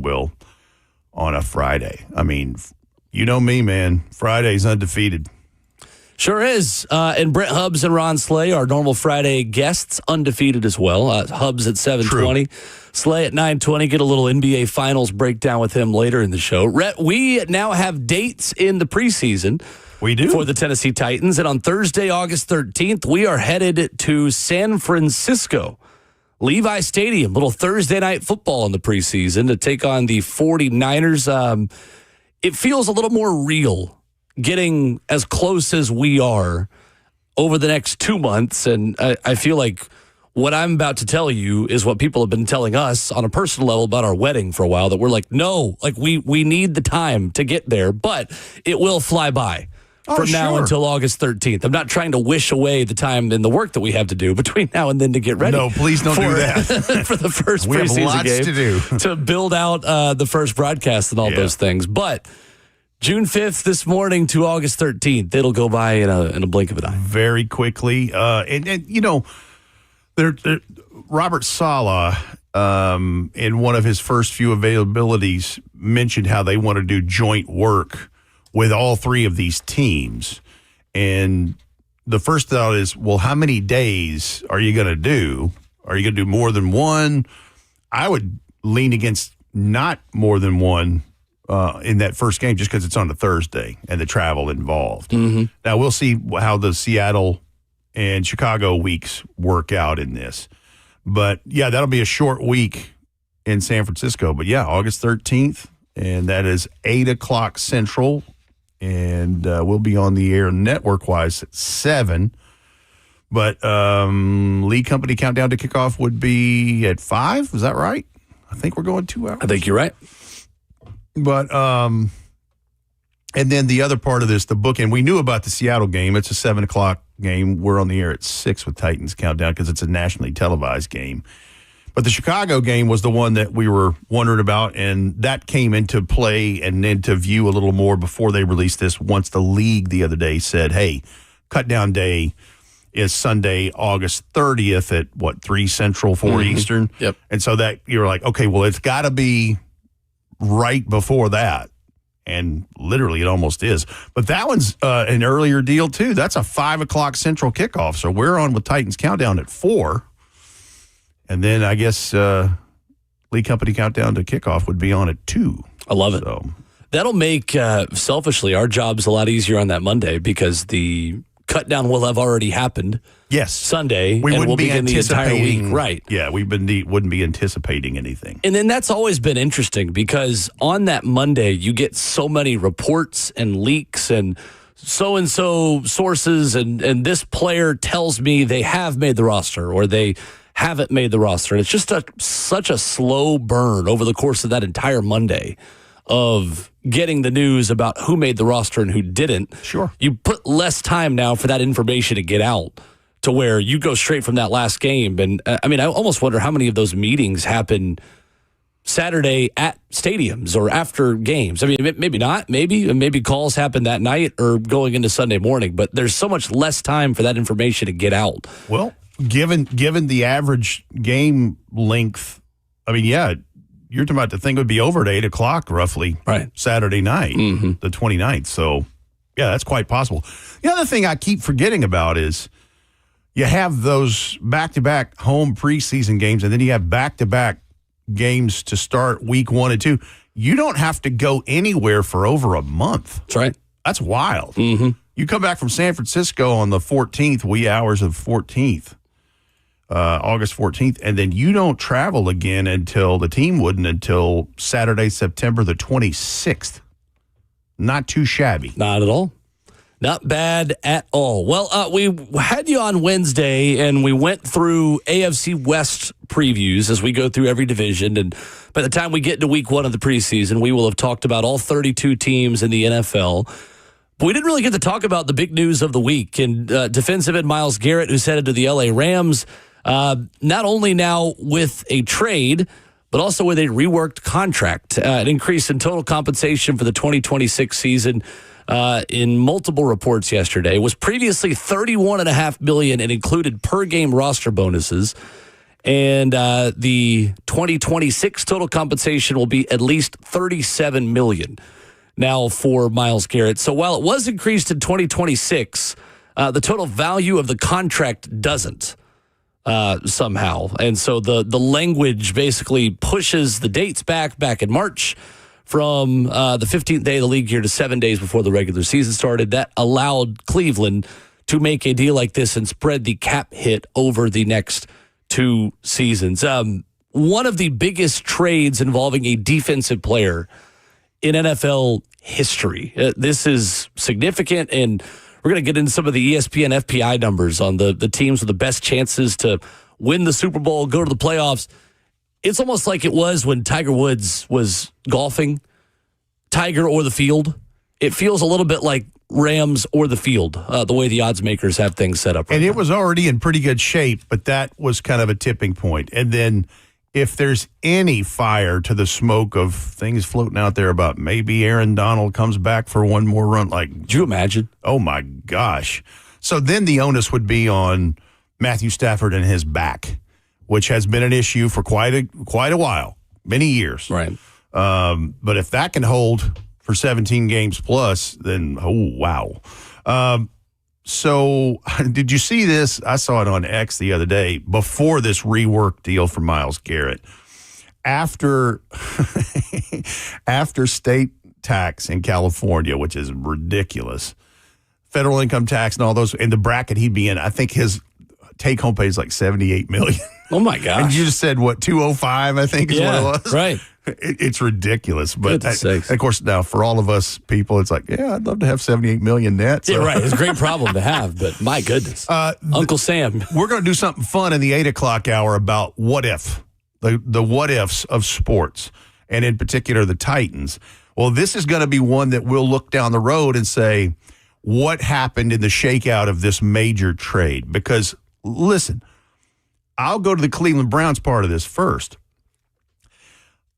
Will, on a Friday. I mean, you know me, man. Friday's undefeated. Sure is. And Brent Hubbs and Ron Slay, our normal Friday guests, undefeated as well. Hubbs at 7:20, Slay at 9:20. Get a little NBA Finals breakdown with him later in the show. Rhett, we now have dates in the preseason. We do. For the Tennessee Titans. And on Thursday, August 13th, we are headed to San Francisco. Levi Stadium, little Thursday night football in the preseason to take on the 49ers. It feels a little more real getting as close as we are over the next 2 months. And I feel like what I'm about to tell you is what people have been telling us on a personal level about our wedding for a while, that we're like, no, like we need the time to get there, but it will fly by. From now until August 13th. I'm not trying to wish away the time and the work that we have to do between now and then to get ready. No, please don't do that. For the first we preseason have lots game to do. to build out the first broadcast and all those things. But June 5th this morning to August 13th, it'll go by in a blink of an eye. Very quickly. And you know, Robert Saleh, in one of his first few availabilities, mentioned how they want to do joint work with all three of these teams. And the first thought is, well, how many days are you going to do? Are you going to do more than one? I would lean against not more than one in that first game, just because it's on a Thursday and the travel involved. Mm-hmm. Now, we'll see how the Seattle and Chicago weeks work out in this. But, yeah, that'll be a short week in San Francisco. But, yeah, August 13th, and that is 8 o'clock Central. And we'll be on the air network-wise at 7. But lead company countdown to kickoff would be at 5. Is that right? I think we're going 2 hours. I think you're right. But and then the other part of this, the bookend, we knew about the Seattle game. It's a 7 o'clock game. We're on the air at 6 with Titans Countdown because it's a nationally televised game. But the Chicago game was the one that we were wondering about, and that came into play and into view a little more before they released this, once the league the other day said, hey, cut down day is Sunday, August 30th at, 3 Central, 4 Eastern? Yep. And so that you're like, okay, well, it's got to be right before that. And literally it almost is. But that one's an earlier deal, too. That's a 5 o'clock Central kickoff. So we're on with Titans Countdown at 4. And then I guess lead company countdown to kickoff would be on at 2. I love it. So that'll make, selfishly, our jobs a lot easier on that Monday because the cut down will have already happened. Yes. Sunday. We wouldn't be anticipating. The entire week. Right. Yeah, we wouldn't be anticipating anything. And then that's always been interesting because on that Monday, you get so many reports and leaks and so-and-so sources and this player tells me they have made the roster or they haven't made the roster. And it's just such a slow burn over the course of that entire Monday of getting the news about who made the roster and who didn't. Sure. You put less time now for that information to get out to where you go straight from that last game. And I mean, I almost wonder how many of those meetings happen Saturday at stadiums or after games. I mean, maybe not, maybe calls happen that night or going into Sunday morning, but there's so much less time for that information to get out. Well, given the average game length, I mean, yeah, you're talking about the thing would be over at 8 o'clock roughly Saturday night, the 29th. So, yeah, that's quite possible. The other thing I keep forgetting about is you have those back-to-back home preseason games, and then you have back-to-back games to start week 1 and 2. You don't have to go anywhere for over a month. That's right. That's wild. Mm-hmm. You come back from San Francisco on the 14th, wee hours of 14th. August 14th, and then you don't travel again until the team wouldn't until Saturday, September the 26th. Not too shabby. Not at all. Not bad at all. Well, we had you on Wednesday, and we went through AFC West previews as we go through every division. And by the time we get to week 1 of the preseason, we will have talked about all 32 teams in the NFL. But we didn't really get to talk about the big news of the week. And defensive end Myles Garrett, who's headed to the LA Rams, not only now with a trade, but also with a reworked contract, an increase in total compensation for the 2026 season in multiple reports yesterday. It was previously $31.5 million and included per game roster bonuses. And the 2026 total compensation will be at least $37 million now for Myles Garrett. So while it was increased in 2026, the total value of the contract doesn't somehow. And so the language basically pushes the dates back in March from the 15th day of the league year to 7 days before the regular season started. That allowed Cleveland to make a deal like this and spread the cap hit over the next 2 seasons. One of the biggest trades involving a defensive player in NFL history. This is significant, and we're going to get into some of the ESPN FPI numbers on the teams with the best chances to win the Super Bowl, go to the playoffs. It's almost like it was when Tiger Woods was golfing, Tiger or the field. It feels a little bit like Rams or the field, the way the odds makers have things set up. And it was already in pretty good shape, but that was kind of a tipping point. And then if there's any fire to the smoke of things floating out there about maybe Aaron Donald comes back for one more run, like, Could you imagine? Oh my gosh. So then the onus would be on Matthew Stafford and his back, which has been an issue for quite a while, many years. Right. But if that can hold for 17 games plus, then, oh, wow. So did you see this? I saw it on X the other day before this rework deal for Myles Garrett. After state tax in California, which is ridiculous, federal income tax and all those, in the bracket he'd be in, I think his take-home pay is like $78 million. Oh, my gosh. And you just said, what, 205, I think is what it was? Right. It's ridiculous. But of course, now for all of us people, it's like, yeah, I'd love to have $78 million net. So. Yeah, right. It's a great problem to have, but my goodness. Uncle Sam. We're going to do something fun in the 8 o'clock hour about what if, the what ifs of sports, and in particular the Titans. Well, this is going to be one that we'll look down the road and say, what happened in the shakeout of this major trade? Because, listen, I'll go to the Cleveland Browns part of this first.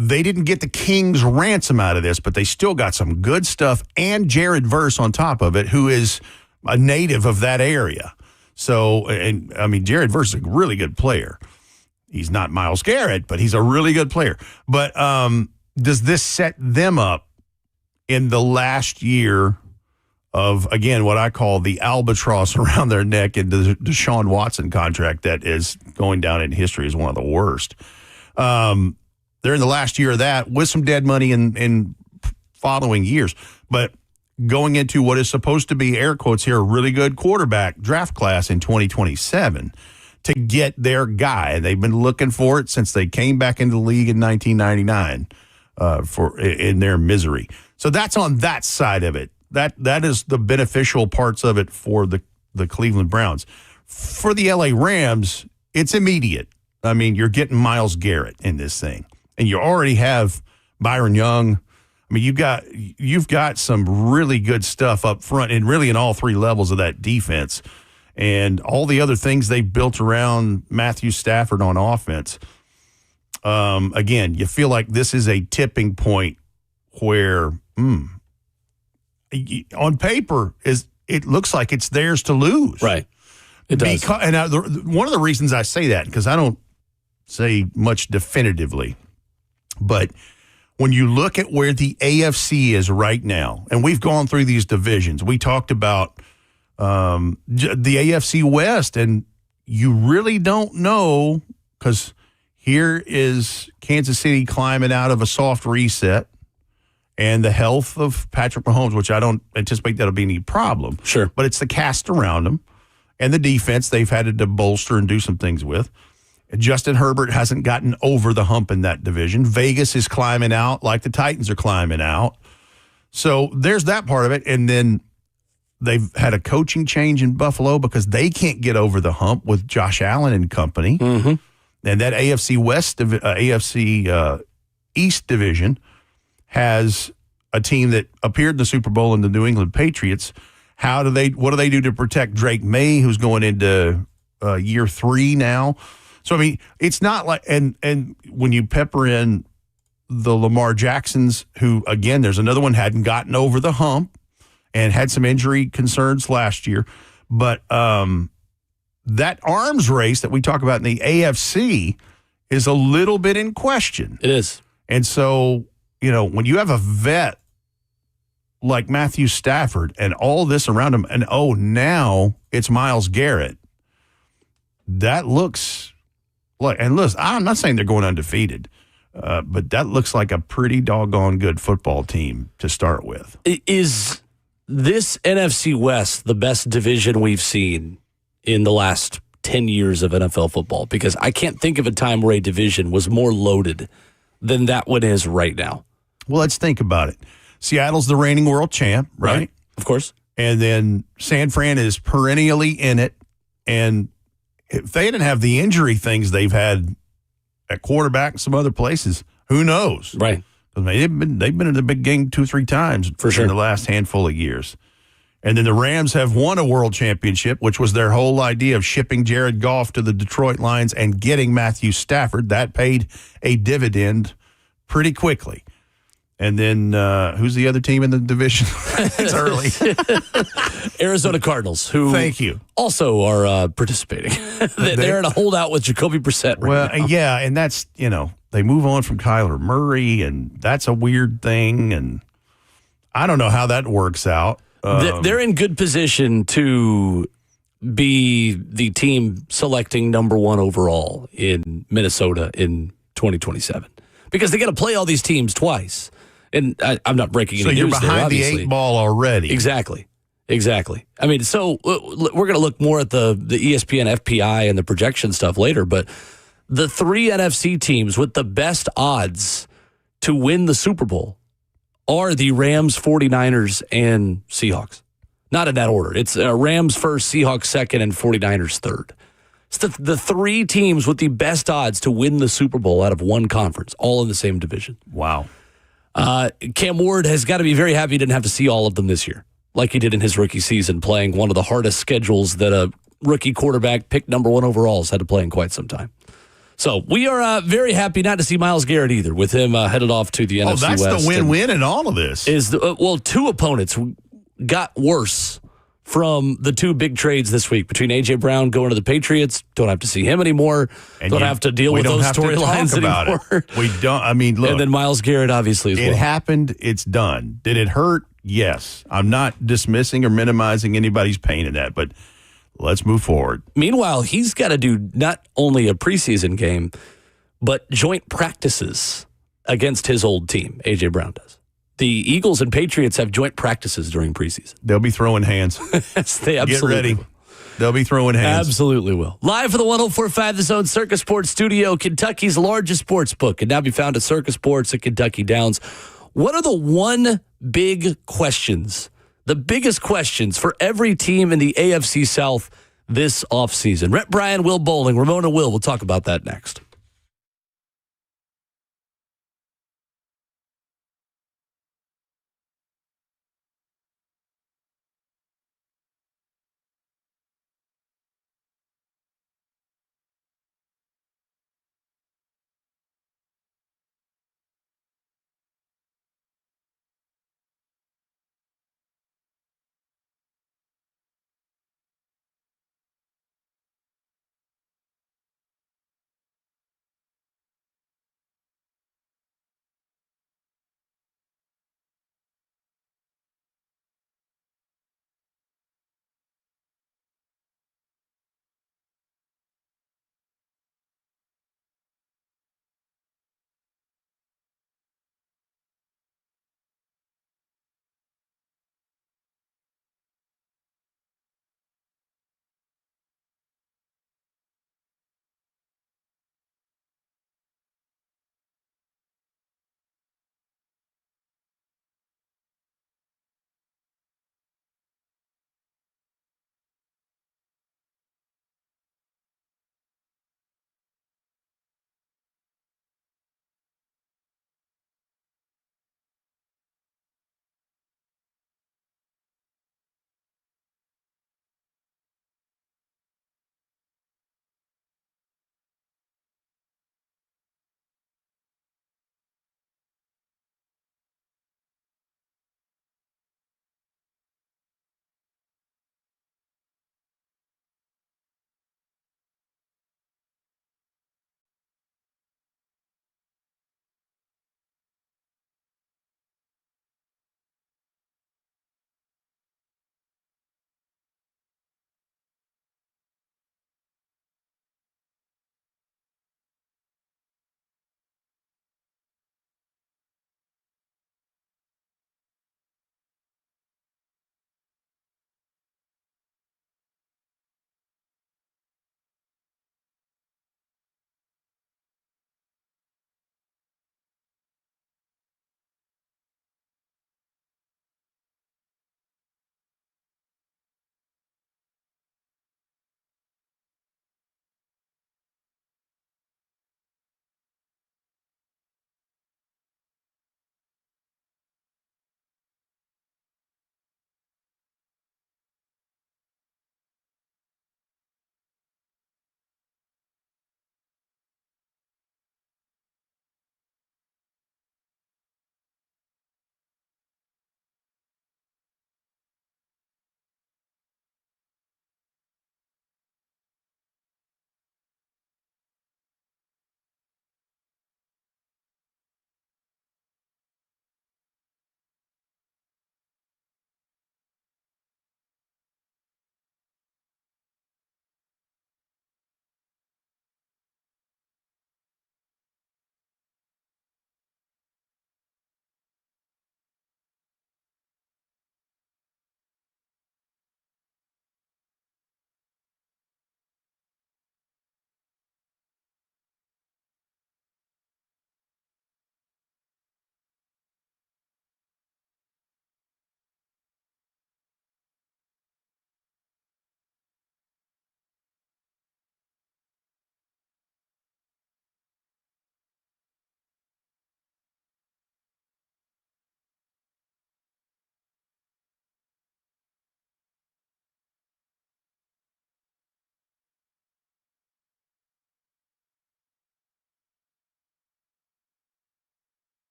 They didn't get the King's ransom out of this, but they still got some good stuff, and Jared Verse on top of it, who is a native of that area. So, and I mean, Jared Verse is a really good player. He's not Myles Garrett, but he's a really good player. But does this set them up in the last year of, again, what I call the albatross around their neck and the Deshaun Watson contract that is going down in history as one of the worst? They're in the last year of that with some dead money in following years. But going into what is supposed to be, air quotes here, a really good quarterback draft class in 2027 to get their guy. They've been looking for it since they came back into the league in 1999 in their misery. So that's on that side of it. That is the beneficial parts of it for the Cleveland Browns. For the LA Rams, it's immediate. I mean, you're getting Myles Garrett in this thing. And you already have Byron Young. I mean, you've got some really good stuff up front and really in all three levels of that defense. And all the other things they built around Matthew Stafford on offense. Again, you feel like this is a tipping point where on paper it looks like it's theirs to lose. Right. It does. One of the reasons I say that, because I don't say much definitively, but when you look at where the AFC is right now, and we've gone through these divisions, we talked about the AFC West, and you really don't know, because here is Kansas City climbing out of a soft reset and the health of Patrick Mahomes, which I don't anticipate that'll be any problem. Sure. But it's the cast around him and the defense they've had to bolster and do some things with. Justin Herbert hasn't gotten over the hump in that division. Vegas is climbing out like the Titans are climbing out. So there's that part of it. And then they've had a coaching change in Buffalo because they can't get over the hump with Josh Allen and company. Mm-hmm. And that AFC East division has a team that appeared in the Super Bowl in the New England Patriots. What do they do to protect Drake May, who's going into year 3 now? So, I mean, it's not like, and when you pepper in the Lamar Jacksons, who, again, there's another one hadn't gotten over the hump and had some injury concerns last year, but that arms race that we talk about in the AFC is a little bit in question. It is. And so, when you have a vet like Matthew Stafford and all this around him, and now it's Myles Garrett, that looks like, and listen, I'm not saying they're going undefeated, but that looks like a pretty doggone good football team to start with. Is this NFC West the best division we've seen in the last 10 years of NFL football? Because I can't think of a time where a division was more loaded than that one is right now. Well, let's think about it. Seattle's the reigning world champ, right? Of course. And then San Fran is perennially in it. And if they didn't have the injury things they've had at quarterback and some other places, who knows? Right. They've been in the big game 2-3 times for sure in the last handful of years. And then the Rams have won a world championship, which was their whole idea of shipping Jared Goff to the Detroit Lions and getting Matthew Stafford. That paid a dividend pretty quickly. And then who's the other team in the division? It's early. Arizona Cardinals, who thank you also are participating. They're in a holdout with Jacoby Brissett right now. Yeah, and that's, they move on from Kyler Murray, and that's a weird thing, and I don't know how that works out. They're in good position to be the team selecting number 1 overall in Minnesota in 2027 because they got to play all these teams twice. And I'm not breaking any news there, So you're behind the 8 ball already. Exactly. I mean, so we're going to look more at the ESPN FPI and the projection stuff later, but the 3 NFC teams with the best odds to win the Super Bowl are the Rams, 49ers, and Seahawks. Not in that order. It's Rams first, Seahawks second, and 49ers third. It's the 3 teams with the best odds to win the Super Bowl out of one conference, all in the same division. Wow. Cam Ward has got to be very happy he didn't have to see all of them this year, like he did in his rookie season, playing one of the hardest schedules that a rookie quarterback picked number 1 overall has had to play in quite some time. So we are very happy not to see Myles Garrett either, with him headed off to the NFC West. Oh, that's the win-win in all of this. Is 2 opponents got worse from the 2 big trades this week between A.J. Brown going to the Patriots. Don't have to see him anymore. And don't have to deal with those storylines anymore. We don't. I mean, look. And then Myles Garrett, obviously, as well. It happened. It's done. Did it hurt? Yes. I'm not dismissing or minimizing anybody's pain in that, but let's move forward. Meanwhile, he's got to do not only a preseason game, but joint practices against his old team, A.J. Brown does. The Eagles and Patriots have joint practices during preseason. They'll be throwing hands. They absolutely Get ready. will. They'll be throwing hands. Absolutely will. Live for the 104.5 The Zone Circus Sports Studio, Kentucky's largest sports book can now be found at Circus Sports at Kentucky Downs. What are the biggest questions for every team in the AFC South this offseason? Rhett Bryan, Will Bowling, Ramon and Will. We'll talk about that next.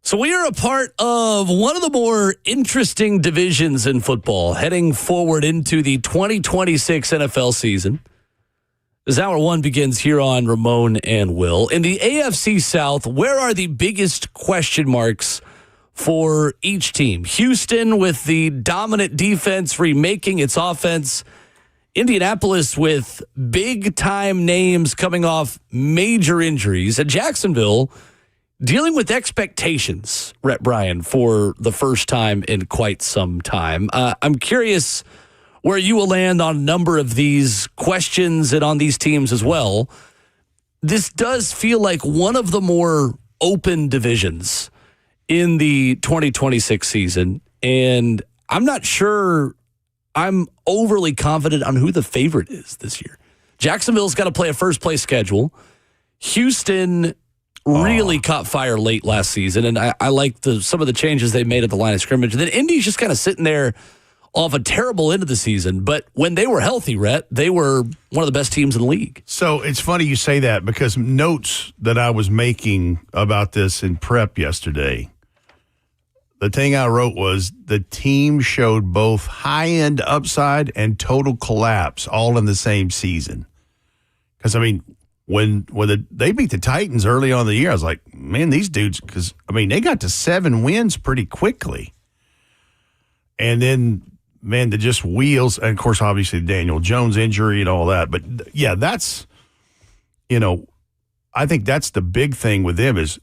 So we are a part of one of the more interesting divisions in football heading forward into the 2026 NFL season. As Hour 1 begins here on Ramon and Will. In the AFC South, where are the biggest question marks for each team? Houston with the dominant defense remaking its offense. Indianapolis with big-time names coming off major injuries. And Jacksonville dealing with expectations, Rhett Bryan, for the first time in quite some time. I'm curious where you will land on a number of these questions and on these teams as well. This does feel like one of the more open divisions in the 2026 season, and I'm not sure I'm overly confident on who the favorite is this year. Jacksonville's got to play a first-place schedule. Houston really caught fire late last season, and I like some of the changes they made at the line of scrimmage. And then Indy's just kind of sitting there off a terrible end of the season. But when they were healthy, Rhett, they were one of the best teams in the league. So it's funny you say that because notes that I was making about this in prep yesterday, the thing I wrote was the team showed both high-end upside and total collapse all in the same season. Because, I mean, when they beat the Titans early on in the year, I was like, man, these dudes, because, I mean, they got to 7 wins pretty quickly. And then, man, the just wheels, and, of course, obviously, Daniel Jones injury and all that. But, yeah, that's, I think that's the big thing with them is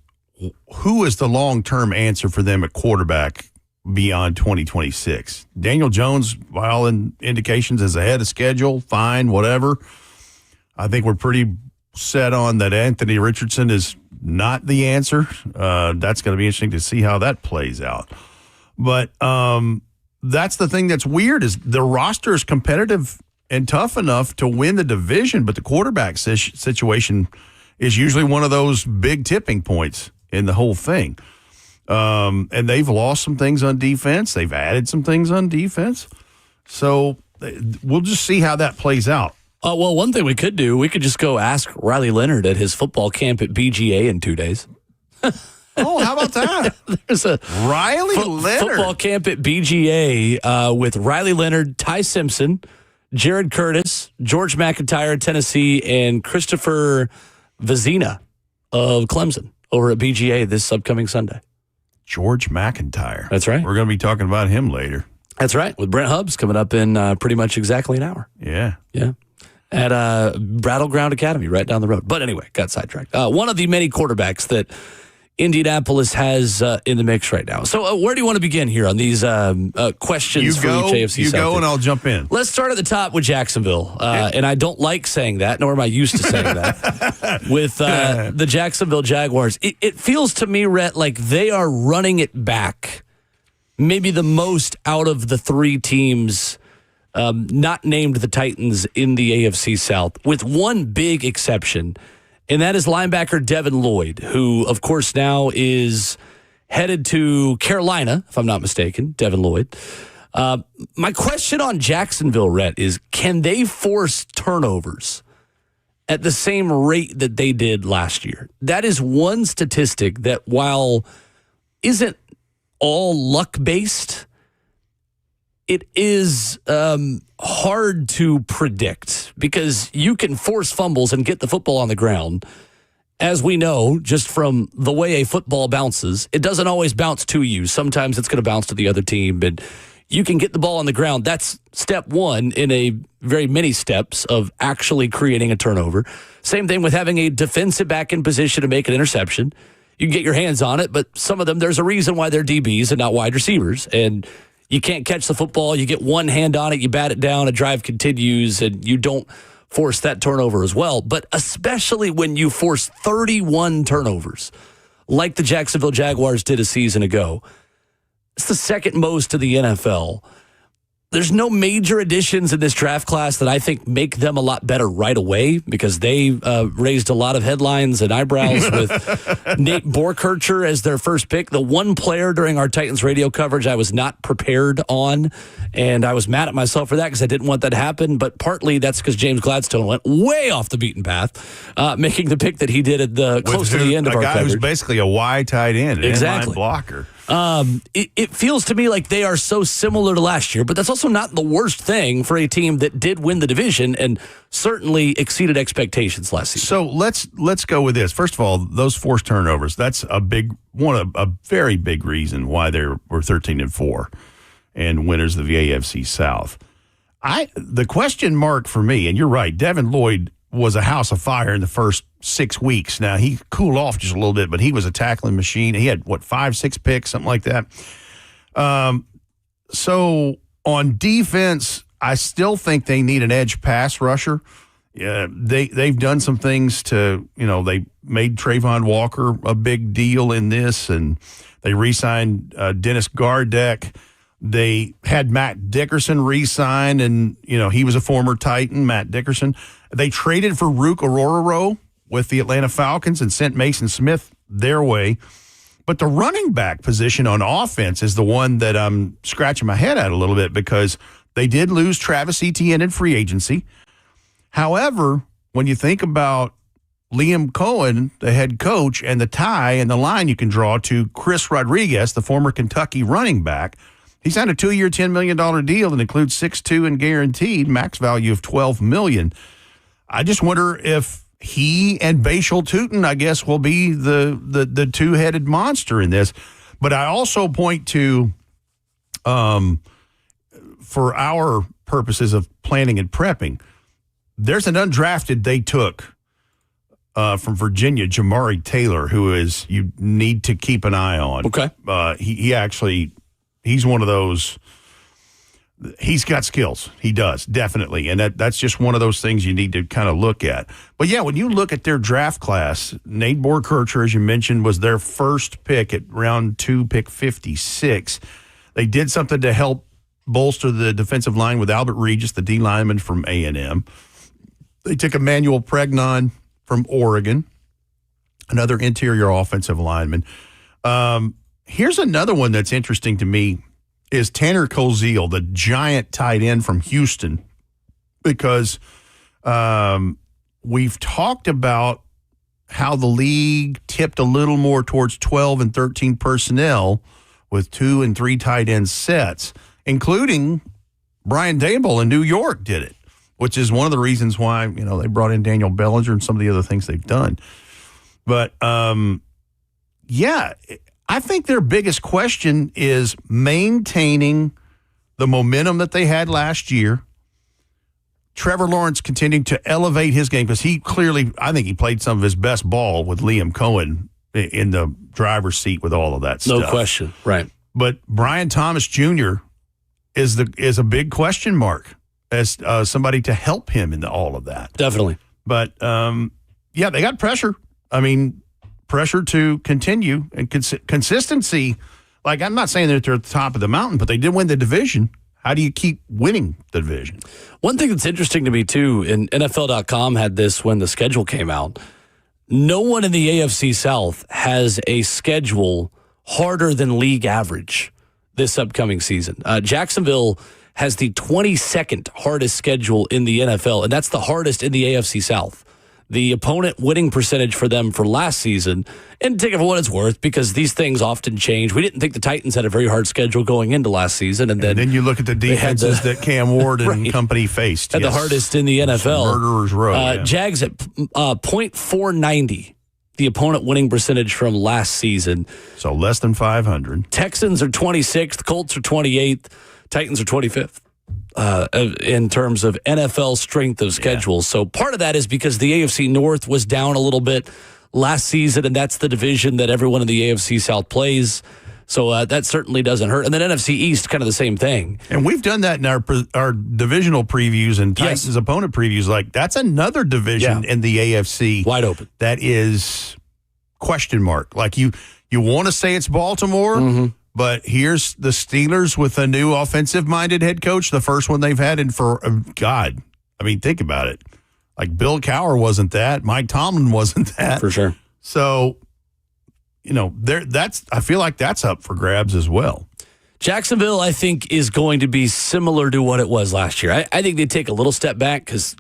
who is the long-term answer for them at quarterback beyond 2026? Daniel Jones, by all indications, is ahead of schedule, fine, whatever. I think we're pretty set on that Anthony Richardson is not the answer. That's going to be interesting to see how that plays out. But that's the thing that's weird is the roster is competitive and tough enough to win the division, but the quarterback situation is usually one of those big tipping points in the whole thing. And they've lost some things on defense. They've added some things on defense. So we'll just see how that plays out. Well, one thing we could do, we could just go ask Riley Leonard at his football camp at BGA in 2 days. Oh, how about that? There's a Riley Leonard football camp at BGA with Riley Leonard, Ty Simpson, Jared Curtis, George McIntyre, Tennessee, and Christopher Vezina of Clemson over at BGA this upcoming Sunday. George McIntyre. That's right. We're going to be talking about him later. That's right. With Brent Hubbs coming up in pretty much exactly an hour. Yeah. Yeah. At Battleground Academy right down the road. But anyway, got sidetracked. One of the many quarterbacks that Indianapolis has in the mix right now. So where do you want to begin here on these questions for each AFC South? You go and I'll jump in. Let's start at the top with Jacksonville. And I don't like saying that, nor am I used to saying that. With the Jacksonville Jaguars. It feels to me, Rhett, like they are running it back. Maybe the most out of the 3 teams not named the Titans in the AFC South, with one big exception, and that is linebacker Devin Lloyd, who, of course, now is headed to Carolina, if I'm not mistaken, Devin Lloyd. My question on Jacksonville, Rhett, is can they force turnovers at the same rate that they did last year? That is one statistic that, while isn't all luck-based, it is hard to predict because you can force fumbles and get the football on the ground. As we know, just from the way a football bounces, it doesn't always bounce to you. Sometimes it's going to bounce to the other team, but you can get the ball on the ground. That's step one in a very many steps of actually creating a turnover. Same thing with having a defensive back in position to make an interception. You can get your hands on it, but some of them, there's a reason why they're DBs and not wide receivers. And you can't catch the football. You get one hand on it, you bat it down, a drive continues, and you don't force that turnover as well. But especially when you force 31 turnovers, like the Jacksonville Jaguars did a season ago, it's the second most to the NFL. There's no major additions in this draft class that I think make them a lot better right away because they raised a lot of headlines and eyebrows with Nate Borkircher as their first pick. The one player during our Titans radio coverage I was not prepared on, and I was mad at myself for that because I didn't want that to happen, but partly that's because James Gladstone went way off the beaten path, making the pick that he did at the close to the end of our coverage. A guy who's basically a Y tight end, an exactly. inline blocker. It feels to me like they are so similar to last year, but that's also not the worst thing for a team that did win the division and certainly exceeded expectations last season. So let's go with this. First of all, those forced turnovers, that's a very big reason why they were 13-4 and winners of the AFC South. The question mark for me, and you're right, Devin Lloyd was a house of fire in the first 6 weeks. Now, he cooled off just a little bit, but he was a tackling machine. He had, 5-6 picks, something like that. So on defense, I still think they need an edge pass rusher. Yeah, they've done some things to, they made Trayvon Walker a big deal in this, and they re-signed Dennis Gardeck. They had Matt Dickerson re-signed, and, he was a former Titan, Matt Dickerson. They traded for Rook Orororo with the Atlanta Falcons and sent Mason Smith their way. But the running back position on offense is the one that I'm scratching my head at a little bit because they did lose Travis Etienne in free agency. However, when you think about Liam Cohen, the head coach, and the tie and the line you can draw to Chris Rodriguez, the former Kentucky running back, he signed a 2-year, $10 million deal that includes 6'2" and guaranteed max value of $12 million. I just wonder if he and Bashal Tutin, I guess, will be the two-headed monster in this. But I also point to, for our purposes of planning and prepping, there's an undrafted they took from Virginia, Jamari Taylor, who is you need to keep an eye on. Okay. He's one of those. He's got skills. He does, definitely. And that's just one of those things you need to kind of look at. But, yeah, when you look at their draft class, Nate Borkircher, as you mentioned, was their first pick at round 2, pick 56. They did something to help bolster the defensive line with Albert Regis, the D lineman from A&M. They took Emmanuel Pregnon from Oregon, another interior offensive lineman. Here's another one that's interesting to me. Is Tanner Koziel, the giant tight end from Houston, because we've talked about how the league tipped a little more towards 12 and 13 personnel with 2 and 3 tight end sets, including Brian Daboll in New York did it, which is one of the reasons why, they brought in Daniel Bellinger and some of the other things they've done. But, I think their biggest question is maintaining the momentum that they had last year. Trevor Lawrence continuing to elevate his game because I think he played some of his best ball with Liam Cohen in the driver's seat with all of that stuff. No question, right. But Brian Thomas Jr. is a big question mark as somebody to help him in all of that. Definitely. But, they got pressure. Pressure to continue and consistency. Like, I'm not saying that they're at the top of the mountain, but they did win the division. How do you keep winning the division? One thing that's interesting to me, too, and NFL.com had this when the schedule came out. No one in the AFC South has a schedule harder than league average this upcoming season. Jacksonville has the 22nd hardest schedule in the NFL, and that's the hardest in the AFC South. The opponent winning percentage for them for last season, and take it for what it's worth, because these things often change. We didn't think the Titans had a very hard schedule going into last season. And then you look at the defenses that Cam Ward and company faced. Had the hardest in the NFL. Murderer's Row. Jags at .490, the opponent winning percentage from last season. So less than 500. Texans are 26th, Colts are 28th, Titans are 25th. In terms of NFL strength of schedule. So part of that is because the AFC North was down a little bit last season, and that's the division that everyone in the AFC South plays. So that certainly doesn't hurt. And then NFC East, kind of the same thing. And we've done that in our divisional previews and Titans opponent previews. Like, that's another division in the AFC. Wide open. That is question mark. Like, you want to say it's Baltimore, But here's the Steelers with a new offensive-minded head coach, the first one they've had in for, God, I mean, think about it. Like Bill Cowher wasn't that. Mike Tomlin wasn't that. For sure. So, I feel like that's up for grabs as well. Jacksonville, I think, is going to be similar to what it was last year. I think they take a little step back because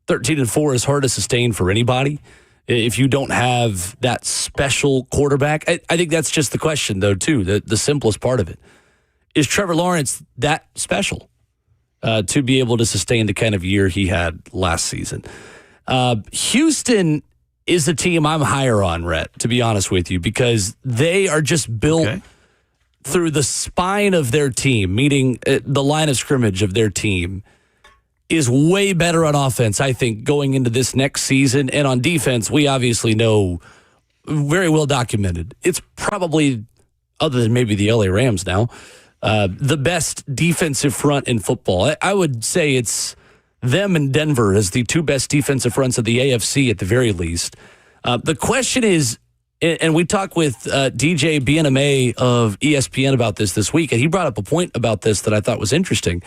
13-4 is hard to sustain for anybody if you don't have that special quarterback. I think that's just the question, though, too, the simplest part of it. Is Trevor Lawrence that special to be able to sustain the kind of year he had last season? Houston is a team I'm higher on, Rhett, to be honest with you, because they are just built through the spine of their team, meaning the line of scrimmage of their team, is way better on offense, I think, going into this next season. And on defense, we obviously know, very well documented, it's probably, other than maybe the LA Rams now, the best defensive front in football. I would say it's them and Denver as the two best defensive fronts of the AFC at the very least. The question is, and we talked with DJ BNMA of ESPN about this week, and he brought up a point about this that I thought was interesting.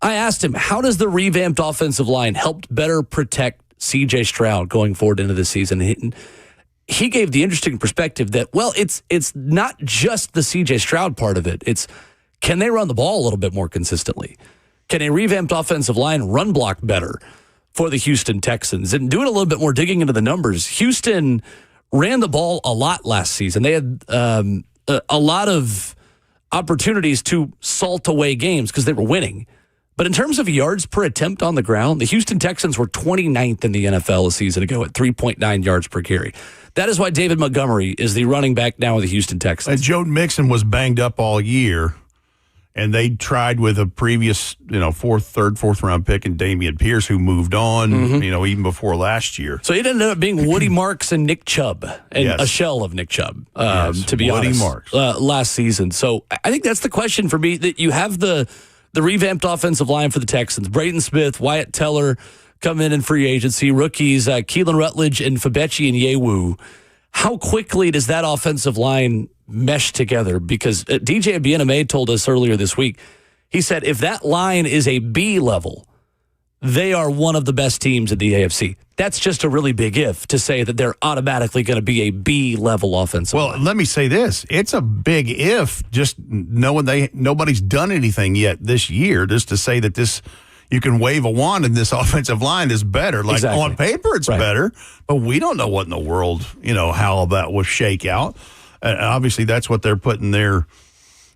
I asked him, how does the revamped offensive line help better protect C.J. Stroud going forward into the season? He gave the interesting perspective that, well, it's not just the C.J. Stroud part of it. It's, can they run the ball a little bit more consistently? Can a revamped offensive line run block better for the Houston Texans? And doing a little bit more digging into the numbers, Houston ran the ball a lot last season. They had a lot of opportunities to salt away games because they were winning. But in terms of yards per attempt on the ground, the Houston Texans were 29th in the NFL a season ago at 3.9 yards per carry. That is why David Montgomery is the running back now with the Houston Texans. And Joe Mixon was banged up all year, and they tried with a previous, fourth round pick and Damian Pierce, who moved on, even before last year. So it ended up being Woody Marks and Nick Chubb, and a shell of Nick Chubb, to be Woody honest, Marks. last season. So I think that's the question for me, that you have the revamped offensive line for the Texans. Braden Smith, Wyatt Teller come in free agency. Rookies, Keelan Rutledge and Fabechi and Yewu. How quickly does that offensive line mesh together? Because DJ BNMA told us earlier this week, he said if that line is a B level, they are one of the best teams in the AFC. That's just a really big if to say that they're automatically going to be a B-level offensive line. Let me say this. It's a big if, just knowing nobody's done anything yet this year, just to say that you can wave a wand and this offensive line is better. Like, exactly. On paper, it's better, but we don't know what in the world, how that will shake out. And obviously, that's what they're putting their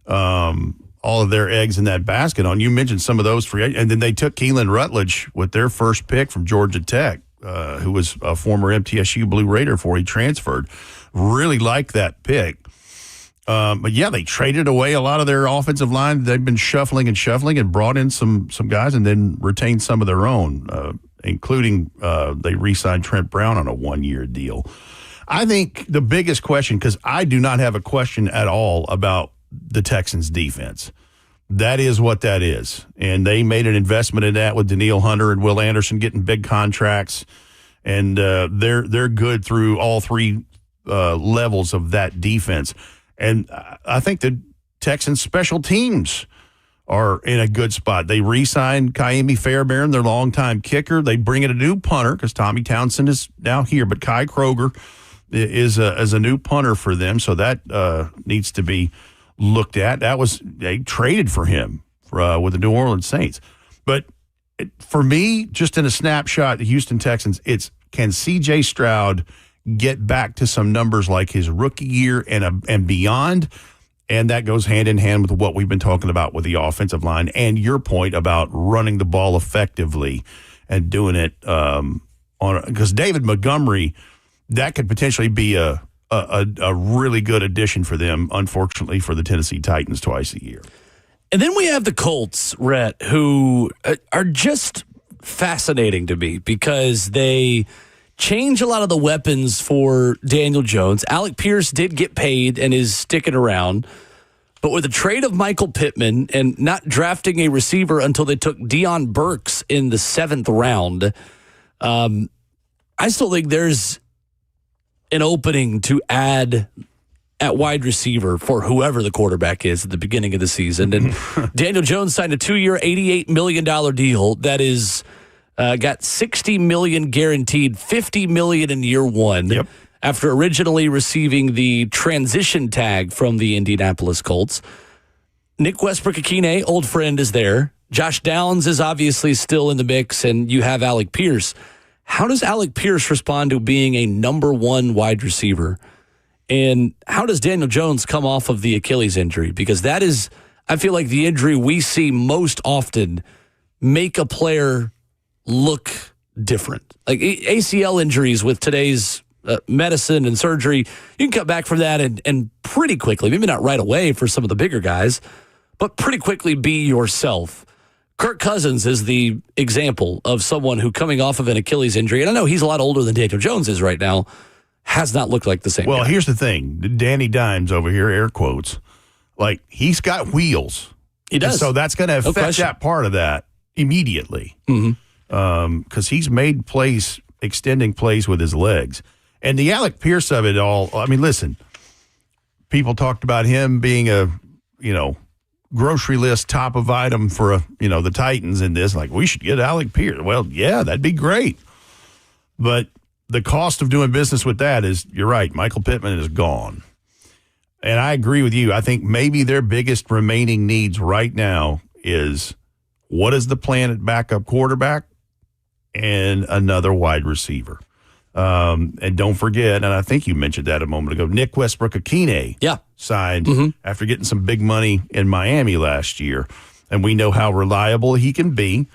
all of their eggs in that basket on. You mentioned some of those free, and then they took Keelan Rutledge with their first pick from Georgia Tech, who was a former MTSU Blue Raider before he transferred. Really liked that pick. But yeah, they traded away a lot of their offensive line. They've been shuffling and brought in some guys and then retained some of their own, including they re-signed Trent Brown on a 1-year deal. I think the biggest question, because I do not have a question at all about the Texans defense. That is what that is. And they made an investment in that with Danielle Hunter and Will Anderson getting big contracts. And they're good through all three levels of that defense. And I think the Texans special teams are in a good spot. They re-signed Kaimi Fairbairn, their longtime kicker. They bring in a new punter because Tommy Townsend is now here, but Kai Kroger is a new punter for them. So that needs to be looked at. They traded for him with the New Orleans Saints. But for me, just in a snapshot, the Houston Texans, can C.J. Stroud get back to some numbers like his rookie year and beyond? And that goes hand in hand with what we've been talking about with the offensive line and your point about running the ball effectively and doing it because David Montgomery, that could potentially be a really good addition for them, unfortunately, for the Tennessee Titans twice a year. And then we have the Colts, Rhett, who are just fascinating to me because they change a lot of the weapons for Daniel Jones. Alec Pierce did get paid and is sticking around. But with the trade of Michael Pittman and not drafting a receiver until they took Deion Burks in the 7th round, I still think there's an opening to add at wide receiver for whoever the quarterback is at the beginning of the season. And Daniel Jones signed a 2-year, $88 million deal that is got $60 million guaranteed, $50 million in year one. Yep. After originally receiving the transition tag from the Indianapolis Colts. Nick Westbrook-Akine, old friend, is there. Josh Downs is obviously still in the mix, and you have Alec Pierce. How does Alec Pierce respond to being a number one wide receiver? And how does Daniel Jones come off of the Achilles injury? Because that is, I feel like, the injury we see most often make a player look different. Like ACL injuries with today's medicine and surgery, you can cut back from that and pretty quickly, maybe not right away for some of the bigger guys, but pretty quickly be yourself. Kirk Cousins is the example of someone who, coming off of an Achilles injury, and I know he's a lot older than Daniel Jones is right now, has not looked like the same Well, guy. here's the thing. Danny Dimes over here, air quotes, like, he's got wheels. He does. And so that's going to affect that part of that immediately. Because he's made plays, extending plays with his legs. And the Alec Pierce of it all, I mean, listen, people talked about him being a, grocery list top of item for, the Titans in this. Like, we should get Alec Pierce. Well, yeah, that'd be great. But the cost of doing business with that is, you're right, Michael Pittman is gone. And I agree with you. I think maybe their biggest remaining needs right now is, what is the plan at backup quarterback and another wide receiver? And don't forget, and I think you mentioned that a moment ago, Nick Westbrook-Akine signed after getting some big money in Miami last year. And we know how reliable he can be.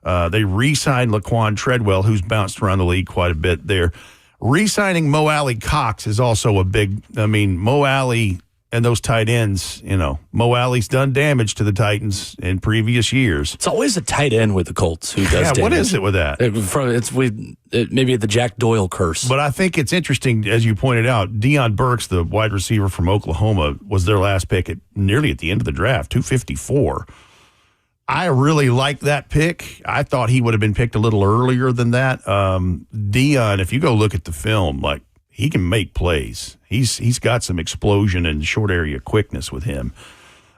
They re-signed Laquan Treadwell, who's bounced around the league quite a bit there. Re-signing Mo Alley Cox is also a big, Mo Alley and those tight ends, Mo Alley's done damage to the Titans in previous years. It's always a tight end with the Colts who does damage. What is it with that? Maybe the Jack Doyle curse. But I think it's interesting, as you pointed out, Deion Burks, the wide receiver from Oklahoma, was their last pick at nearly at the end of the draft, 254. I really like that pick. I thought he would have been picked a little earlier than that. Deion, if you go look at the film, like, he can make plays. He's got some explosion and short area quickness with him.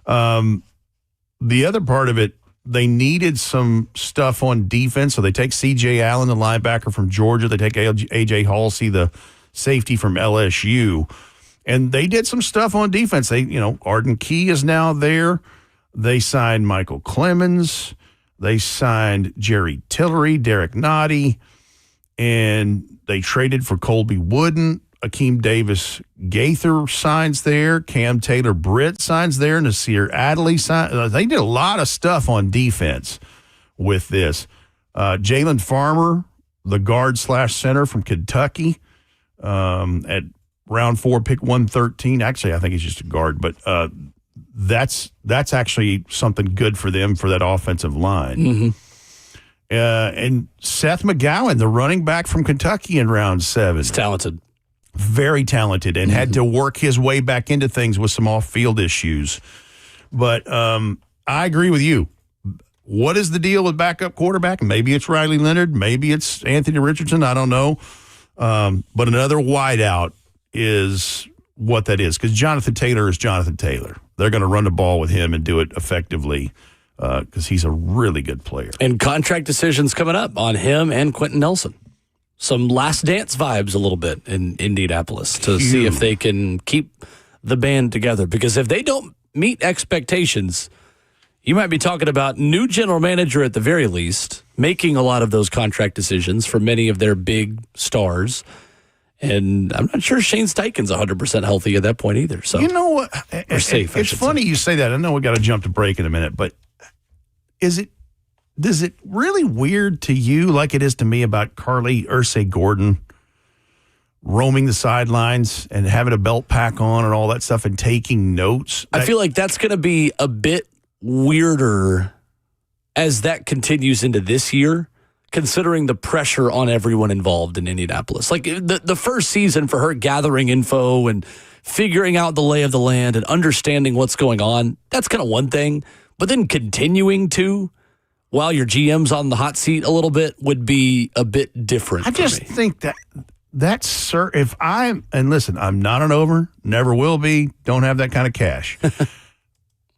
The other part of it, they needed some stuff on defense, so they take C.J. Allen, the linebacker from Georgia. They take A.J. Halsey, the safety from LSU, and they did some stuff on defense. They, Arden Key is now there. They signed Michael Clemens. They signed Jerry Tillery, Derek Nottie, and they traded for Colby Wooden. Akeem Davis Gaither signs there. Cam Taylor-Britt signs there. Nasir Adderley signs. They did a lot of stuff on defense with this. Jalen Farmer, the guard/center from Kentucky, at round 4, pick 113. Actually, I think he's just a guard, but that's actually something good for them for that offensive line. And Seth McGowan, the running back from Kentucky in round 7. He's talented. Very talented, and had to work his way back into things with some off-field issues. But I agree with you. What is the deal with backup quarterback? Maybe it's Riley Leonard. Maybe it's Anthony Richardson. I don't know. But another wideout is what that is, because Jonathan Taylor is Jonathan Taylor. They're going to run the ball with him and do it effectively because he's a really good player. And contract decisions coming up on him and Quentin Nelson. Some last dance vibes a little bit in Indianapolis to see if they can keep the band together. Because if they don't meet expectations, you might be talking about new general manager at the very least, making a lot of those contract decisions for many of their big stars. And I'm not sure Shane Steichen's 100% healthy at that point either. So you know what? Or safe, it's funny you say that. I know we got to jump to break in a minute, but is it really weird to you, like it is to me, about Carly Ursay-Gordon roaming the sidelines and having a belt pack on and all that stuff and taking notes? I feel like that's going to be a bit weirder as that continues into this year, considering the pressure on everyone involved in Indianapolis. Like the first season for her gathering info and figuring out the lay of the land and understanding what's going on, that's kind of one thing. But then continuing to, while your GM's on the hot seat a little bit, would be a bit different. I just think that that's sir. If and listen, I'm not an over, never will be, don't have that kind of cash.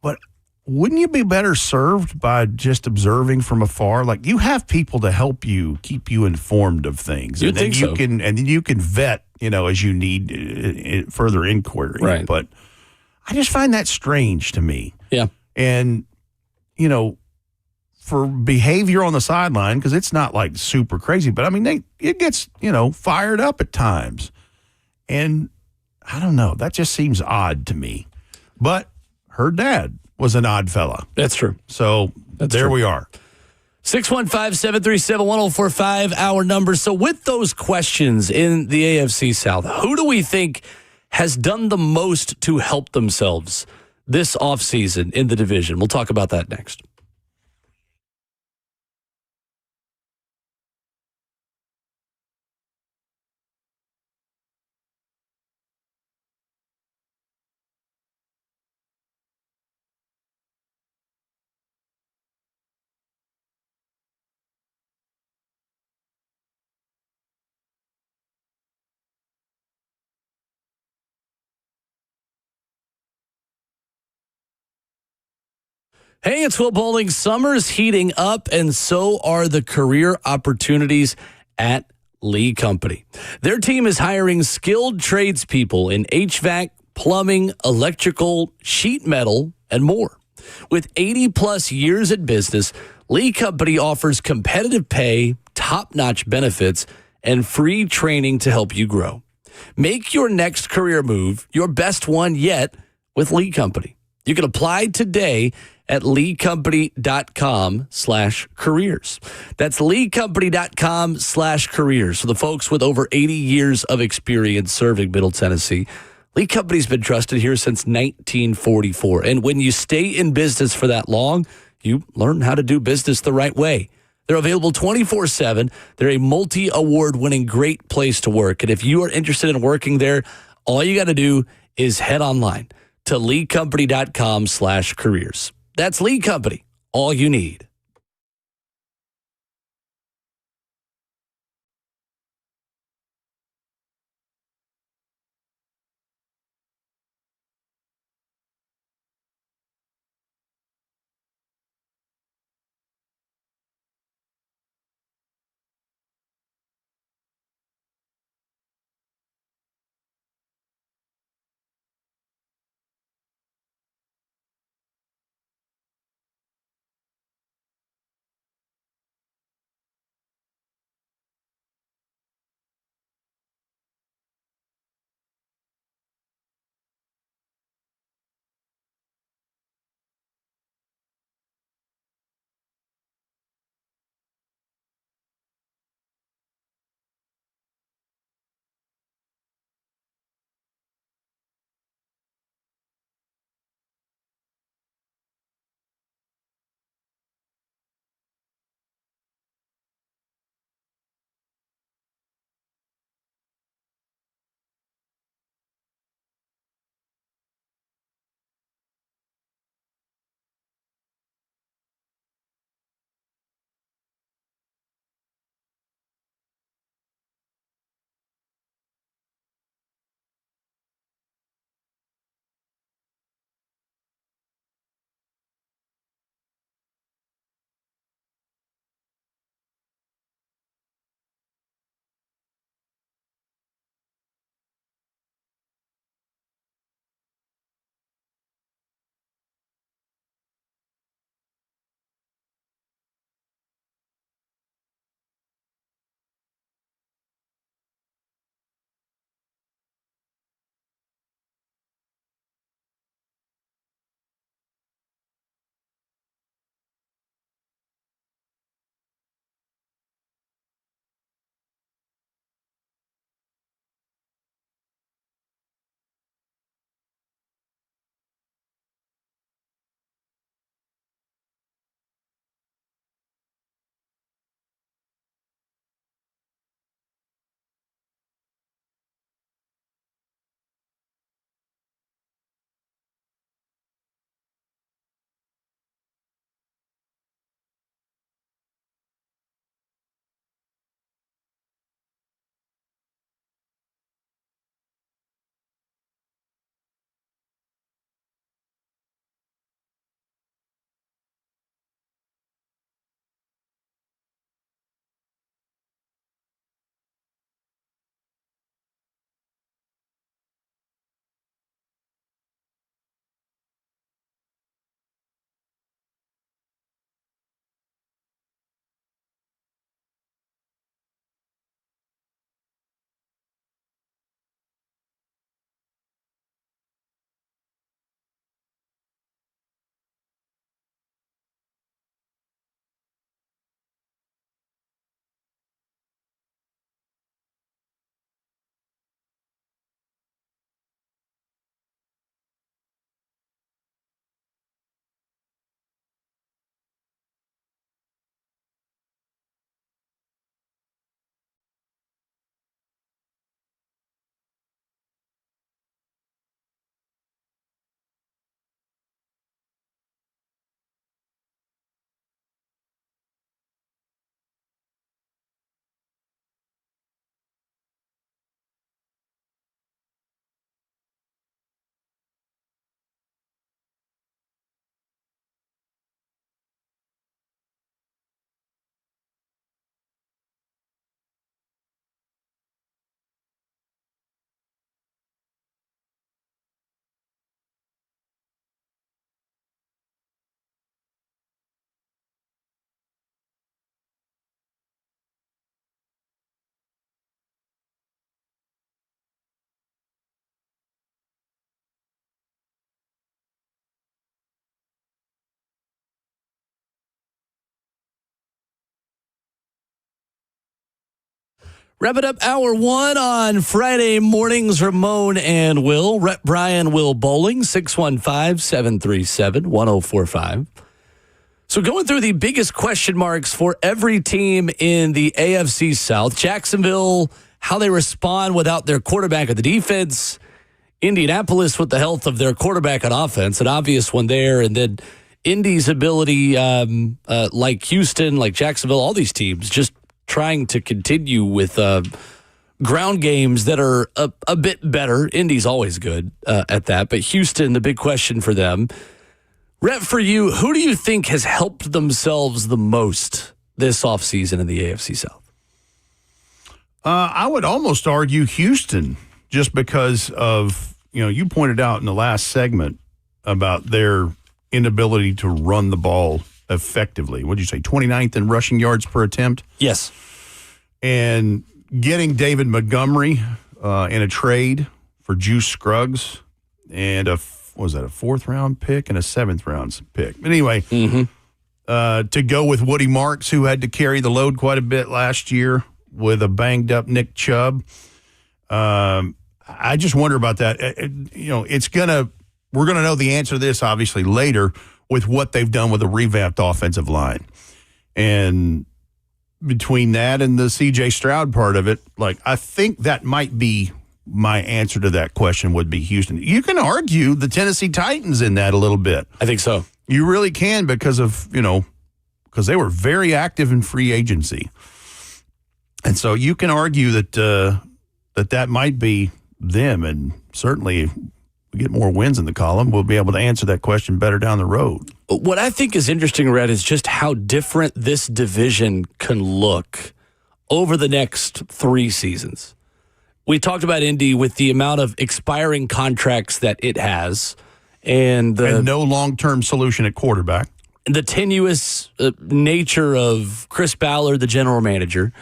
But wouldn't you be better served by just observing from afar? Like, you have people to help you, keep you informed of things. You'd think so. And then you can vet, as you need further inquiry. Right. But I just find that strange to me. Yeah. And, for behavior on the sideline, because it's not like super crazy, but I mean, it gets, fired up at times. And I don't know, that just seems odd to me. But her dad was an odd fella. That's true. So there we are. 615-737-1045, our number. So with those questions in the AFC South, who do we think has done the most to help themselves this offseason in the division? We'll talk about that next. Hey, it's Will Bowling. Summer's heating up, and so are the career opportunities at Lee Company. Their team is hiring skilled tradespeople in HVAC, plumbing, electrical, sheet metal, and more. With 80-plus years in business, Lee Company offers competitive pay, top-notch benefits, and free training to help you grow. Make your next career move your best one yet with Lee Company. You can apply today at leecompany.com/careers. That's leecompany.com/careers. For the folks with over 80 years of experience serving Middle Tennessee, Lee Company's been trusted here since 1944. And when you stay in business for that long, you learn how to do business the right way. They're available 24/7. They're a multi-award winning great place to work. And if you are interested in working there, all you got to do is head online to leecompany.com/careers. That's Lee Company, all you need. Wrap it up hour one on Friday mornings. Ramon and Will. Rep Brian Will Bowling, 615-737-1045. So going through the biggest question marks for every team in the AFC South. Jacksonville, how they respond without their quarterback of the defense. Indianapolis with the health of their quarterback on offense, an obvious one there. And then Indy's ability, like Houston, like Jacksonville, all these teams just trying to continue with ground games that are a bit better. Indy's always good at that. But Houston, the big question for them. Rep, for you, who do you think has helped themselves the most this offseason in the AFC South? I would almost argue Houston, just because of, you pointed out in the last segment about their inability to run the ball effectively. What did you say, 29th in rushing yards per attempt? Yes. And getting David Montgomery in a trade for Juice Scruggs and a fourth-round pick and a seventh-round pick. But anyway, to go with Woody Marks, who had to carry the load quite a bit last year with a banged-up Nick Chubb. I just wonder about that. We're going to know the answer to this, obviously, later with what they've done with a revamped offensive line. And between that and the C.J. Stroud part of it, I think that might be my answer to that question would be Houston. You can argue the Tennessee Titans in that a little bit. I think so. You really can because of, because they were very active in free agency. And so you can argue that that might be them, and certainly if we get more wins in the column, we'll be able to answer that question better down the road. What I think is interesting, Red, is just how different this division can look over the next 3 seasons. We talked about Indy with the amount of expiring contracts that it has and no long-term solution at quarterback. The tenuous nature of Chris Ballard, the general manager.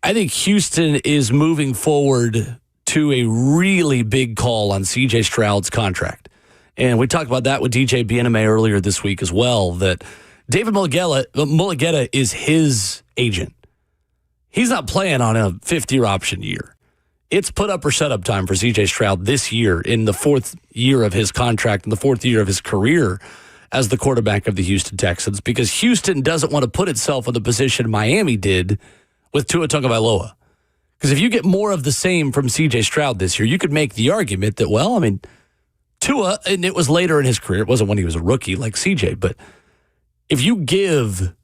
I think Houston is moving forward to a really big call on C.J. Stroud's contract. And we talked about that with DJ Bieneme earlier this week as well, that David Mulligetta is his agent. He's not playing on a 5th-year option year. It's put up or shut up time for C.J. Stroud this year in the 4th year of his contract and the 4th year of his career as the quarterback of the Houston Texans, because Houston doesn't want to put itself in the position Miami did with Tua Tagovailoa. Because if you get more of the same from C.J. Stroud this year, you could make the argument that, Tua, and it was later in his career, it wasn't when he was a rookie like C.J., but if you give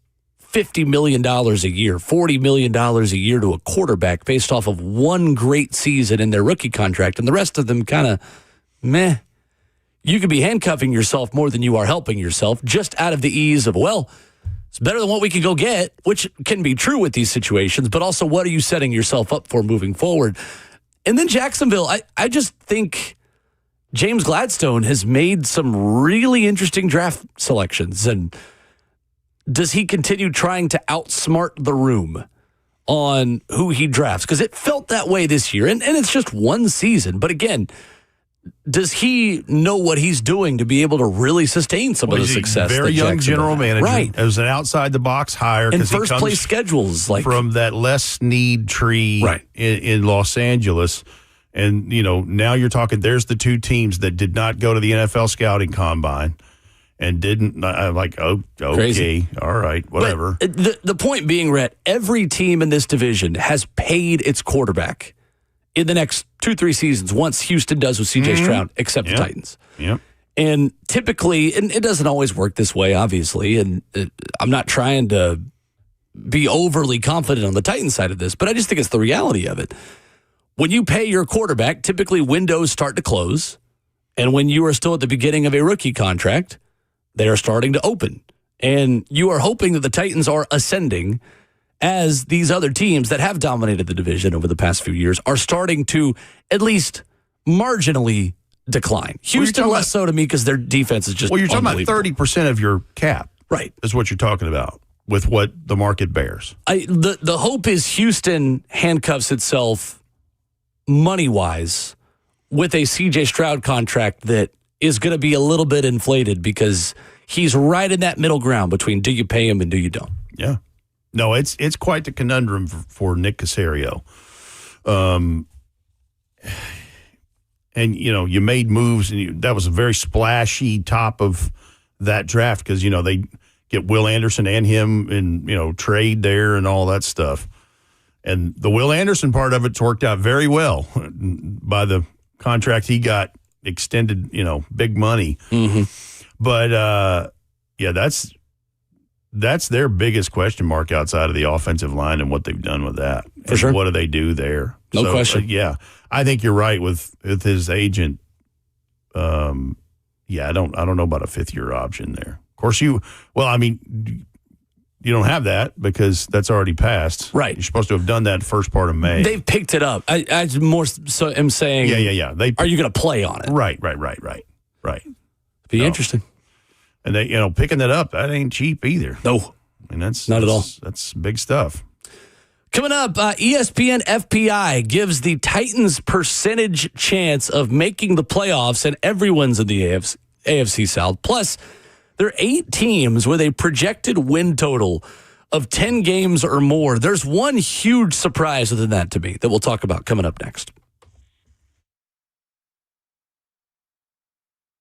$50 million a year, $40 million a year to a quarterback based off of one great season in their rookie contract, and the rest of them kind of meh, you could be handcuffing yourself more than you are helping yourself just out of the ease of, it's better than what we could go get, which can be true with these situations, but also what are you setting yourself up for moving forward? And then Jacksonville, I just think James Gladstone has made some really interesting draft selections. And does he continue trying to outsmart the room on who he drafts? Because it felt that way this year, and it's just one season. But again, does he know what he's doing to be able to really sustain some of the success? Very young general manager, right? As an outside the box hire, and first place schedules from that Les Snead tree, right, in Los Angeles, and now you're talking. There's the 2 teams that did not go to the NFL scouting combine and didn't. Okay, crazy. All right, whatever. But the point being, Rhett, every team in this division has paid its quarterback in the next 2-3 seasons once Houston does with C.J. Stroud, except the Titans. Yep. And typically, and it doesn't always work this way, obviously, and I'm not trying to be overly confident on the Titans side of this, but I just think it's the reality of it. When you pay your quarterback, typically windows start to close, and when you are still at the beginning of a rookie contract, they are starting to open. And you are hoping that the Titans are ascending as these other teams that have dominated the division over the past few years are starting to at least marginally decline. Houston less so to me because their defense is just you're talking about 30% of your cap. Right. Is what you're talking about with what the market bears. The hope is Houston handcuffs itself money-wise with a C.J. Stroud contract that is going to be a little bit inflated because he's right in that middle ground between do you pay him and do you don't. Yeah. No, it's quite the conundrum for Nick Caserio. And, you made moves, and that was a very splashy top of that draft because, they get Will Anderson and him and, trade there and all that stuff. And the Will Anderson part of it's worked out very well by the contract he got extended, big money. Mm-hmm. But, that's their biggest question mark outside of the offensive line and what they've done with that. For sure. What do they do there? No question. I think you're right with his agent. I don't know about a 5th-year option there. Of course, you don't have that because that's already passed. Right. You're supposed to have done that first part of May. They've picked it up. I more so am saying. Yeah. Are you going to play on it? Right. Be interesting. And they, picking that up, that ain't cheap either. No. That's not at all. That's big stuff. Coming up, ESPN FPI gives the Titans percentage chance of making the playoffs, and everyone's in the AFC South. Plus, there are 8 teams with a projected win total of 10 games or more. There's one huge surprise within that to me that we'll talk about coming up next.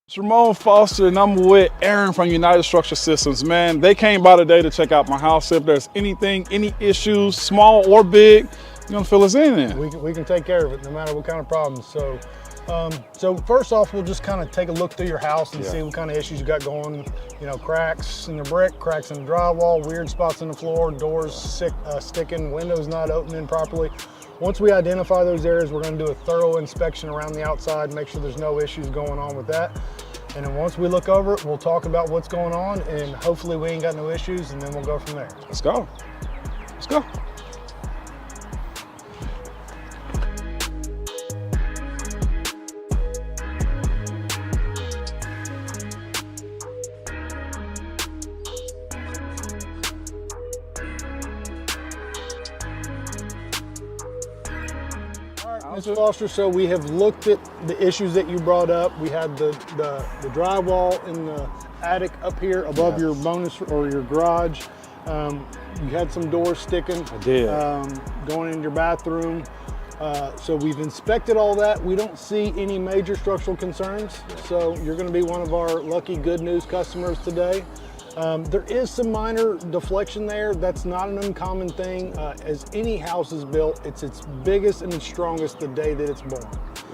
It's Ramon Foster, and I'm with Aaron from United Structure Systems. Man, they came by today to check out my house. If there's any issues, small or big, you're gonna fill us in there. We can take care of it no matter what kind of problems. So first off, we'll just kind of take a look through your house and see what kind of issues you got going. Cracks in the brick, cracks in the drywall, weird spots in the floor, doors sticking, windows not opening properly. Once we identify those areas, we're going to do a thorough inspection around the outside, make sure there's no issues going on with that. And then once we look over it, we'll talk about what's going on, and hopefully we ain't got no issues, and then we'll go from there. Let's go. Mr. Foster, so we have looked at the issues that you brought up. We had the drywall in the attic up here above your bonus or your garage. You had some doors sticking. I did. Going in your bathroom. So we've inspected all that. We don't see any major structural concerns. So you're going to be one of our lucky good news customers today. There is some minor deflection there. That's not an uncommon thing. As any house is built, it's its biggest and its strongest the day that it's born.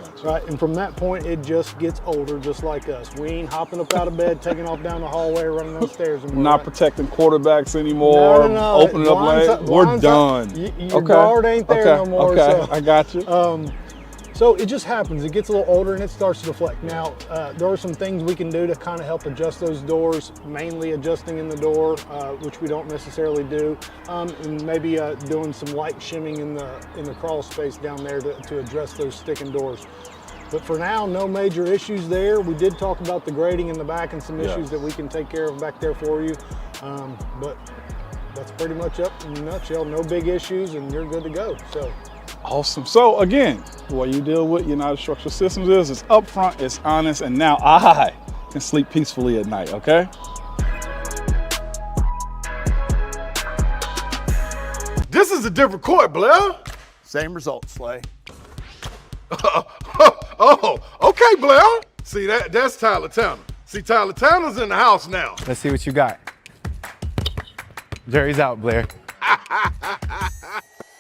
Gotcha. Right? And from that point, it just gets older, just like us. We ain't hopping up out of bed, taking off down the hallway, running those stairs anymore. Not protecting quarterbacks anymore. No. Opening up late. We're done. Your guard ain't there no more. Okay, so. I got you. So it just happens. It gets a little older and it starts to deflect. Now, there are some things we can do to kind of help adjust those doors, mainly adjusting in the door, which we don't necessarily do, and maybe doing some light shimming in the crawl space down there to address those sticking doors. But for now, no major issues there. We did talk about the grading in the back and some issues that we can take care of back there for you. But that's pretty much up in a nutshell. No big issues and you're good to go. So. Awesome. So again, what you deal with United Structural Systems is it's upfront, it's honest, and now I can sleep peacefully at night, okay? This is a different court, Blair. Same result, Slay. Oh, okay, Blair. See, that's Tyler Tanner. See, Tyler Tanner's in the house now. Let's see what you got. Jerry's out, Blair.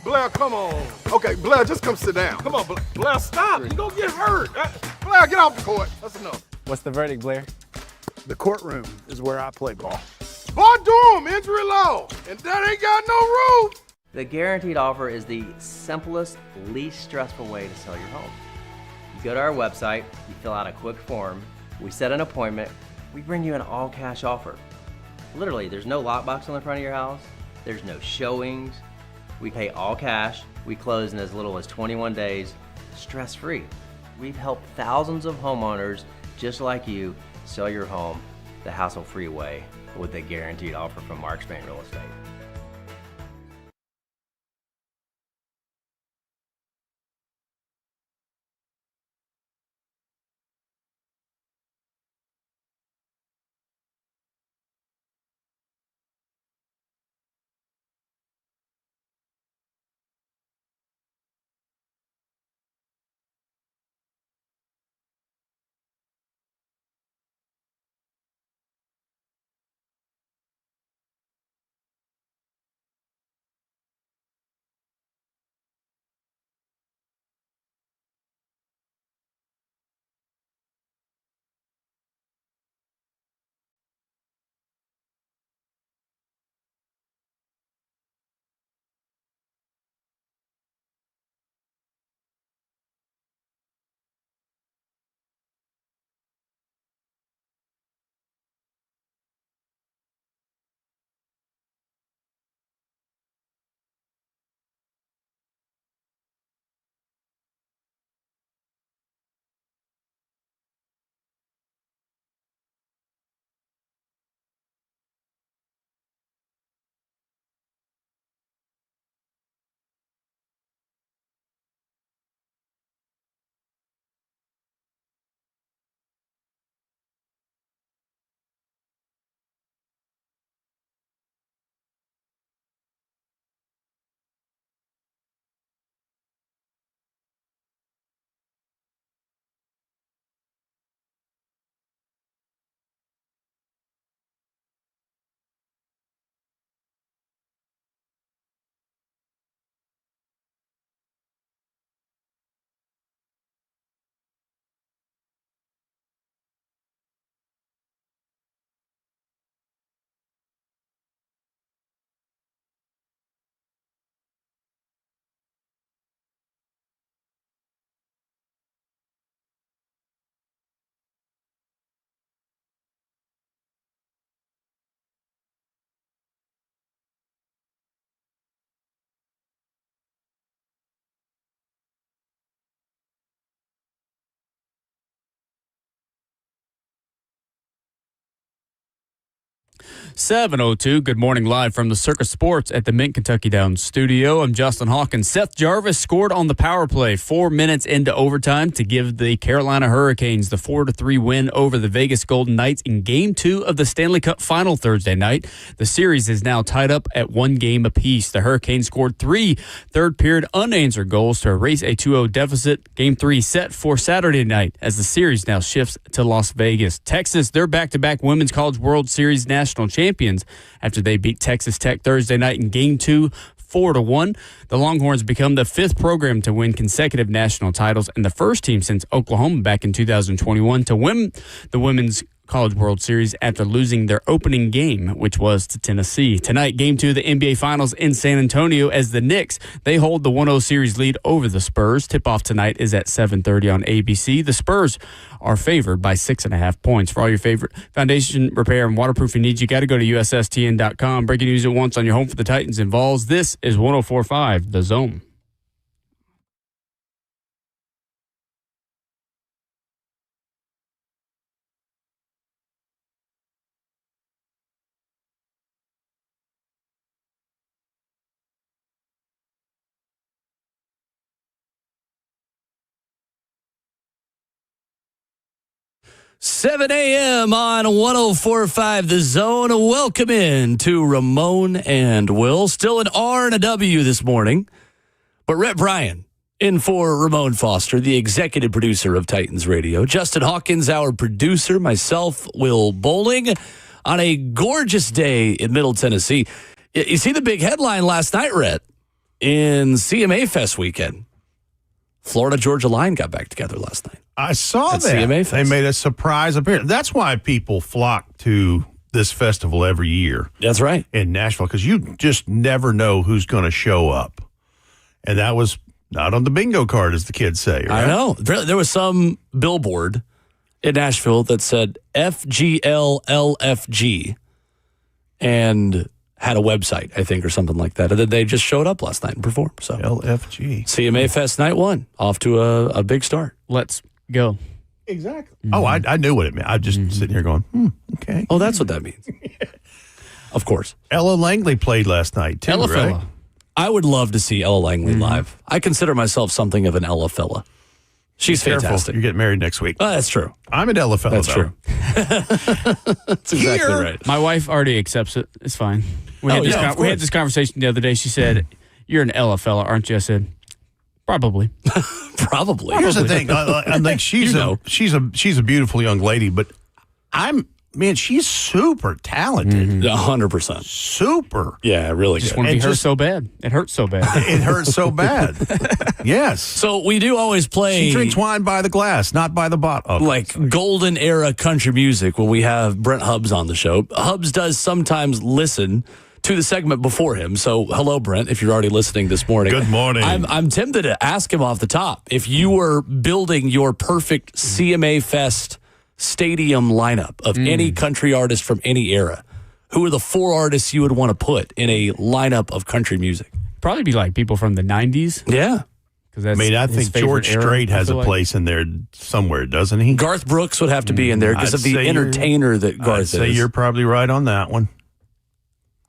Blair, come on. Okay, Blair, just come sit down. Come on, Blair. Blair, stop. You're going to get hurt. Blair, get off the court. That's enough. What's the verdict, Blair? The courtroom is where I play ball. Boy, Durham, injury law. And that ain't got no roof. The guaranteed offer is the simplest, least stressful way to sell your home. You go to our website, you fill out a quick form, we set an appointment, we bring you an all-cash offer. Literally, there's no lockbox on the front of your house, there's no showings, we pay all cash, we close in as little as 21 days, stress-free. We've helped thousands of homeowners just like you sell your home the hassle-free way with a guaranteed offer from Mark Spain Real Estate. 7:02. Good morning, live from the Circus Sports at the Mint Kentucky Downs studio. I'm Justin Hawkins. Seth Jarvis scored on the power play 4 minutes into overtime to give the Carolina Hurricanes the 4-3 win over the Vegas Golden Knights in Game 2 of the Stanley Cup Final Thursday night. The series is now tied up at 1 game apiece. The Hurricanes scored 3 third-period unanswered goals to erase a 2-0 deficit. Game 3 set for Saturday night as the series now shifts to Las Vegas. Texas, they're back-to-back Women's College World Series national champions after they beat Texas Tech Thursday night in Game 2, 4-1. The Longhorns become the 5th program to win consecutive national titles and the first team since Oklahoma back in 2021 to win the Women's College World Series after losing their opening game, which was to Tennessee. Tonight, Game 2 of the NBA Finals in San Antonio as the Knicks, they hold the 1-0 series lead over the Spurs. Tip-off tonight is at 7:30 on ABC. The Spurs are favored by 6.5 points. For all your favorite foundation repair and waterproofing needs, you got to go to USSTN.com. Breaking news at once on your home for the Titans and Vols. This is 104.5 The Zone. Seven a.m. on 104.5 The Zone. Welcome in to Ramon and Will. Still an R and a W this morning. But Rhett Bryan in for Ramon Foster, the executive producer of Titans Radio. Justin Hawkins, our producer. Myself, Will Bowling, on a gorgeous day in Middle Tennessee. You see the big headline last night, Rhett, in CMA Fest weekend. Florida-Georgia Line got back together last night. I saw At that. CMA Fest. They made a surprise appearance. That's why people flock to this festival every year. That's right. In Nashville, because you just never know who's going to show up. And that was not on the bingo card, as the kids say. Right? I know. There was some billboard in Nashville that said FGLLFG and had a website, I think, or something like that. And then they just showed up last night and performed. So LFG. CMA Fest Night 1, off to a big start. Let's go. Exactly. Oh, I knew what it meant. I'm just sitting here going, okay. Oh, that's what that means. Of course. Ella Langley played last night, too, Ella right? fella. I would love to see Ella Langley live. I consider myself something of an Ella fella. She's Careful. fantastic. You're getting married next week. Oh, that's true. I'm an Ella fella, That's though. true. That's exactly Here. right. My wife already accepts it. It's fine. We Oh, had yeah, of we had course. this conversation the other day. She said, "You're an Ella fella, aren't you?" I said, "Probably." Probably. Here's the thing. I think she's You know. she's a beautiful young lady, but she's super talented. 100%. Super. Yeah, really Just good. want to be And her just- so bad. It hurts so bad. It hurts so bad. Yes. So we do always play She drinks wine by the glass, not by the bottle. Okay, like sorry. golden era country music when we have Brent Hubbs on the show. Hubbs does sometimes listen to the segment before him. So hello, Brent, if you're already listening this morning. Good morning. I'm tempted to ask him off the top, if you were building your perfect CMA Fest stadium lineup of any country artist from any era, who are the 4 artists you would want to put in a lineup of country music? Probably be like people from the 90s. Yeah. Because that's I his think favorite George era, Strait I has feel a like. place in there somewhere, doesn't he? Garth Brooks would have to be in there because I'd of the say you're- entertainer that Garth I'd say is. you're probably right on that one.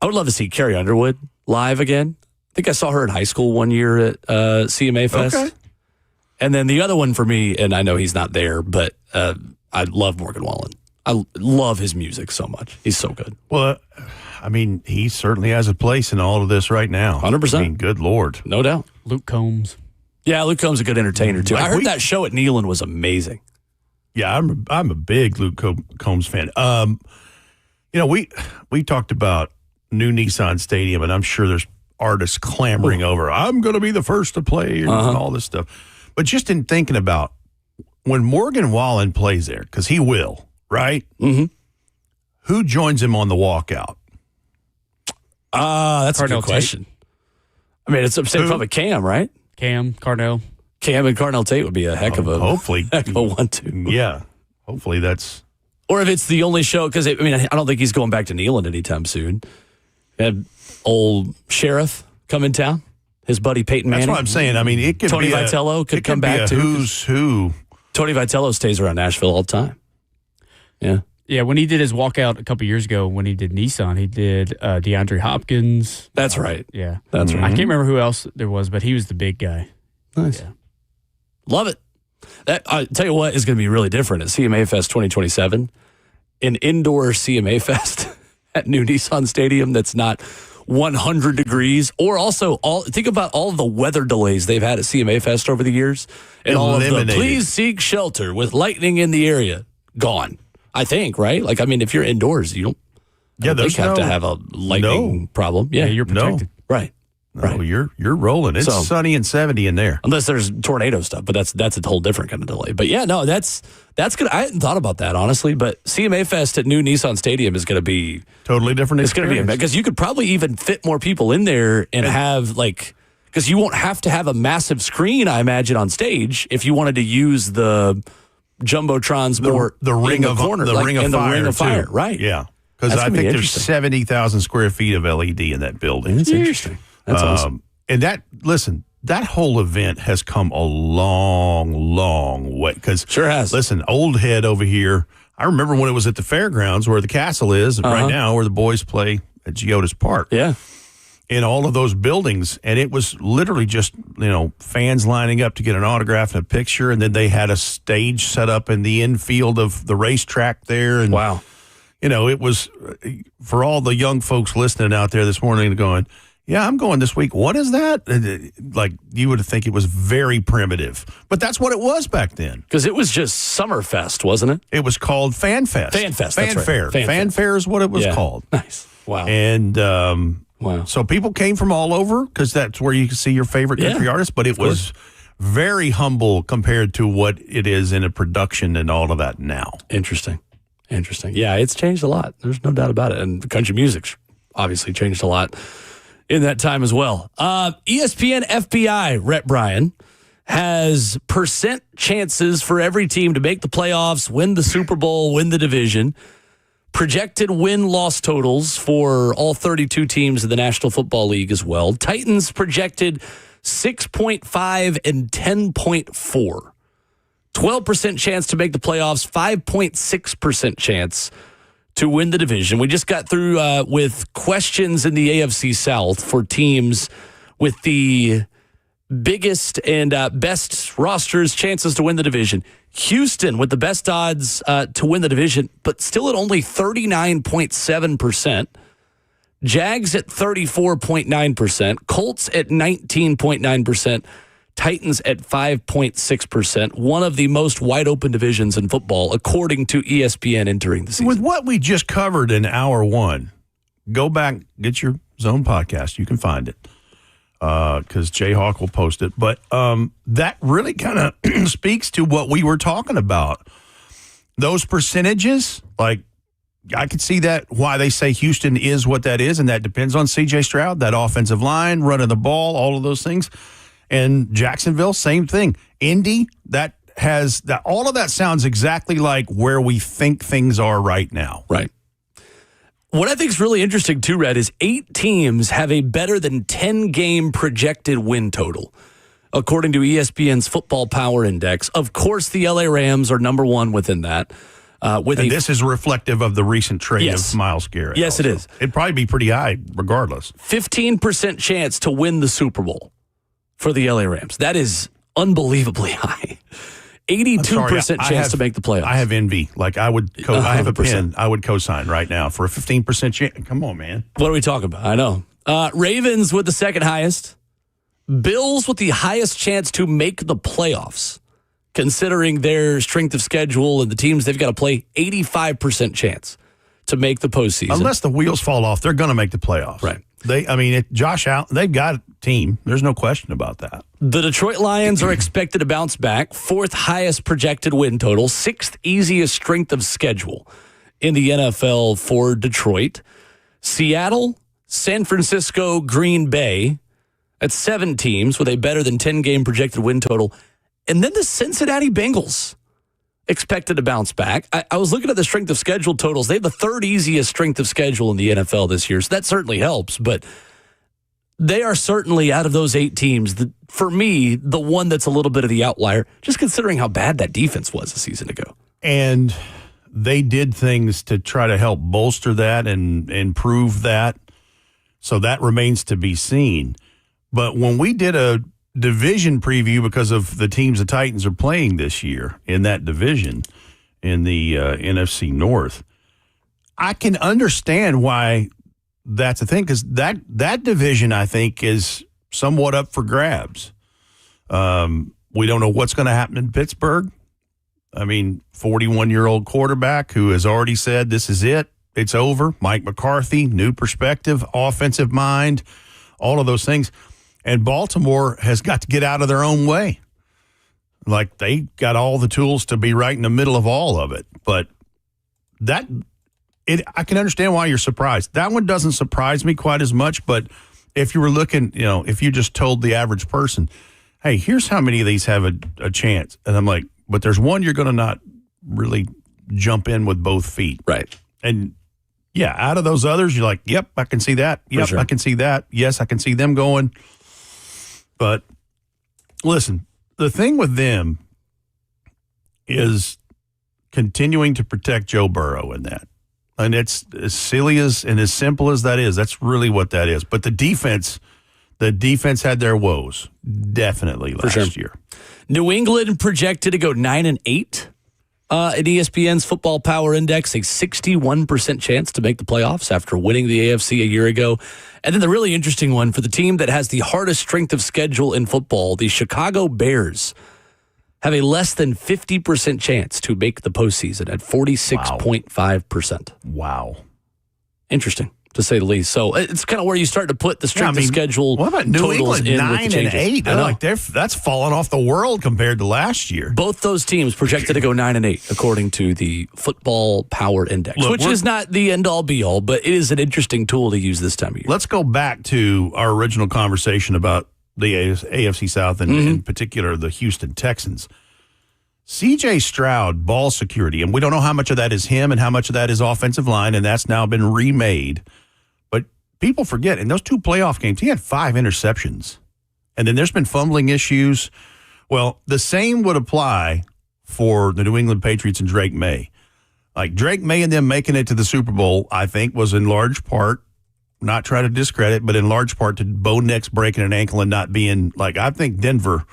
I would love to see Carrie Underwood live again. I think I saw her in high school one year at CMA Fest. Okay. And then the other one for me, and I know he's not there, but I love Morgan Wallen. I love his music so much. He's so good. Well, he certainly has a place in all of this right now. 100%. Good Lord. No doubt. Luke Combs. Yeah, Luke Combs is a good entertainer, too. Like I heard we- that show at Neyland was amazing. Yeah, I'm a big Luke Combs fan. We talked about new Nissan Stadium, and I'm sure there's artists clamoring over, I'm going to be the first to play and all this stuff. But just in thinking about when Morgan Wallen plays there, because he will, right? Mm-hmm. Who joins him on the walkout? That's a Cardinal good question. I mean, it's same Who? from a Cam, right? Cam, Cardell. Cam and Cardinal Tate would be a heck of a Hopefully. heck of a 1-2. Yeah. Hopefully that's. Or if it's the only show, because I don't think he's going back to Neyland anytime soon. Had old Sheriff come in town, his buddy Peyton Manning. That's what I'm saying. It could Tony be Vitello could it come be back a too. Who's who? Tony Vitello stays around Nashville all the time. Yeah. Yeah, when he did his walkout a couple years ago, when he did Nissan, he did DeAndre Hopkins. That's right. Yeah. That's right. I can't remember who else there was, but he was the big guy. Nice. Yeah. Love it. That I tell you what is going to be really different at CMA Fest 2027. An indoor CMA Fest at new Nissan Stadium that's not 100 degrees, or also think about all of the weather delays they've had at CMA Fest over the years, and all of the please seek shelter with lightning in the area gone. I think, right? Like, I mean, if you're indoors, you don't have to have a lightning problem. Yeah, you're protected. Right. No, right. You're rolling. It's sunny and 70 in there. Unless there's tornado stuff, but that's a whole different kind of delay. But yeah, no, that's good. I hadn't thought about that, honestly, but CMA Fest at new Nissan Stadium is going to be totally different. It's going to be because you could probably even fit more people in there and have because you won't have to have a massive screen, I imagine, on stage if you wanted to use the Jumbotrons more the ring of corner, the ring of fire, right? Yeah, because I think there's 70,000 square feet of LED in that building. It's interesting. That's awesome. And that whole event has come a long, long way. Because sure has. Listen, old head over here. I remember when it was at the fairgrounds where the castle is right now, where the boys play at Geoda's Park. Yeah. In all of those buildings, and it was literally just fans lining up to get an autograph and a picture, and then they had a stage set up in the infield of the racetrack there. And wow, it was for all the young folks listening out there this morning going, yeah, I'm going this week. What is that? Like, you would think it was very primitive, but that's what it was back then. Because it was just Summerfest, wasn't it? It was called FanFest. FanFest, Fanfare. Right. Fanfare is what it was called. Nice. Wow. And wow. So people came from all over because that's where you can see your favorite country artists, but it was very humble compared to what it is in a production and all of that now. Interesting. Yeah, it's changed a lot. There's no doubt about it. And country music's obviously changed a lot in that time as well. ESPN FBI, Rhett Bryan, has percent chances for every team to make the playoffs, win the Super Bowl, win the division. Projected win-loss totals for all 32 teams in the National Football League as well. Titans projected 6.5 and 10.4. 12% chance to make the playoffs, 5.6% chance to win the division. We just got through with questions in the AFC South for teams with the biggest and best rosters, chances to win the division. Houston with the best odds to win the division, but still at only 39.7%. Jags at 34.9%. Colts at 19.9%. Titans at 5.6%, one of the most wide open divisions in football, according to ESPN entering the season. With what we just covered in hour one, go back, get your Zone podcast. You can find it because Jayhawk will post it. But that really kind of speaks to what we were talking about. Those percentages, like I could see that why they say Houston is what that is, and that depends on C.J. Stroud, that offensive line, running the ball, all of those things. And Jacksonville, same thing. Indy, that has that. All of that sounds exactly like where we think things are right now. Right. What I think is really interesting too, Red, is 8 teams have a better than 10-game projected win total, according to ESPN's Football Power Index. Of course, the LA Rams are number one within that. This is reflective of the recent trade of Myles Garrett. Yes, also. It is. It'd probably be pretty high regardless. 15% chance to win the Super Bowl for the LA Rams. That is unbelievably high. 82% chance to make the playoffs. I have envy. Like I would, I have a pen. I would co-sign right now for a 15% chance. Come on, man. What are we talking about? I know. Ravens with the second highest. Bills with the highest chance to make the playoffs, considering their strength of schedule and the teams they've got to play. 85% chance to make the postseason. Unless the wheels fall off, they're going to make the playoffs. Right. Josh Allen, they've got a team. There's no question about that. The Detroit Lions are expected to bounce back. 4th highest projected win total. 6th easiest strength of schedule in the NFL for Detroit. Seattle, San Francisco, Green Bay. That's 7 teams with a better than 10-game projected win total. And then the Cincinnati Bengals expected to bounce back. I was looking at the strength of schedule totals. They have the 3rd easiest strength of schedule in the NFL this year, so that certainly helps. But they are certainly, out of those 8 teams, for me, the one that's a little bit of the outlier, just considering how bad that defense was a season ago. And they did things to try to help bolster that and improve that. So that remains to be seen. But when we did a division preview because of the teams the Titans are playing this year in that division in the NFC North, I can understand why that's a thing, because that division, I think, is somewhat up for grabs. We don't know what's going to happen in Pittsburgh. I mean, 41-year-old quarterback who has already said this is it. It's over. Mike McCarthy, new perspective, offensive mind, all of those things. And Baltimore has got to get out of their own way. Like, they got all the tools to be right in the middle of all of it. But I can understand why you're surprised. That one doesn't surprise me quite as much, but if you were looking, if you just told the average person, hey, here's how many of these have a chance. And I'm like, but there's one you're going to not really jump in with both feet. Right. And, yeah, out of those others, you're like, yep, I can see that. Yep, sure. I can see that. Yes, I can see them going. But, listen, the thing with them is continuing to protect Joe Burrow in that. And it's as silly as and as simple as that is. That's really what that is. But the defense had their woes, definitely, last year. New England projected to go 9-8 in ESPN's Football Power Index, a 61% chance to make the playoffs after winning the AFC a year ago. And then the really interesting one for the team that has the hardest strength of schedule in football, the Chicago Bears, have a less than 50% chance to make the postseason at 46.5%. Wow. Interesting, to say the least. So it's kind of where you start to put the strength of schedule. What about New England, in 9-8? They're like that's fallen off the world compared to last year. Both those teams projected to go 9-8 according to the Football Power Index, which is not the end all be all, but it is an interesting tool to use this time of year. Let's go back to our original conversation about the AFC South and in particular the Houston Texans. C.J. Stroud, ball security, and we don't know how much of that is him and how much of that is offensive line, and that's now been remade. But people forget, in those 2 playoff games, he had 5 interceptions. And then there's been fumbling issues. Well, the same would apply for the New England Patriots and Drake May. Like, Drake May and them making it to the Super Bowl, I think, was in large part, not trying to discredit, but in large part to Bo Nix breaking an ankle and not being, like, I think Denver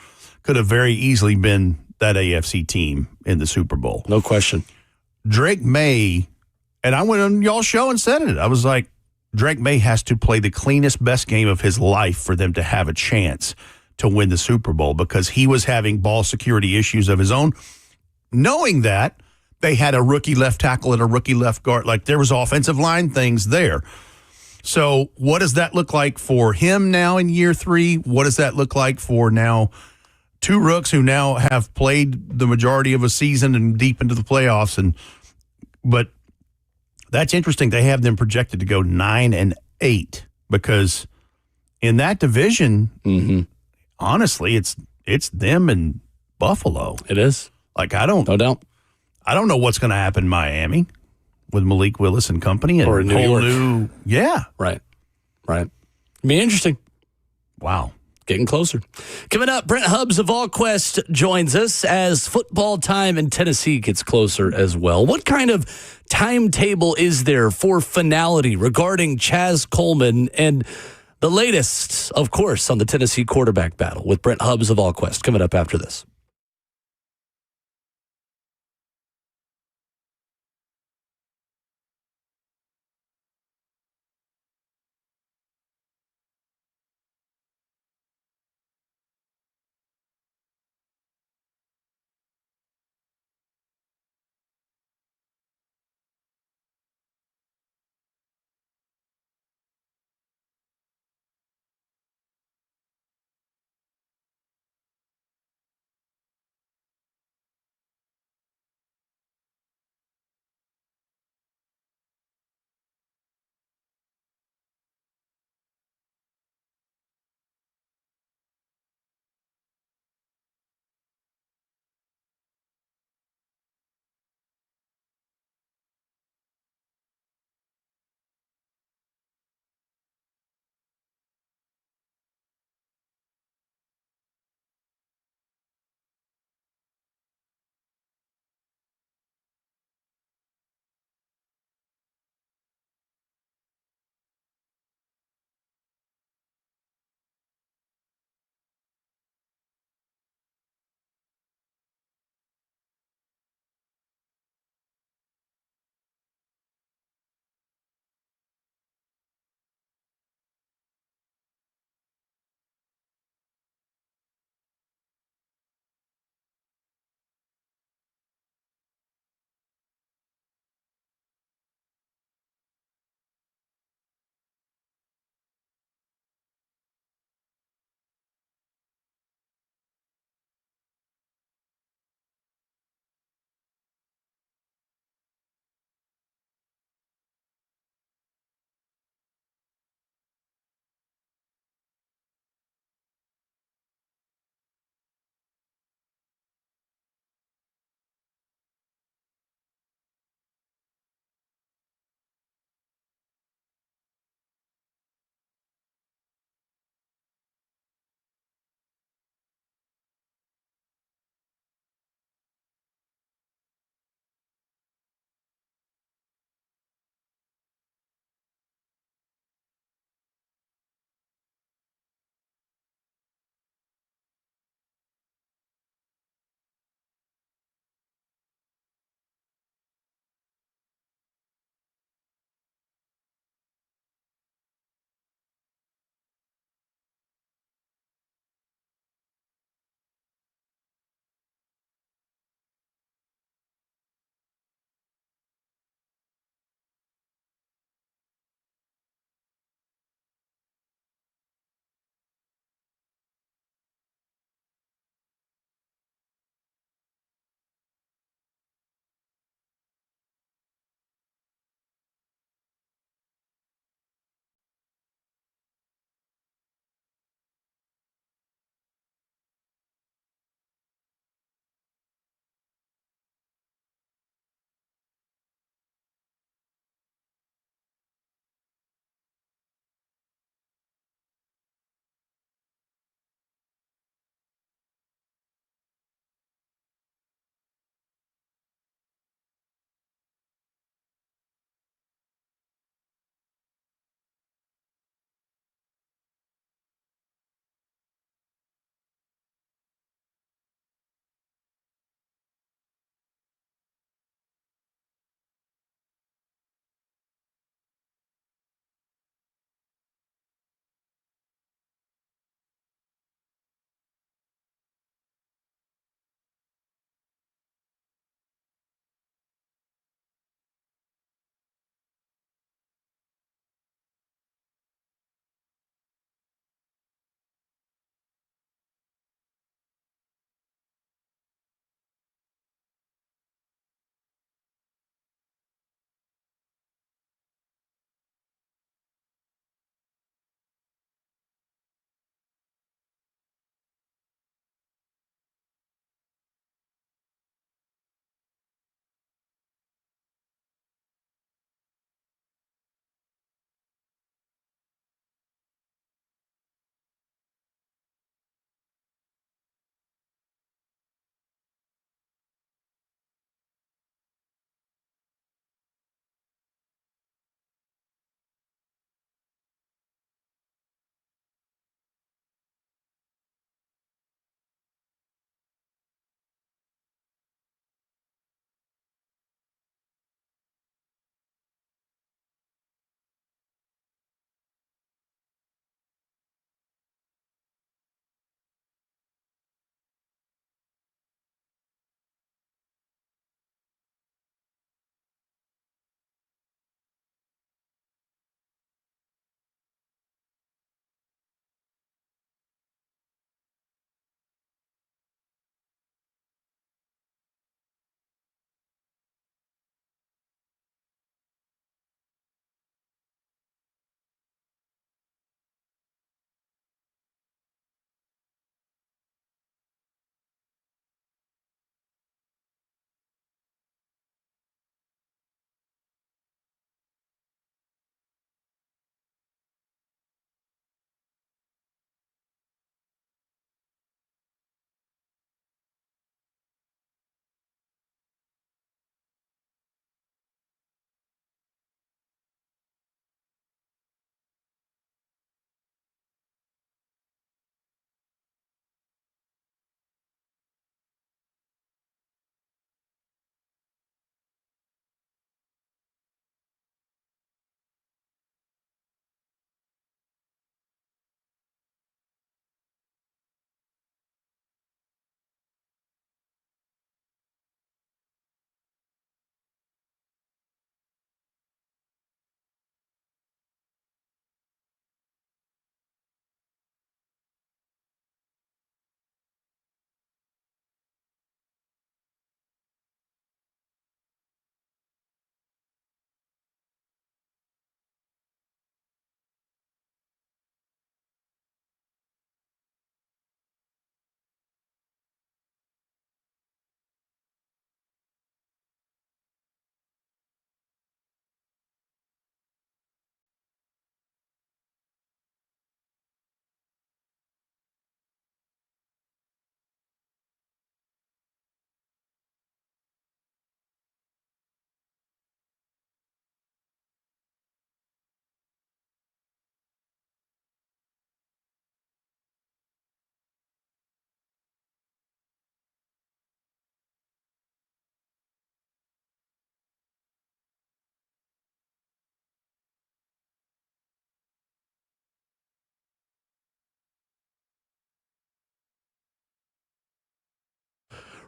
could have very easily been that AFC team in the Super Bowl. No question. Drake May, and I went on y'all's show and said it. I was like, Drake May has to play the cleanest, best game of his life for them to have a chance to win the Super Bowl, because he was having ball security issues of his own. Knowing that, they had a rookie left tackle and a rookie left guard. Like, there was offensive line things there. So what does that look like for him now in year 3? What does that look like for now 2 rooks who now have played the majority of a season and deep into the playoffs? But that's interesting. They have them projected to go 9-8 because in that division, honestly, it's them and Buffalo. It is. Like, no doubt. I don't know what's going to happen in Miami with Malik Willis and company, and or in New York. Yeah, right. Be interesting. Wow. Getting closer. Coming up, Brent Hubbs of VolQuest joins us as football time in Tennessee gets closer as well. What kind of timetable is there for finality regarding Chaz Coleman and the latest, of course, on the Tennessee quarterback battle with Brent Hubbs of VolQuest coming up after this?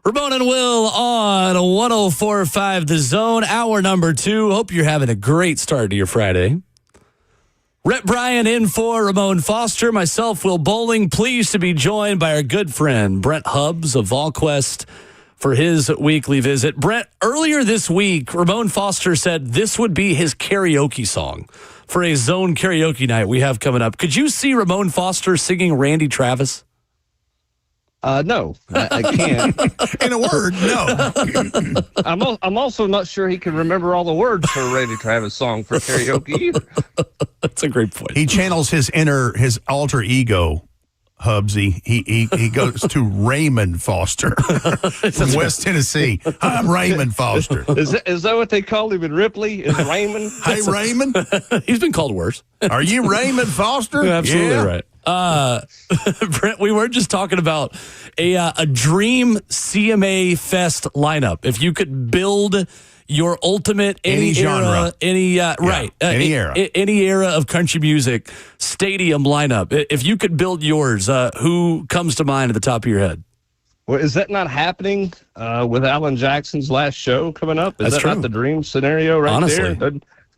Ramon and Will on 104.5 The Zone, hour number 2. Hope you're having a great start to your Friday. Rhett Bryan in for Ramon Foster, myself, Will Bowling. Pleased to be joined by our good friend Brent Hubbs of VolQuest for his weekly visit. Brent, earlier this week, Ramon Foster said this would be his karaoke song for a Zone karaoke night we have coming up. Could you see Ramon Foster singing Randy Travis? No, I can't. In a word, no. I'm also not sure he can remember all the words for a Randy Travis song for karaoke either. That's a great point. He channels his alter ego, Hubsy. He goes to Raymond Foster from West Tennessee. I'm Raymond Foster. Is that what they call him in Ripley? Is Raymond? Hey, Raymond. He's been called worse. Are you Raymond Foster? You're absolutely Yeah. right. Brent, we were just talking about a dream CMA Fest lineup. If you could build your ultimate Any genre. any era of country music stadium lineup. If you could build yours, who comes to mind at the top of your head? Well, is that not happening with Alan Jackson's last show coming up? Is That's that true. not the dream scenario right Honestly. there?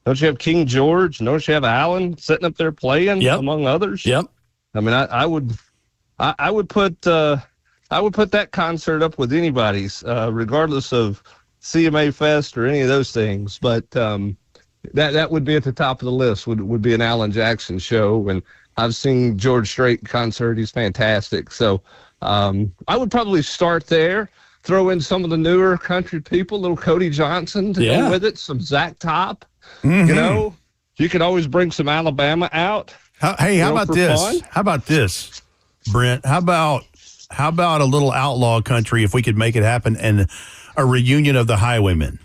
Don't you have King George? Don't you have Alan sitting up there playing among others? Yep. I mean, I would put that concert up with anybody's, regardless of CMA Fest or any of those things. But that would be at the top of the list. Would be an Alan Jackson show, and I've seen George Strait concert. He's fantastic. So I would probably start there. Throw in some of the newer country people, little Cody Johnson to go with it. Some Zach Top. Mm-hmm. You know, you could always bring some Alabama out. How about this? Fun? How about this, Brent? How about a little outlaw country if we could make it happen, and a reunion of the Highwaymen?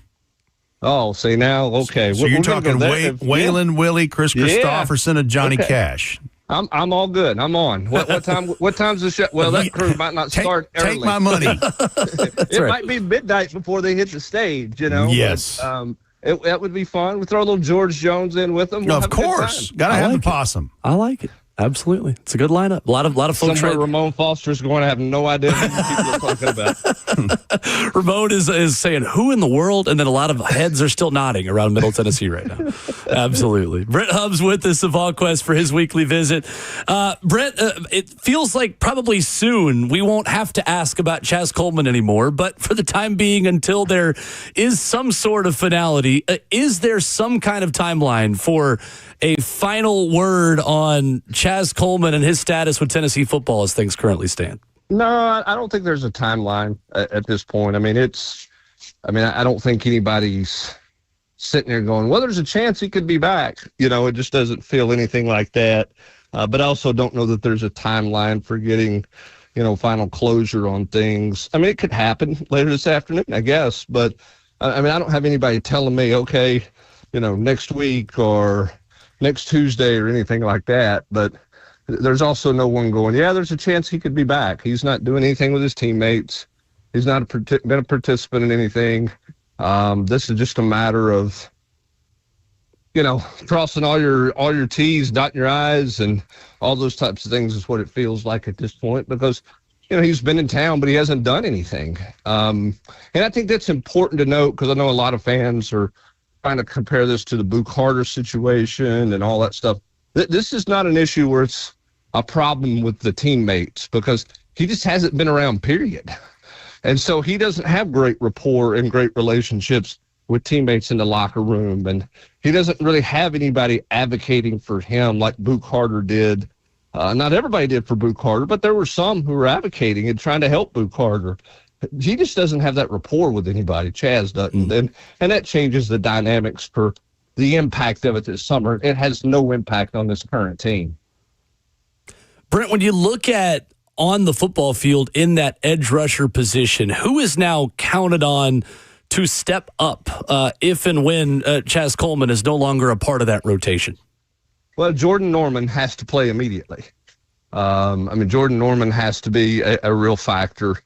Oh, see now, okay. So you're talking Waylon Willie, Chris Christopherson, and Johnny Cash. I'm all good. I'm on. What time? What time's the show? Well, that crew might not start early. Take my money. It might be midnight before they hit the stage. You know. Yes. But, that would be fun. We throw a little George Jones in with them. Of course, gotta have the possum. I like it. Absolutely, it's a good lineup. A lot of folks. Somewhere Ramon Foster's going to have no idea what people are talking about. Ramon is saying, "Who in the world?" And then a lot of heads are still nodding around Middle Tennessee right now. Absolutely. Brent Hubbs with us of VolQuest for his weekly visit. Brent, it feels like probably soon we won't have to ask about Chaz Coleman anymore. But for the time being, until there is some sort of finality, is there some kind of timeline for a final word on Chaz Coleman and his status with Tennessee football as things currently stand? No, I don't think there's a timeline at this point. I mean, I don't think anybody's sitting there going, well, there's a chance he could be back. You know, it just doesn't feel anything like that. But I also don't know that there's a timeline for getting, final closure on things. I mean, it could happen later this afternoon, I guess. But, I don't have anybody telling me, okay, next week or next Tuesday or anything like that. But there's also no one going, yeah, there's a chance he could be back. He's not doing anything with his teammates. He's not been a participant in anything. This is just a matter of, crossing all your T's, dotting your I's, and all those types of things is what it feels like at this point, because, he's been in town, but he hasn't done anything. And I think that's important to note, because I know a lot of fans are trying to compare this to the Boo Carter situation and all that stuff. This is not an issue where it's a problem with the teammates, because he just hasn't been around, period. And so he doesn't have great rapport and great relationships with teammates in the locker room. And he doesn't really have anybody advocating for him like Boo Carter did. Not everybody did for Boo Carter, but there were some who were advocating and trying to help Boo Carter. He just doesn't have that rapport with anybody. Chaz doesn't. And that changes the dynamics for the impact of it this summer. It has no impact on this current team. Brent, when you look at on the football field in that edge rusher position, who is now counted on to step up if and when Chaz Coleman is no longer a part of that rotation? Well, Jordan Norman has to play immediately. Jordan Norman has to be a real factor.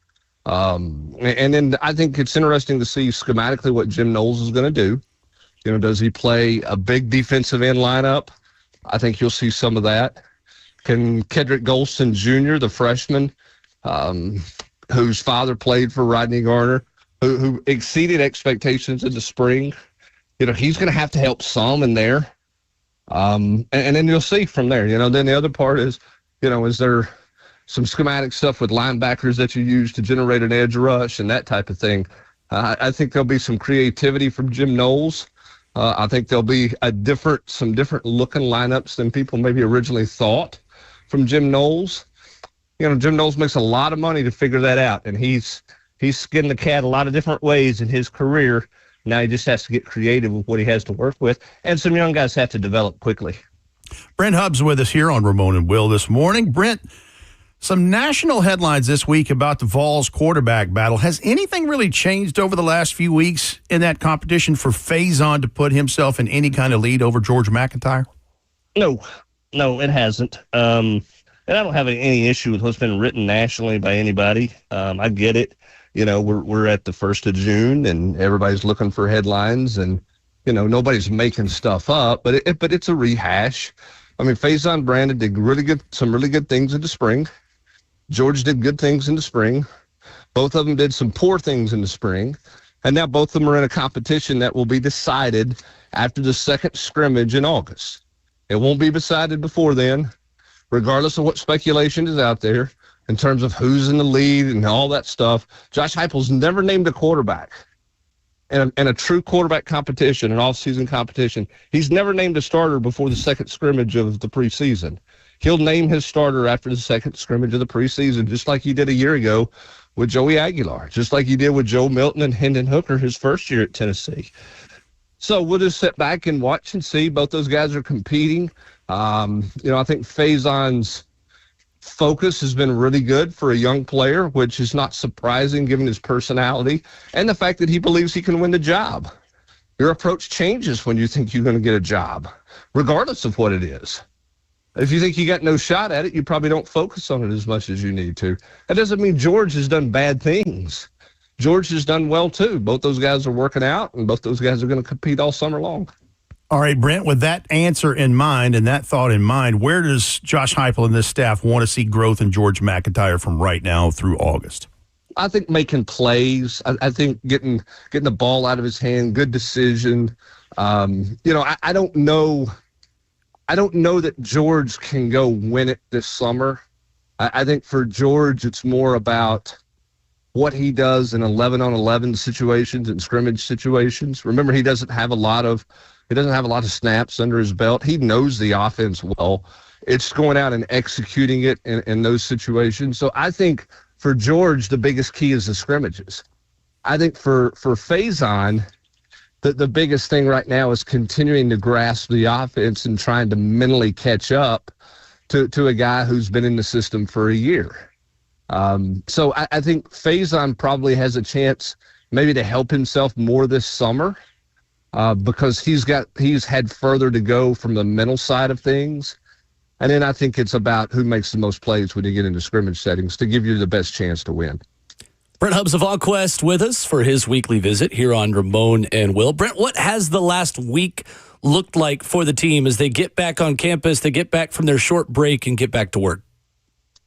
And then I think it's interesting to see schematically what Jim Knowles is going to do. Does he play a big defensive end lineup? I think you'll see some of that. Can Kedrick Golston Jr., the freshman, can whose father played for Rodney Garner, who exceeded expectations in the spring. He's going to have to help some in there. And then you'll see from there. Then the other part is, is there some schematic stuff with linebackers that you use to generate an edge rush and that type of thing. I think there'll be some creativity from Jim Knowles. I think there'll be some different looking lineups than people maybe originally thought from Jim Knowles. Jim Knowles makes a lot of money to figure that out, and he's skinned the cat a lot of different ways in his career. Now he just has to get creative with what he has to work with, and some young guys have to develop quickly. Brent Hubbs with us here on Ramon and Will this morning. Brent, some national headlines this week about the Vols quarterback battle. Has anything really changed over the last few weeks in that competition for Faison to put himself in any kind of lead over George McIntyre? No, it hasn't. And I don't have any issue with what's been written nationally by anybody. I get it. We're at the 1st of June and everybody's looking for headlines, and nobody's making stuff up, but it's a rehash. I mean, Faison Brandon did some really good things in the spring. George did good things in the spring. Both of them did some poor things in the spring. And now both of them are in a competition that will be decided after the second scrimmage in August. It won't be decided before then, regardless of what speculation is out there in terms of who's in the lead and all that stuff. Josh Heupel's never named a quarterback in a true quarterback competition, an off-season competition. He's never named a starter before the second scrimmage of the preseason. He'll name his starter after the second scrimmage of the preseason, just like he did a year ago with Joey Aguilar, just like he did with Joe Milton and Hendon Hooker his first year at Tennessee. So we'll just sit back and watch and see. Both those guys are competing. I think Faison's focus has been really good for a young player, which is not surprising given his personality and the fact that he believes he can win the job. Your approach changes when you think you're going to get a job, regardless of what it is. If you think you got no shot at it, you probably don't focus on it as much as you need to. That doesn't mean George has done bad things. George has done well, too. Both those guys are working out, and both those guys are going to compete all summer long. All right, Brent, with that answer in mind and that thought in mind, where does Josh Heupel and this staff want to see growth in George McIntyre from right now through August? I think making plays. I think getting the ball out of his hand, good decision. I don't know. I don't know that George can go win it this summer. I think for George, it's more about what he does in 11-on-11 situations and scrimmage situations. Remember, he doesn't have a lot of snaps under his belt. He knows the offense well. It's going out and executing it in those situations. So I think for George, the biggest key is the scrimmages. I think for Faison, the biggest thing right now is continuing to grasp the offense and trying to mentally catch up to a guy who's been in the system for a year. So I think Faison probably has a chance maybe to help himself more this summer because he's had further to go from the mental side of things. And then I think it's about who makes the most plays when you get into scrimmage settings to give you the best chance to win. Brent Hubbs of VolQuest with us for his weekly visit here on Ramon and Will. Brent, what has the last week looked like for the team as they get back on campus, they get back from their short break and get back to work?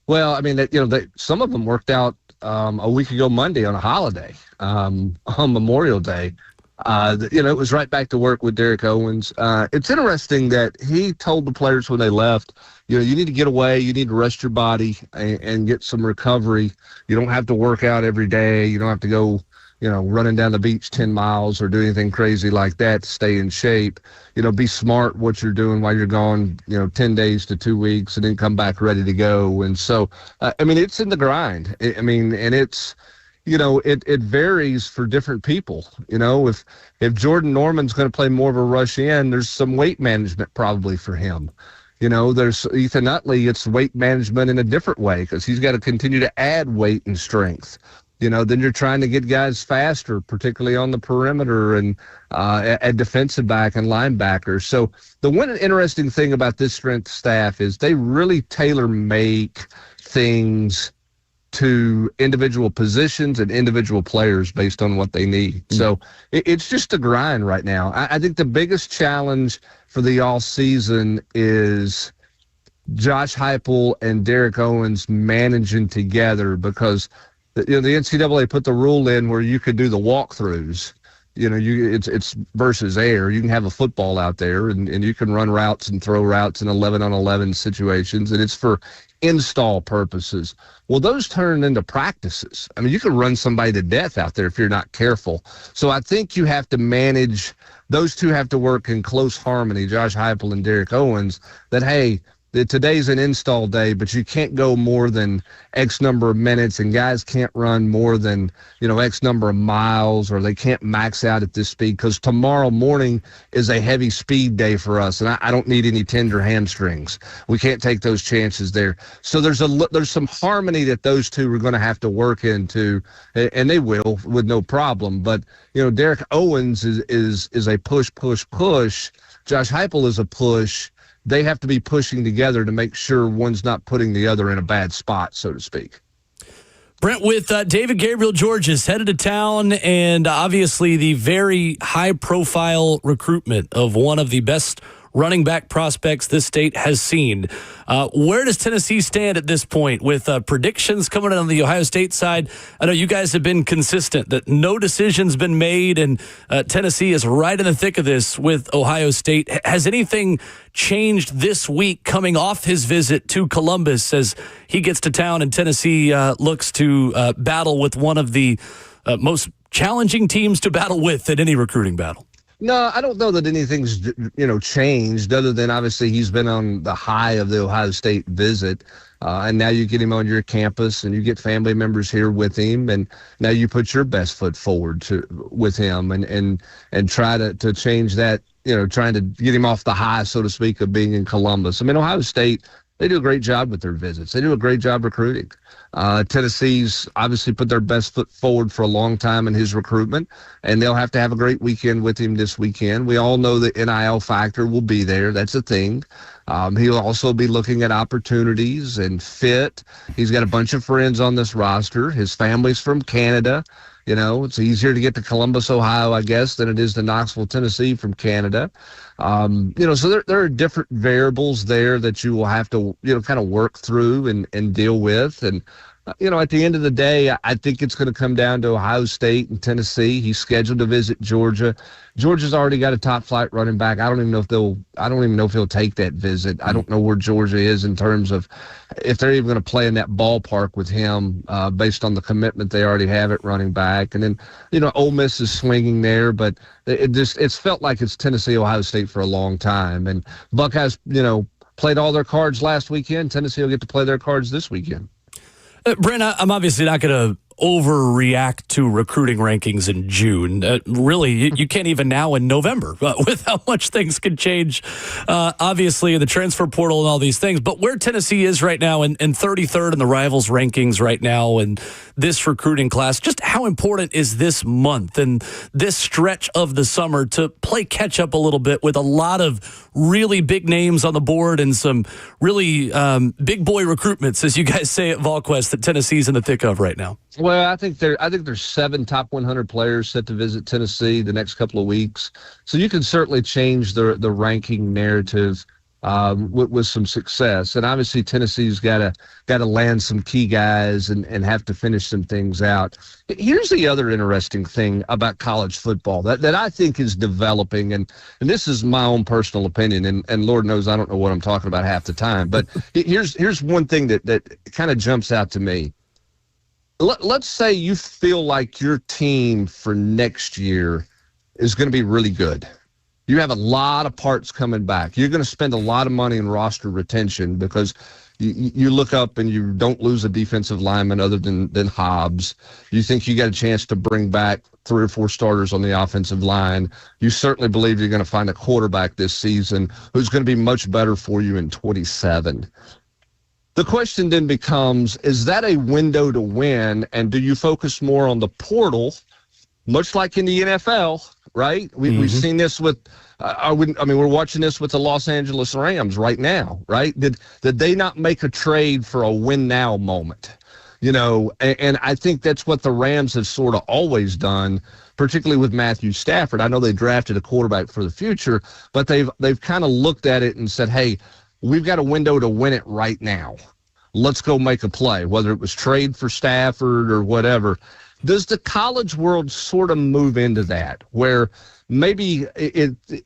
Well, I mean, some of them worked out a week ago Monday on a holiday, on Memorial Day. It was right back to work with Derek Owens. It's interesting that he told the players when they left, you need to get away, you need to rest your body and get some recovery. You don't have to work out every day. You don't have to go, running down the beach 10 miles or do anything crazy like that to stay in shape. Be smart what you're doing while you're gone, 10 days to 2 weeks and then come back ready to go. And so, it's in the grind. And it's, it varies for different people. If Jordan Norman's going to play more of a rush in, there's some weight management probably for him. There's Ethan Utley, it's weight management in a different way because he's got to continue to add weight and strength. Then you're trying to get guys faster, particularly on the perimeter and at defensive back and linebackers. So the one interesting thing about this strength staff is they really tailor make things to individual positions and individual players based on what they need. So it's just a grind right now. I think the biggest challenge for the all season is Josh Heupel and Derek Owens managing together because The NCAA put the rule in where you could do the walkthroughs. It's versus air. You can have a football out there, and you can run routes and throw routes in 11-on-11 situations, and it's for install purposes. Well, those turn into practices. I mean, you can run somebody to death out there if you're not careful. So I think you have to manage. Those two have to work in close harmony, Josh Heupel and Derek Owens, that, hey, today's an install day, but you can't go more than X number of minutes, and guys can't run more than, X number of miles, or they can't max out at this speed, because tomorrow morning is a heavy speed day for us, and I don't need any tender hamstrings. We can't take those chances there. So there's some harmony that those two are going to have to work into, and they will with no problem. But, Derek Owens is a push. Josh Heupel is a push. They have to be pushing together to make sure one's not putting the other in a bad spot, so to speak. Brent, with David Gabriel Georges headed to town, and obviously the very high-profile recruitment of one of the best running back prospects this state has seen. Where does Tennessee stand at this point with predictions coming in on the Ohio State side? I know you guys have been consistent that no decision's been made, and Tennessee is right in the thick of this with Ohio State. Has anything changed this week coming off his visit to Columbus as he gets to town and Tennessee looks to battle with one of the most challenging teams to battle with in any recruiting battle? No, I don't know that anything's, changed other than obviously he's been on the high of the Ohio State visit. And now you get him on your campus and you get family members here with him. And now you put your best foot forward with him and try to change that, trying to get him off the high, so to speak, of being in Columbus. I mean, Ohio State, they do a great job with their visits. They do a great job recruiting. Tennessee's obviously put their best foot forward for a long time in his recruitment, and they'll have to have a great weekend with him this weekend. We all know the NIL factor will be there. That's a thing. He'll also be looking at opportunities and fit. He's got a bunch of friends on this roster. His family's from Canada. It's easier to get to Columbus, Ohio, I guess, than it is to Knoxville, Tennessee from Canada. So there are different variables there that you will have to, kind of work through and deal with. And, at the end of the day, I think it's going to come down to Ohio State and Tennessee. He's scheduled to visit Georgia. Georgia's already got a top flight running back. I don't even know if he'll take that visit. I don't know where Georgia is in terms of if they're even going to play in that ballpark with him based on the commitment they already have at running back. And then, Ole Miss is swinging there, but it's felt like it's Tennessee, Ohio State for a long time. And Buckeyes, played all their cards last weekend. Tennessee will get to play their cards this weekend. Brent, I'm obviously not going to overreact to recruiting rankings in June. Really, you can't even now in November with how much things can change, obviously, in the transfer portal and all these things. But where Tennessee is right now and 33rd in the Rivals rankings right now and this recruiting class, just how important is this month and this stretch of the summer to play catch up a little bit with a lot of really big names on the board and some really big boy recruitments, as you guys say at VolQuest, that Tennessee's in the thick of right now? Well, I think there's 7 top 100 players set to visit Tennessee the next couple of weeks. So you can certainly change the ranking narrative with some success. And obviously Tennessee's got to land some key guys and have to finish some things out. Here's the other interesting thing about college football that I think is developing, and this is my own personal opinion, and Lord knows I don't know what I'm talking about half the time, but here's one thing that kind of jumps out to me. Let's say you feel like your team for next year is going to be really good. You have a lot of parts coming back. You're going to spend a lot of money in roster retention because you look up and you don't lose a defensive lineman other than Hobbs. You think you got a chance to bring back 3 or 4 starters on the offensive line. You certainly believe you're going to find a quarterback this season who's going to be much better for you in 27. The question then becomes, is that a window to win, and do you focus more on the portal, much like in the NFL, right? We've seen this with we're watching this with the Los Angeles Rams right now, right? Did they not make a trade for a win now moment? And I think that's what the Rams have sort of always done, particularly with Matthew Stafford. I know they drafted a quarterback for the future, but they've kind of looked at it and said, hey, we've got a window to win it right now. let's go make a play, whether it was trade for Stafford or whatever. Does the college world sort of move into that where maybe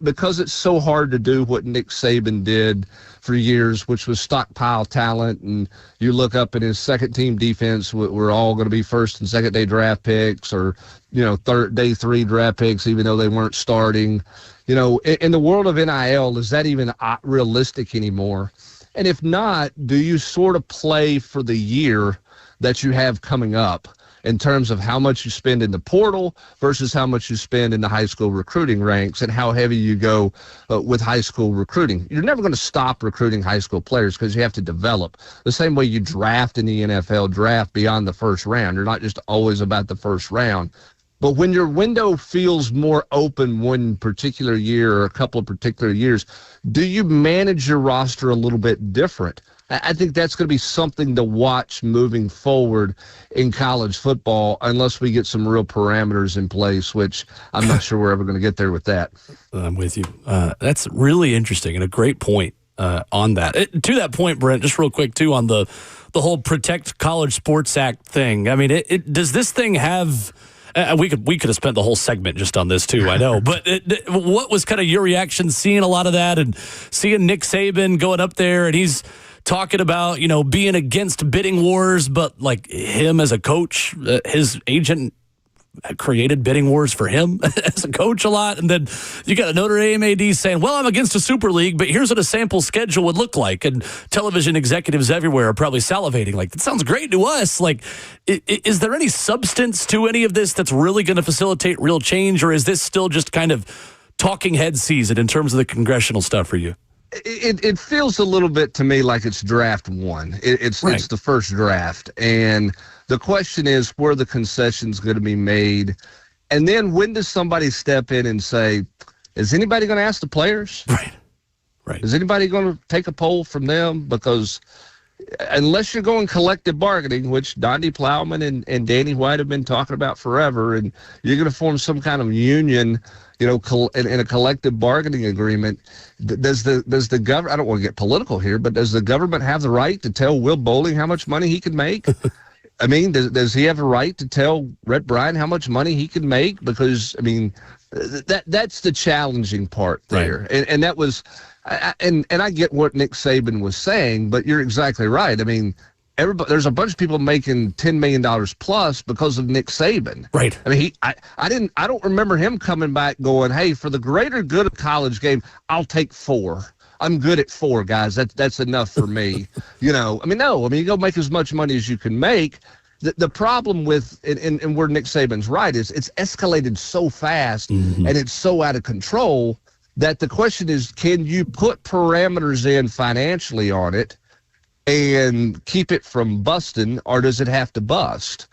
because it's so hard to do what Nick Saban did for years, which was stockpile talent, and you look up at his second team defense, we're all going to be first and second day draft picks, or day 3 draft picks, even though they weren't starting. In the world of NIL, is that even realistic anymore? And if not, do you sort of play for the year that you have coming up in terms of how much you spend in the portal versus how much you spend in the high school recruiting ranks and how heavy you go with high school recruiting? You're never going to stop recruiting high school players because you have to develop the same way you draft in the NFL draft beyond the first round. You're not just always about the first round. But when your window feels more open one particular year or a couple of particular years, do you manage your roster a little bit different? I think that's going to be something to watch moving forward in college football, unless we get some real parameters in place, which I'm not sure we're ever going to get there with that. I'm with you. That's really interesting and a great point on that. To that point, Brent, just real quick, too, on the whole Protect College Sports Act thing. I mean, does this thing have... we could have spent the whole segment just on this too, I know. But what was kind of your reaction seeing a lot of that and seeing Nick Saban going up there and he's talking about, being against bidding wars, but like him as a coach, his agent created bidding wars for him as a coach a lot. And then you got a Notre Dame AD saying, well, I'm against a super league, but here's what a sample schedule would look like. And television executives everywhere are probably salivating. Like, that sounds great to us. Like, is there any substance to any of this that's really going to facilitate real change? Or is this still just kind of talking head season in terms of the congressional stuff for you? It feels a little bit to me like it's draft one. It's the first draft. And the question is, where the concessions going to be made? And then when does somebody step in and say, is anybody going to ask the players? Right. Is anybody going to take a poll from them? Because unless you're going collective bargaining, which Donnie Plowman and Danny White have been talking about forever, and you're going to form some kind of union, in a collective bargaining agreement, does the government, I don't want to get political here, but does the government have the right to tell Will Bowling how much money he can make? I mean, does he have a right to tell Rhett Bryan how much money he can make? Because, I mean, that's the challenging part there. Right. And that was, and I get what Nick Saban was saying, but you're exactly right. I mean, there's a bunch of people making $10 million plus because of Nick Saban. Right. I mean, I don't remember him coming back going, hey, for the greater good of college game, I'll take 4. I'm good at 4, guys. That's enough for me. No. I mean, you go make as much money as you can make. The problem with, and where Nick Saban's right, is it's escalated so fast and it's so out of control that the question is, can you put parameters in financially on it and keep it from busting, or does it have to bust?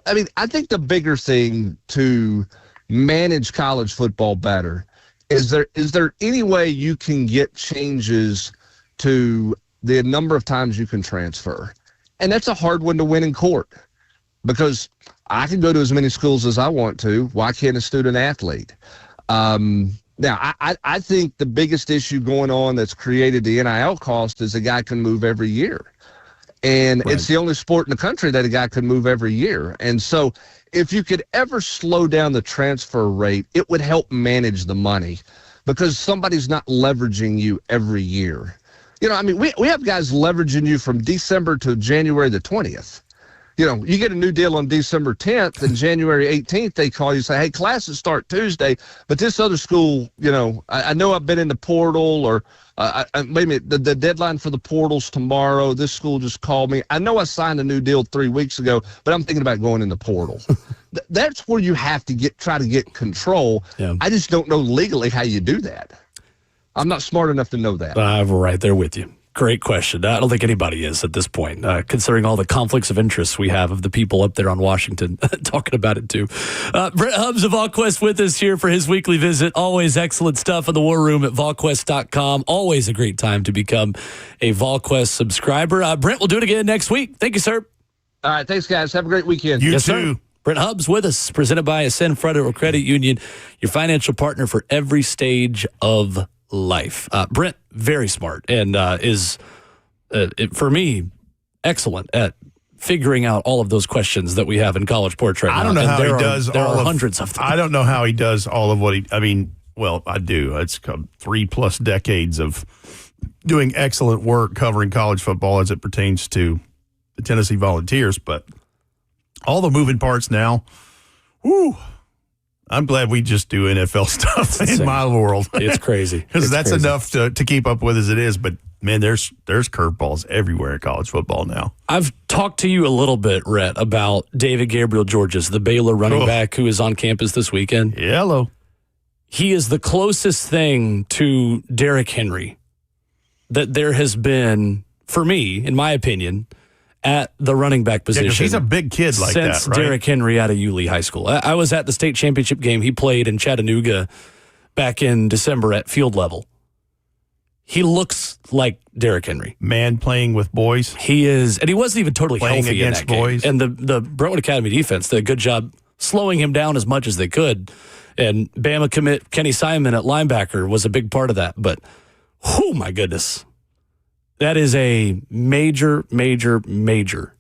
I mean, I think the bigger thing to manage college football better is there any way you can get changes to the number of times you can transfer? And that's a hard one to win in court, because I can go to as many schools as I want to. Why can't a student athlete? Now, I think the biggest issue going on that's created the NIL cost is a guy can move every year. And It's the only sport in the country that a guy can move every year. And so if you could ever slow down the transfer rate, it would help manage the money, because somebody's not leveraging you every year. I mean, we have guys leveraging you from December to January the 20th. You get a new deal on December 10th, and January 18th, they call you and say, hey, classes start Tuesday, but this other school, I know I've been in the portal, or wait a minute, the deadline for the portal's tomorrow. This school just called me. I know I signed a new deal 3 weeks ago, but I'm thinking about going in the portal. That's where you have to try to get control. Yeah. I just don't know legally how you do that. I'm not smart enough to know that. I'm right there with you. Great question. I don't think anybody is at this point, considering all the conflicts of interest we have of the people up there on Washington talking about it too. Brent Hubbs of VolQuest with us here for his weekly visit. Always excellent stuff in the War Room at VolQuest.com. Always a great time to become a VolQuest subscriber. Brent, we'll do it again next week. Thank you, sir. All right. Thanks, guys. Have a great weekend. You too. Sir. Brent Hubbs with us, presented by Ascend Federal Credit Union, your financial partner for every stage of life. Brent, very smart, and is for me excellent at figuring out all of those questions that we have in College Sports right now. I don't know how he does There all are of hundreds of them. I don't know how he does all of what he. I mean, well, I do. It's 3+ decades of doing excellent work covering college football as it pertains to the Tennessee Volunteers, but all the moving parts now. Whoo! I'm glad we just do NFL stuff in my world. It's crazy. Because that's crazy. enough to keep up with as it is. But, man, there's curveballs everywhere in college football now. I've talked to you a little bit, Rhett, about David Gabriel Georges, the Baylor running back who is on campus this weekend. Hello. He is the closest thing to Derrick Henry that there has been, for me, in my opinion, at the running back position. Yeah, 'cause he's a big kid like that, since right? Derrick Henry out of Yulee High School. I was at the state championship game he played in Chattanooga back in December at field level. He looks like Derrick Henry. Man playing with boys. He is, and he wasn't even totally Playing healthy against in that boys. game. And the Brentwood Academy defense did a good job slowing him down as much as they could. And Bama commit Kenny Simon at linebacker was a big part of that. But, oh my goodness. That is a major, major, major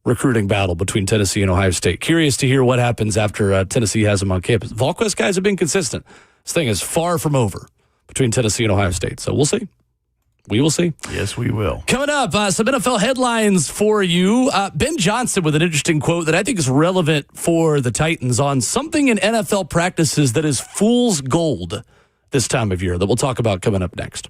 recruiting battle between Tennessee and Ohio State. Curious to hear what happens after Tennessee has them on campus. Volquest guys have been consistent. This thing is far from over between Tennessee and Ohio State. So we'll see. We will see. Yes, we will. Coming up, some NFL headlines for you. Ben Johnson with an interesting quote that I think is relevant for the Titans on something in NFL practices that is fool's gold this time of year that we'll talk about coming up next.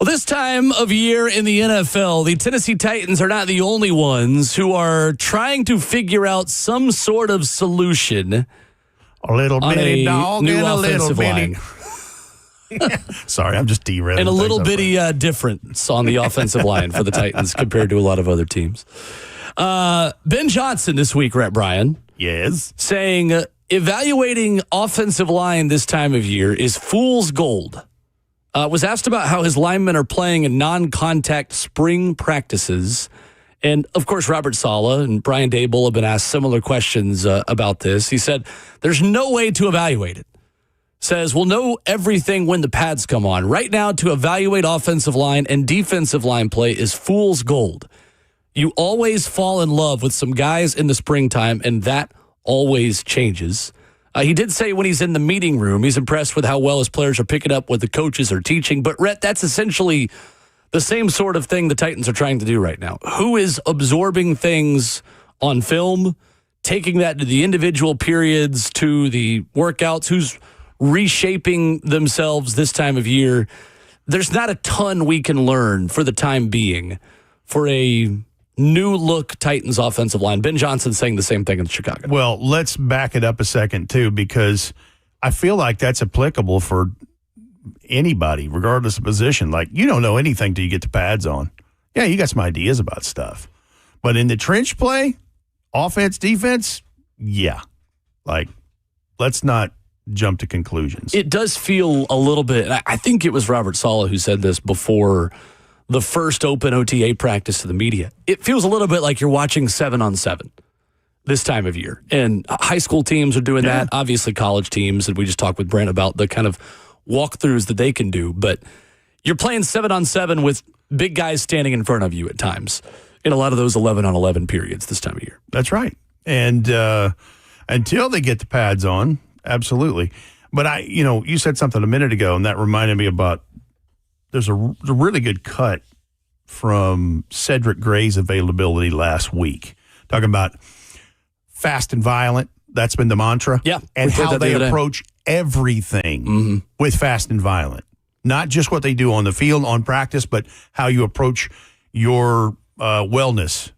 Well, this time of year in the NFL, the Tennessee Titans are not the only ones who are trying to figure out some sort of solution. A little bitty dog new and a little offensive bitty. line. Sorry, I'm just derailing. And a little things. bitty difference on the offensive line for the Titans compared to a lot of other teams. Ben Johnson this week, Rhett Bryan. Yes. Saying evaluating offensive line this time of year is fool's gold. Was asked about how his linemen are playing in non-contact spring practices. And, of course, Robert Saleh and Brian Dable have been asked similar questions about this. He said, there's no way to evaluate it. Says, we'll know everything when the pads come on. Right now, to evaluate offensive line and defensive line play is fool's gold. You always fall in love with some guys in the springtime, and that always changes. He did say when he's in the meeting room, he's impressed with how well his players are picking up what the coaches are teaching. But, Rhett, that's essentially the same sort of thing the Titans are trying to do right now. Who is absorbing things on film, taking that to the individual periods, to the workouts? Who's reshaping themselves this time of year? There's not a ton we can learn for the time being for a new look Titans offensive line. Ben Johnson saying the same thing in Chicago. Well, let's back it up a second, too, because I feel like that's applicable for anybody, regardless of position. Like, you don't know anything till you get the pads on. Yeah, you got some ideas about stuff. But in the trench play, offense, defense, yeah. Like, let's not jump to conclusions. It does feel a little bit, and I think it was Robert Saleh who said this before the first open OTA practice to the media. It feels a little bit like you're watching 7-on-7 this time of year. And high school teams are doing that. Obviously, college teams, and we just talked with Brent about the kind of walkthroughs that they can do. But you're playing 7-on-7 with big guys standing in front of you at times in a lot of those 11-on-11 periods this time of year. That's right. And until they get the pads on, absolutely. But you said something a minute ago, and that reminded me about there's a really good cut from Cedric Gray's availability last week, talking about fast and violent. That's been the mantra. Yeah. And how they approach everything with fast and violent. Not just what they do on the field, on practice, but how you approach your wellness,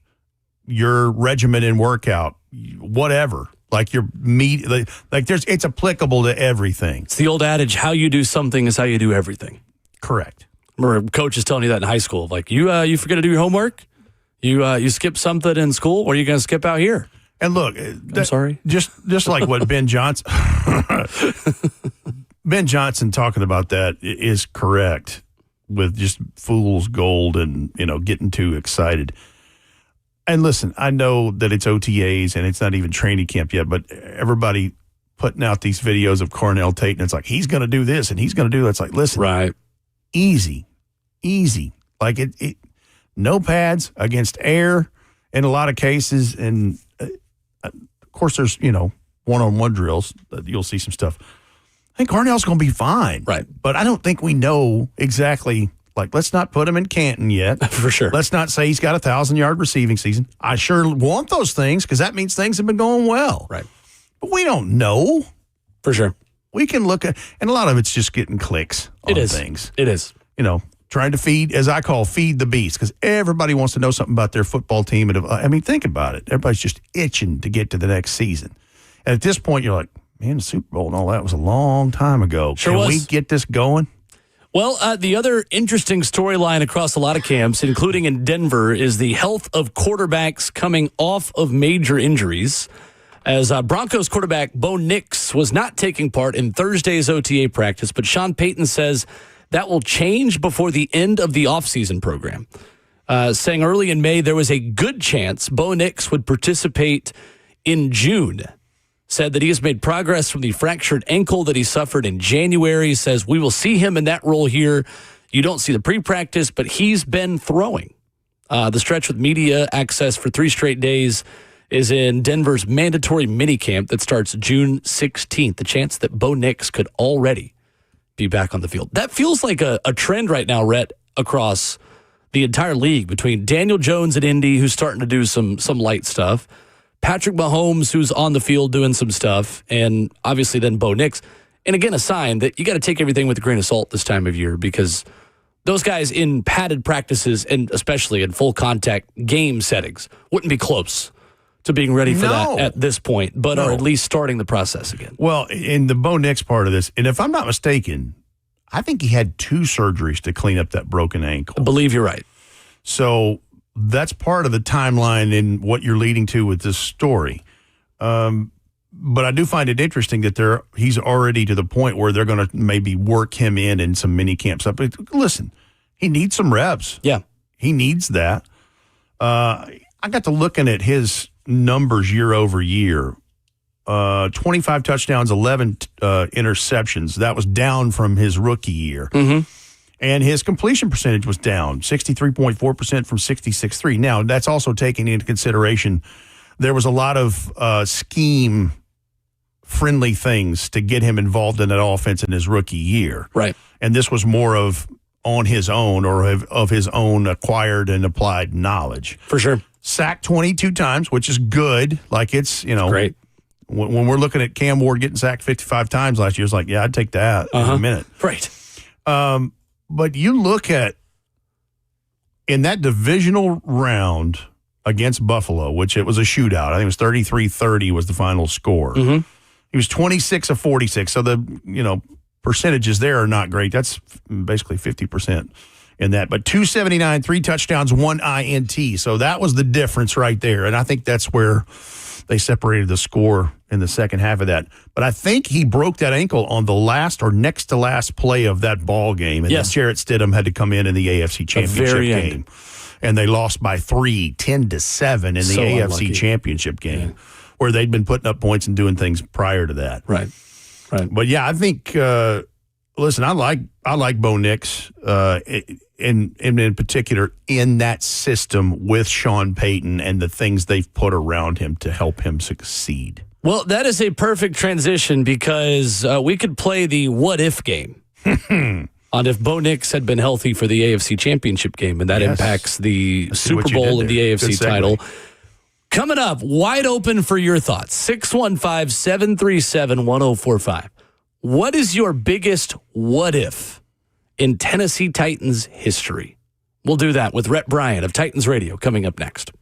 your regimen and workout, whatever. Like your meat, like it's applicable to everything. It's the old adage, how you do something is how you do everything. Correct. Remember, coach is telling you that in high school. Like, you forget to do your homework? You skip something in school, or are you going to skip out here? And look, I'm sorry. Just like what Ben Johnson talking about that is correct with just fool's gold and getting too excited. And listen, I know that it's OTAs and it's not even training camp yet, but everybody putting out these videos of Cornell Tate, and it's like he's going to do this and he's going to do that. It's like, listen, right. Easy. Like it no pads against air in a lot of cases. And of course there's, one-on-one drills that you'll see some stuff. I think Cornell's going to be fine. Right. But I don't think we know exactly, like, let's not put him in Canton yet. For sure. Let's not say he's got a 1,000-yard receiving season. I sure want those things because that means things have been going well. Right. But we don't know. For sure. We can look at, and a lot of it's just getting clicks on things. It is. Trying to feed the beast, because everybody wants to know something about their football team. And think about it. Everybody's just itching to get to the next season. And at this point, you're like, man, the Super Bowl and all that was a long time ago. Sure Can was. we get this going? Well, the other interesting storyline across a lot of camps, including in Denver, is the health of quarterbacks coming off of major injuries. As Broncos quarterback Bo Nix was not taking part in Thursday's OTA practice, but Sean Payton says that will change before the end of the offseason program. Saying early in May there was a good chance Bo Nix would participate in June. Said that he has made progress from the fractured ankle that he suffered in January. He says, we will see him in that role here. You don't see the pre-practice, but he's been throwing. The stretch with media access for 3 straight days is in Denver's mandatory minicamp that starts June 16th. The chance that Bo Nix could already be back on the field. That feels like a trend right now, Rhett, across the entire league between Daniel Jones at Indy, who's starting to do some light stuff, Patrick Mahomes, who's on the field doing some stuff, and obviously then Bo Nix. And again, a sign that you got to take everything with a grain of salt this time of year, because Those guys in padded practices and especially in full contact game settings wouldn't be close to being ready for that at this point, but are at least starting the process again. Well, in the Bo Nix part of this, and if I'm not mistaken, I think he had 2 surgeries to clean up that broken ankle. I believe you're right. So that's part of the timeline in what you're leading to with this story. But I do find it interesting that he's already to the point where they're going to maybe work him in some mini camps. Listen, he needs some reps. Yeah. He needs that. I got to looking at his numbers year over year. 25 touchdowns, 11 interceptions. That was down from his rookie year. Mm-hmm. And his completion percentage was down, 63.4% from 66.3. Now, that's also taking into consideration there was a lot of scheme-friendly things to get him involved in that offense in his rookie year. Right. And this was more of on his own or of his own acquired and applied knowledge. For sure. Sacked 22 times, which is good. Like it's great. When we're looking at Cam Ward getting sacked 55 times last year, it's like, yeah, I'd take that in a minute. Right. But you look at in that divisional round against Buffalo, which it was a shootout. I think it was 33-30 was the final score. Mm-hmm. He was 26 of 46. So the percentages there are not great. That's basically 50% in that. But 279, 3 touchdowns, 1 INT. So that was the difference right there. And I think that's where they separated the score in the second half of that. But I think he broke that ankle on the last or next to last play of that ball game. And then Jarrett Stidham had to come in the AFC Championship game. And they lost by 3, 10-7 in the AFC Championship game, where they'd been putting up points and doing things prior to that. Right. But yeah, I think. Listen, I like Bo Nix, in particular in that system with Sean Payton and the things they've put around him to help him succeed. Well, that is a perfect transition because we could play the what-if game. On if Bo Nix had been healthy for the AFC Championship game, and that impacts the Super Bowl and the AFC title. Coming up, wide open for your thoughts. 615-737-1045. What is your biggest what-if in Tennessee Titans history? We'll do that with Rhett Bryant of Titans Radio coming up next.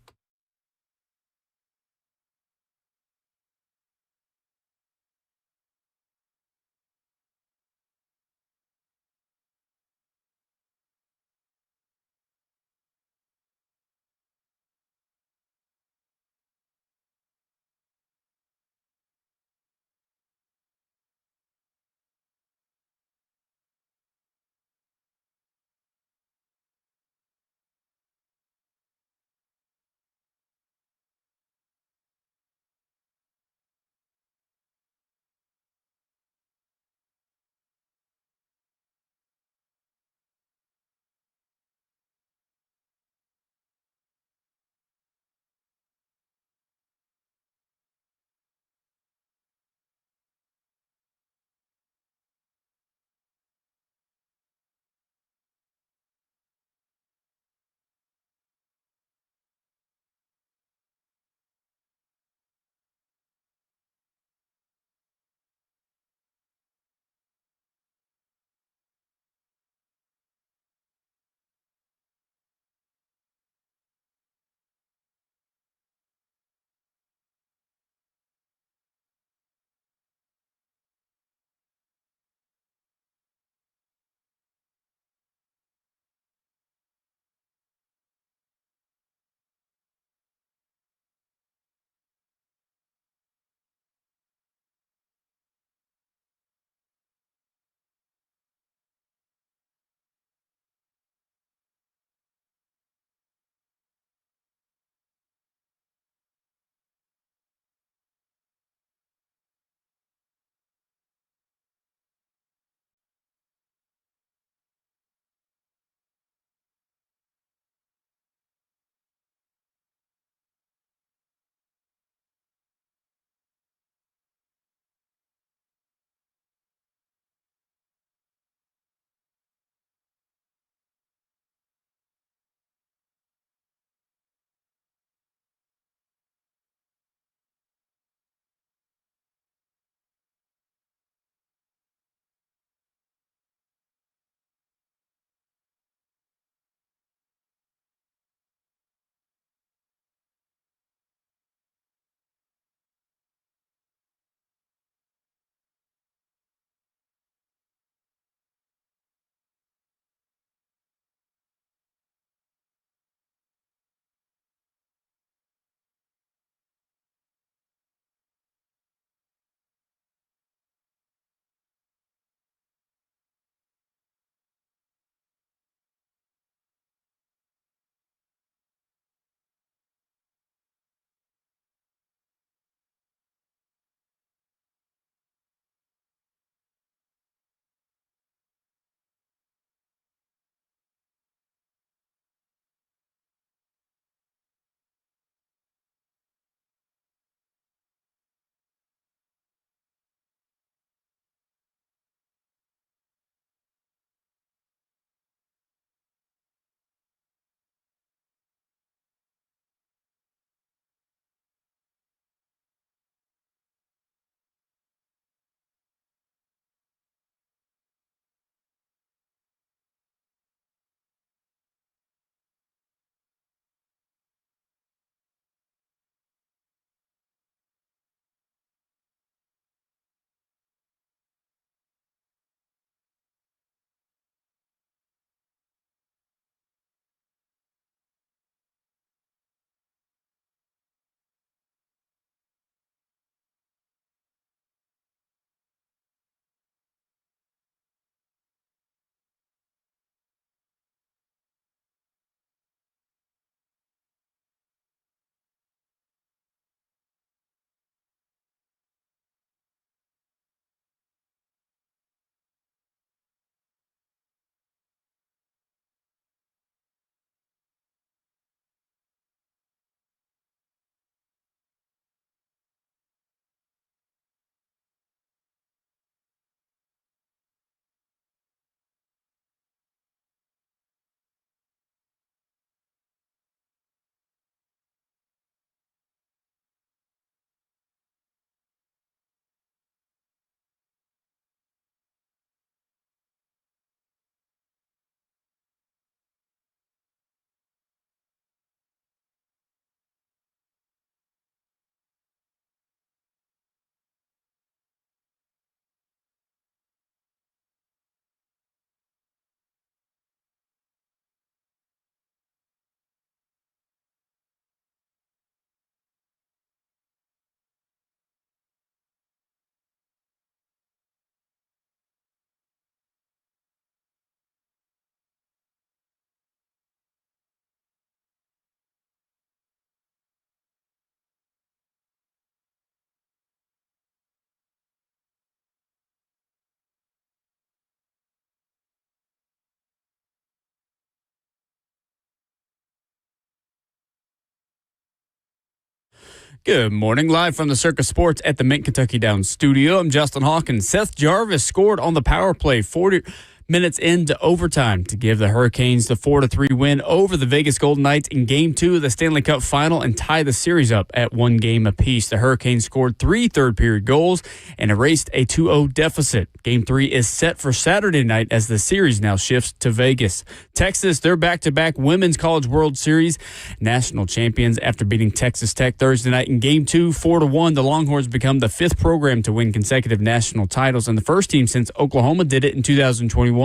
Good morning. Live from the Circus Sports at the Mint Kentucky Downs studio, I'm Justin Hawkins. Seth Jarvis scored on the power play 40 minutes into overtime to give the Hurricanes the 4-3 win over the Vegas Golden Knights in Game 2 of the Stanley Cup Final and tie the series up at 1 game apiece. The Hurricanes scored 3 third-period goals and erased a 2-0 deficit. Game 3 is set for Saturday night as the series now shifts to Vegas. Texas, their back-to-back Women's College World Series national champions after beating Texas Tech Thursday night in Game 2, 4-1. The Longhorns become the 5th program to win consecutive national titles and the first team since Oklahoma did it in 2021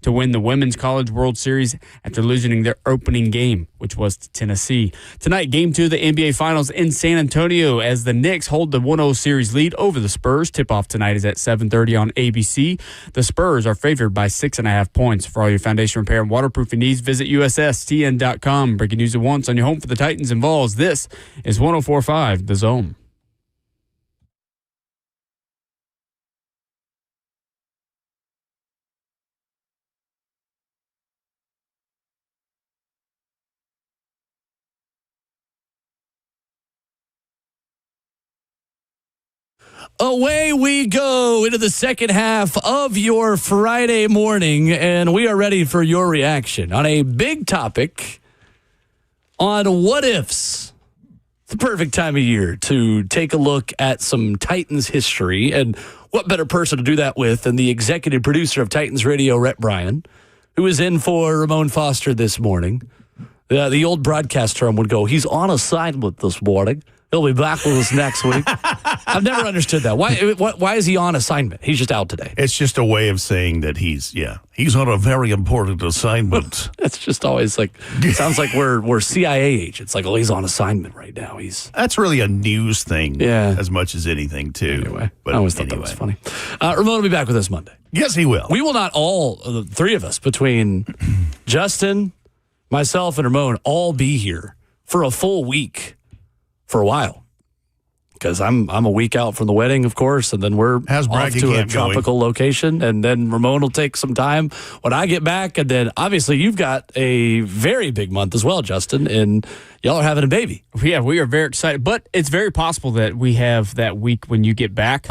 to win the Women's College World Series after losing their opening game, which was to Tennessee. Tonight, Game 2 of the NBA Finals in San Antonio as the Knicks hold the 1-0 series lead over the Spurs. Tip-off tonight is at 7:30 on ABC. The Spurs are favored by 6.5 points. For all your foundation repair and waterproofing needs, visit USSTN.com. Breaking news at once on your home for the Titans and Vols. This is 104.5 The Zone. Away we go into the second half of your Friday morning, and we are ready for your reaction on a big topic on what-ifs. It's the perfect time of year to take a look at some Titans history, and what better person to do that with than the executive producer of Titans Radio, Rhett Bryan, who is in for Ramon Foster this morning. The old broadcast term would go, he's on assignment this morning. He'll be back with us next week. I've never understood that. Why is he on assignment? He's just out today. It's just a way of saying that he's on a very important assignment. It's just always like, sounds like we're CIA agents. Like, oh, he's on assignment right now. That's really a news thing, yeah, as much as anything, too. Anyway, I always thought that was funny. Ramon will be back with us Monday. Yes, he will. We will not all, the three of us, between Justin, myself, and Ramon, all be here for a full week. For a while, because I'm a week out from the wedding, of course, and then we're off to a tropical location, and then Ramon will take some time when I get back, and then obviously you've got a very big month as well, Justin, and y'all are having a baby. Yeah, we are very excited, but it's very possible that we have that week when you get back.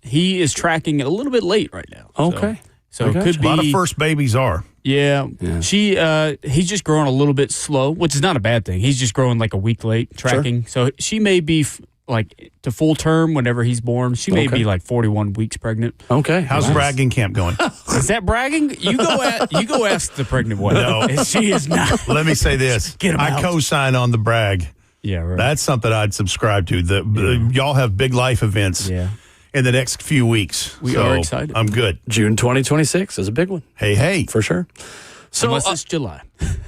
He is tracking it a little bit late right now. Okay. So it could be. A lot of first babies are. Yeah. He's just growing a little bit slow, which is not a bad thing. He's just growing like a week late tracking. Sure. So she may be like to full term whenever he's born. She may be like 41 weeks pregnant. Okay. How's bragging camp going? Is that bragging? You go ask the pregnant one. No. She is not. Let me say this. I co-sign on the brag. Yeah, right. That's something I'd subscribe to. Y'all have big life events. Yeah. In the next few weeks. We are excited. I'm good. June 2026 is a big one. Hey. For sure. So, unless it's July.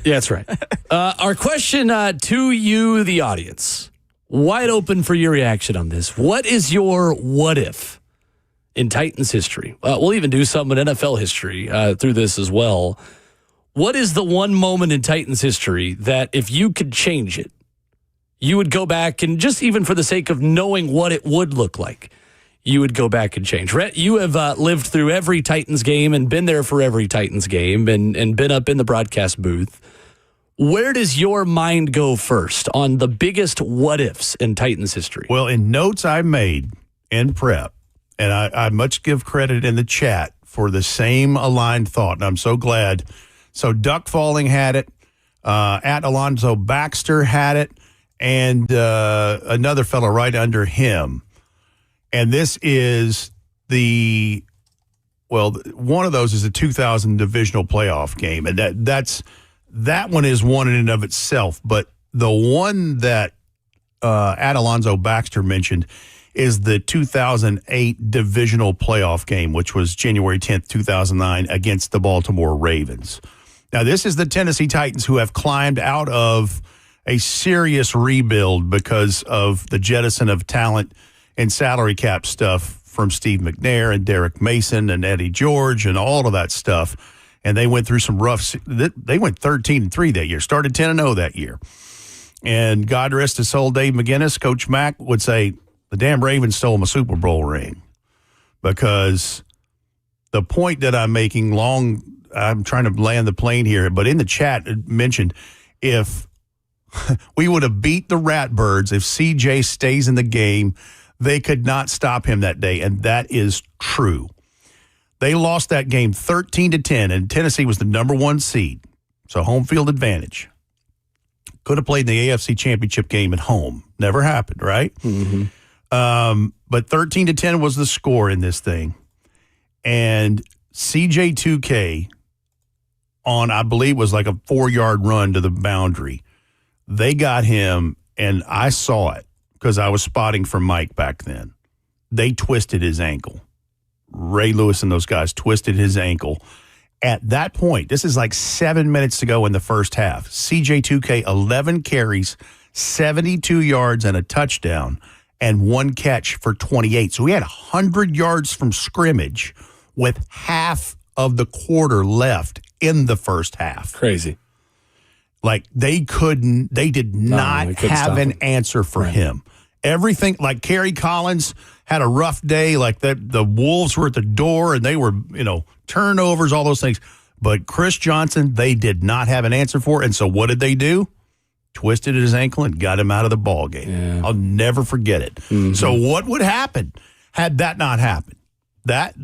Yeah, that's right. Our question to you, the audience, wide open for your reaction on this. What is your what-if in Titans history? We'll even do some in NFL history through this as well. What is the one moment in Titans history that if you could change it, you would go back and just even for the sake of knowing what it would look like, you would go back and change? Rhett, you have lived through every Titans game and been there for every Titans game and been up in the broadcast booth. Where does your mind go first on the biggest what-ifs in Titans history? Well, in notes I made in prep, and I much give credit in the chat for the same aligned thought, and I'm so glad. So Duck Falling had it, at Alonzo Baxter had it, and another fellow right under him. And this is one of those is a 2000 divisional playoff game. And that one is one in and of itself. But the one that Alonzo Baxter mentioned is the 2008 divisional playoff game, which was January 10th, 2009 against the Baltimore Ravens. Now, this is the Tennessee Titans who have climbed out of a serious rebuild because of the jettison of talent and salary cap stuff from Steve McNair and Derek Mason and Eddie George and all of that stuff. And they went through some rough – they went 13-3 that year, started 10-0 that year. And God rest his soul, Dave McGinnis, Coach Mack would say, the damn Ravens stole him a Super Bowl ring. Because the point that I'm making I'm trying to land the plane here, but in the chat it mentioned if We would have beat the Ratbirds if CJ stays in the game. They could not stop him that day, and that is true. They lost that game 13-10, and Tennessee was the number 1 seed. So home field advantage. Could have played in the AFC Championship game at home. Never happened, right? Mm-hmm. But 13-10 was the score in this thing. And CJ2K on, I believe, was like a 4-yard run to the boundary. They got him, and I saw it because I was spotting for Mike back then. They twisted his ankle. Ray Lewis and those guys twisted his ankle. At that point, this is like 7 minutes to go in the first half. CJ2K, 11 carries, 72 yards and a touchdown, and 1 catch for 28. So he had 100 yards from scrimmage with half of the quarter left in the first half. Crazy. Like they did not have an answer for him. Everything, like Kerry Collins had a rough day, like the Wolves were at the door and they were, turnovers, all those things. But Chris Johnson, they did not have an answer for. And so what did they do? Twisted his ankle and got him out of the ball game. Yeah. I'll never forget it. Mm-hmm. So what would happen had that not happened?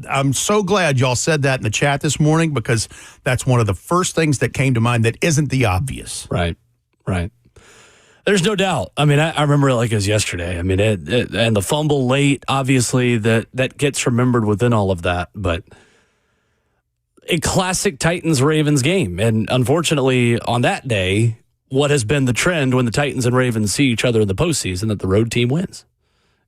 I'm so glad y'all said that in the chat this morning because that's one of the first things that came to mind that isn't the obvious. Right. There's no doubt. I mean, I remember it like it was yesterday. I mean, and the fumble late, obviously, that gets remembered within all of that. But a classic Titans-Ravens game. And unfortunately, on that day, what has been the trend when the Titans and Ravens see each other in the postseason, that the road team wins.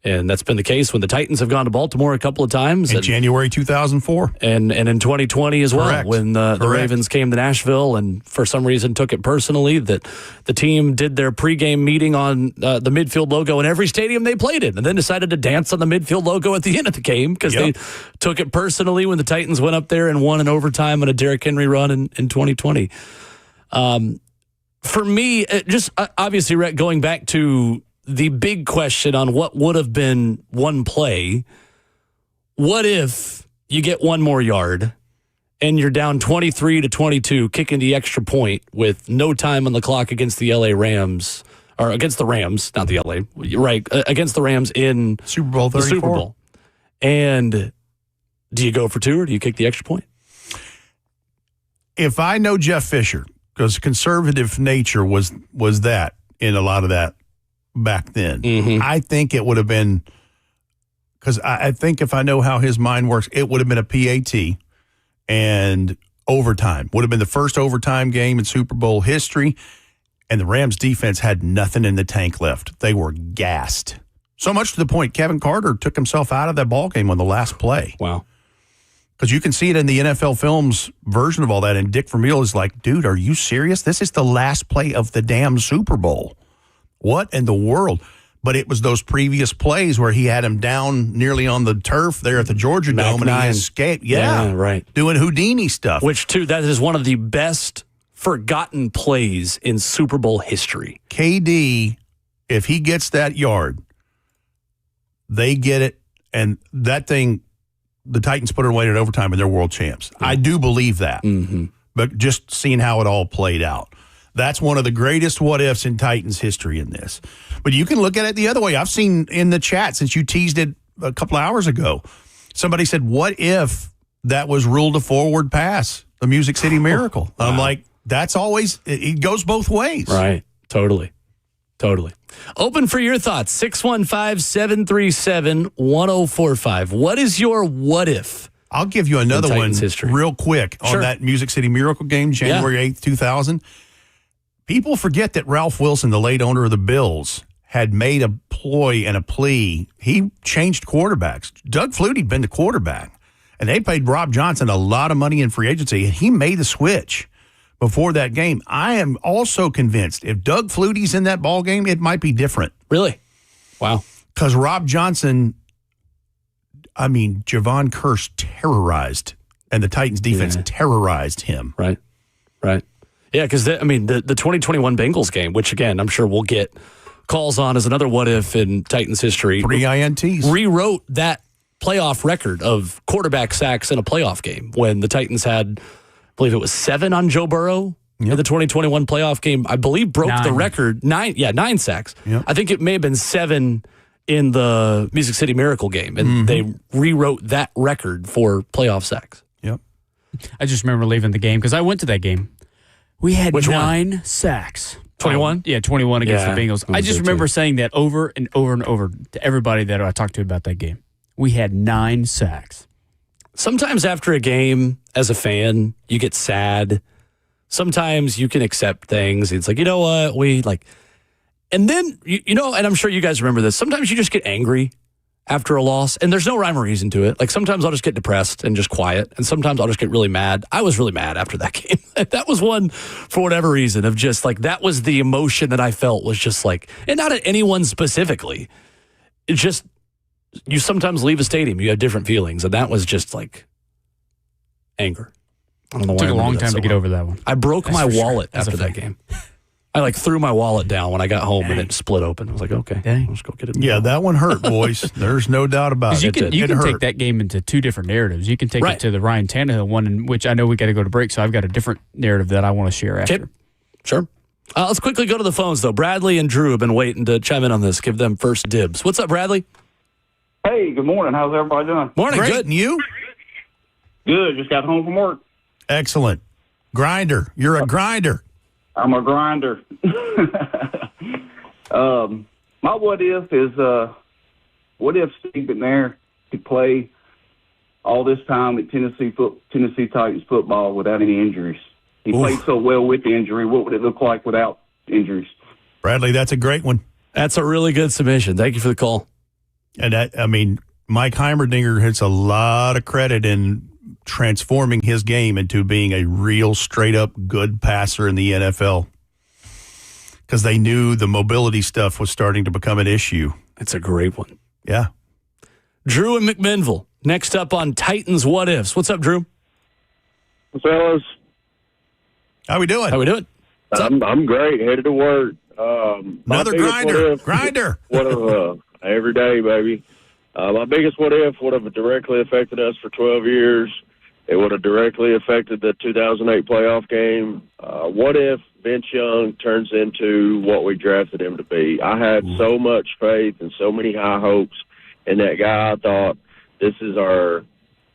And that's been the case when the Titans have gone to Baltimore a couple of times. In January 2004. And in 2020 as well. Correct. When the Ravens came to Nashville and for some reason took it personally that the team did their pregame meeting on the midfield logo in every stadium they played in and then decided to dance on the midfield logo at the end of the game because they took it personally when the Titans went up there and won in overtime on a Derrick Henry run in 2020. For me, just obviously, Rhett, going back to the big question on what would have been one play, what if you get one more yard and you're down 23-22, kicking the extra point with no time on the clock against the LA Rams, or against the Rams, not the LA, right, against the Rams in Super Bowl 34. The Super Bowl. And do you go for 2 or do you kick the extra point? If I know Jeff Fisher, because conservative nature was that in a lot of that back then. Mm-hmm. I think it would have been, because I think if I know how his mind works, it would have been a PAT and overtime. Would have been the first overtime game in Super Bowl history, and the Rams defense had nothing in the tank left. They were gassed. So much to the point, Kevin Carter took himself out of that ball game on the last play. Wow. Because you can see it in the NFL Films version of all that, and Dick Vermeil is like, dude, are you serious? This is the last play of the damn Super Bowl. What in the world? But it was those previous plays where he had him down nearly on the turf there at the Georgia Dome, and he escaped. Yeah, right. Doing Houdini stuff. Which, too, that is one of the best forgotten plays in Super Bowl history. KD, if he gets that yard, they get it, and that thing, the Titans put it away in overtime, and they're world champs. I do believe that. Mm-hmm. But just seeing how it all played out. That's one of the greatest what-ifs in Titans history in this. But you can look at it the other way. I've seen in the chat, since you teased it a couple hours ago, somebody said, what if that was ruled a forward pass, the Music City Miracle? Wow. I'm like, that's always, it goes both ways. Right. Totally. Open for your thoughts. 615-737-1045. What is your what if? I'll give you another one history real quick on that Music City Miracle game, January 8th, 2000. People forget that Ralph Wilson, the late owner of the Bills, had made a ploy and a plea. He changed quarterbacks. Doug Flutie had been the quarterback, and they paid Rob Johnson a lot of money in free agency, and he made the switch before that game. I am also convinced if Doug Flutie's in that ball game, it might be different. Really? Wow. Because Rob Johnson, Javon Kearse terrorized, and the Titans defense terrorized him. Right. Yeah, because the 2021 Bengals game, which again, I'm sure we'll get calls on as another what if in Titans history. 3 INTs. Rewrote that playoff record of quarterback sacks in a playoff game when the Titans had, I believe it was 7 on Joe Burrow in the 2021 playoff game. I believe broke the record. 9 sacks. Yep. I think it may have been 7 in the Music City Miracle game, and they rewrote that record for playoff sacks. Yep. I just remember leaving the game because I went to that game. We had Which 9 sacks. 21? Yeah, 21 against the Bengals. I just remember too. saying that over and over and over to everybody that I talked to about that game. We had 9 sacks. Sometimes after a game, as a fan, you get sad. Sometimes you can accept things. It's like, you know what? And then, and I'm sure you guys remember this. Sometimes you just get angry after a loss, and there's no rhyme or reason to it. Like sometimes I'll just get depressed and just quiet, and sometimes I'll just get really mad. I was really mad after that game. That was one, for whatever reason, of just like, that was the emotion that I felt was just like, and not at anyone specifically. It's just, you sometimes leave a stadium, you have different feelings, and that was just like anger. I don't know why. It took a long time to get over that one. I broke my wallet after that game. I threw my wallet down when I got home and it split open. I was like, okay, let's go get it. Yeah, that one hurt, boys. There's no doubt about it. You can take that game into 2 different narratives. You can take it to the Ryan Tannehill one, in which I know we got to go to break, so I've got a different narrative that I want to share after. Okay. Sure. Let's quickly go to the phones, though. Bradley and Drew have been waiting to chime in on this. Give them first dibs. What's up, Bradley? Hey, good morning. How's everybody doing? Morning. Great. Good. And you? Good. Just got home from work. Excellent. Grinder. You're a grinder. I'm a grinder. My what if is, what if Steve McNair could play all this time at Tennessee Titans football without any injuries? He played so well with the injury. What would it look like without injuries? Bradley, that's a great one. That's a really good submission. Thank you for the call. And Mike Heimerdinger has a lot of credit in transforming his game into being a real straight-up good passer in the NFL because they knew the mobility stuff was starting to become an issue. It's a great one. Yeah. Drew and McMinnville, next up on Titans What Ifs. What's up, Drew? Fellas. How we doing? I'm great. Headed to work. Another grinder. What if, every day, baby. My biggest what if would have directly affected us for 12 years. It would have directly affected the 2008 playoff game. What if Vince Young turns into what we drafted him to be? I had so much faith and so many high hopes in that guy. I thought, this is our,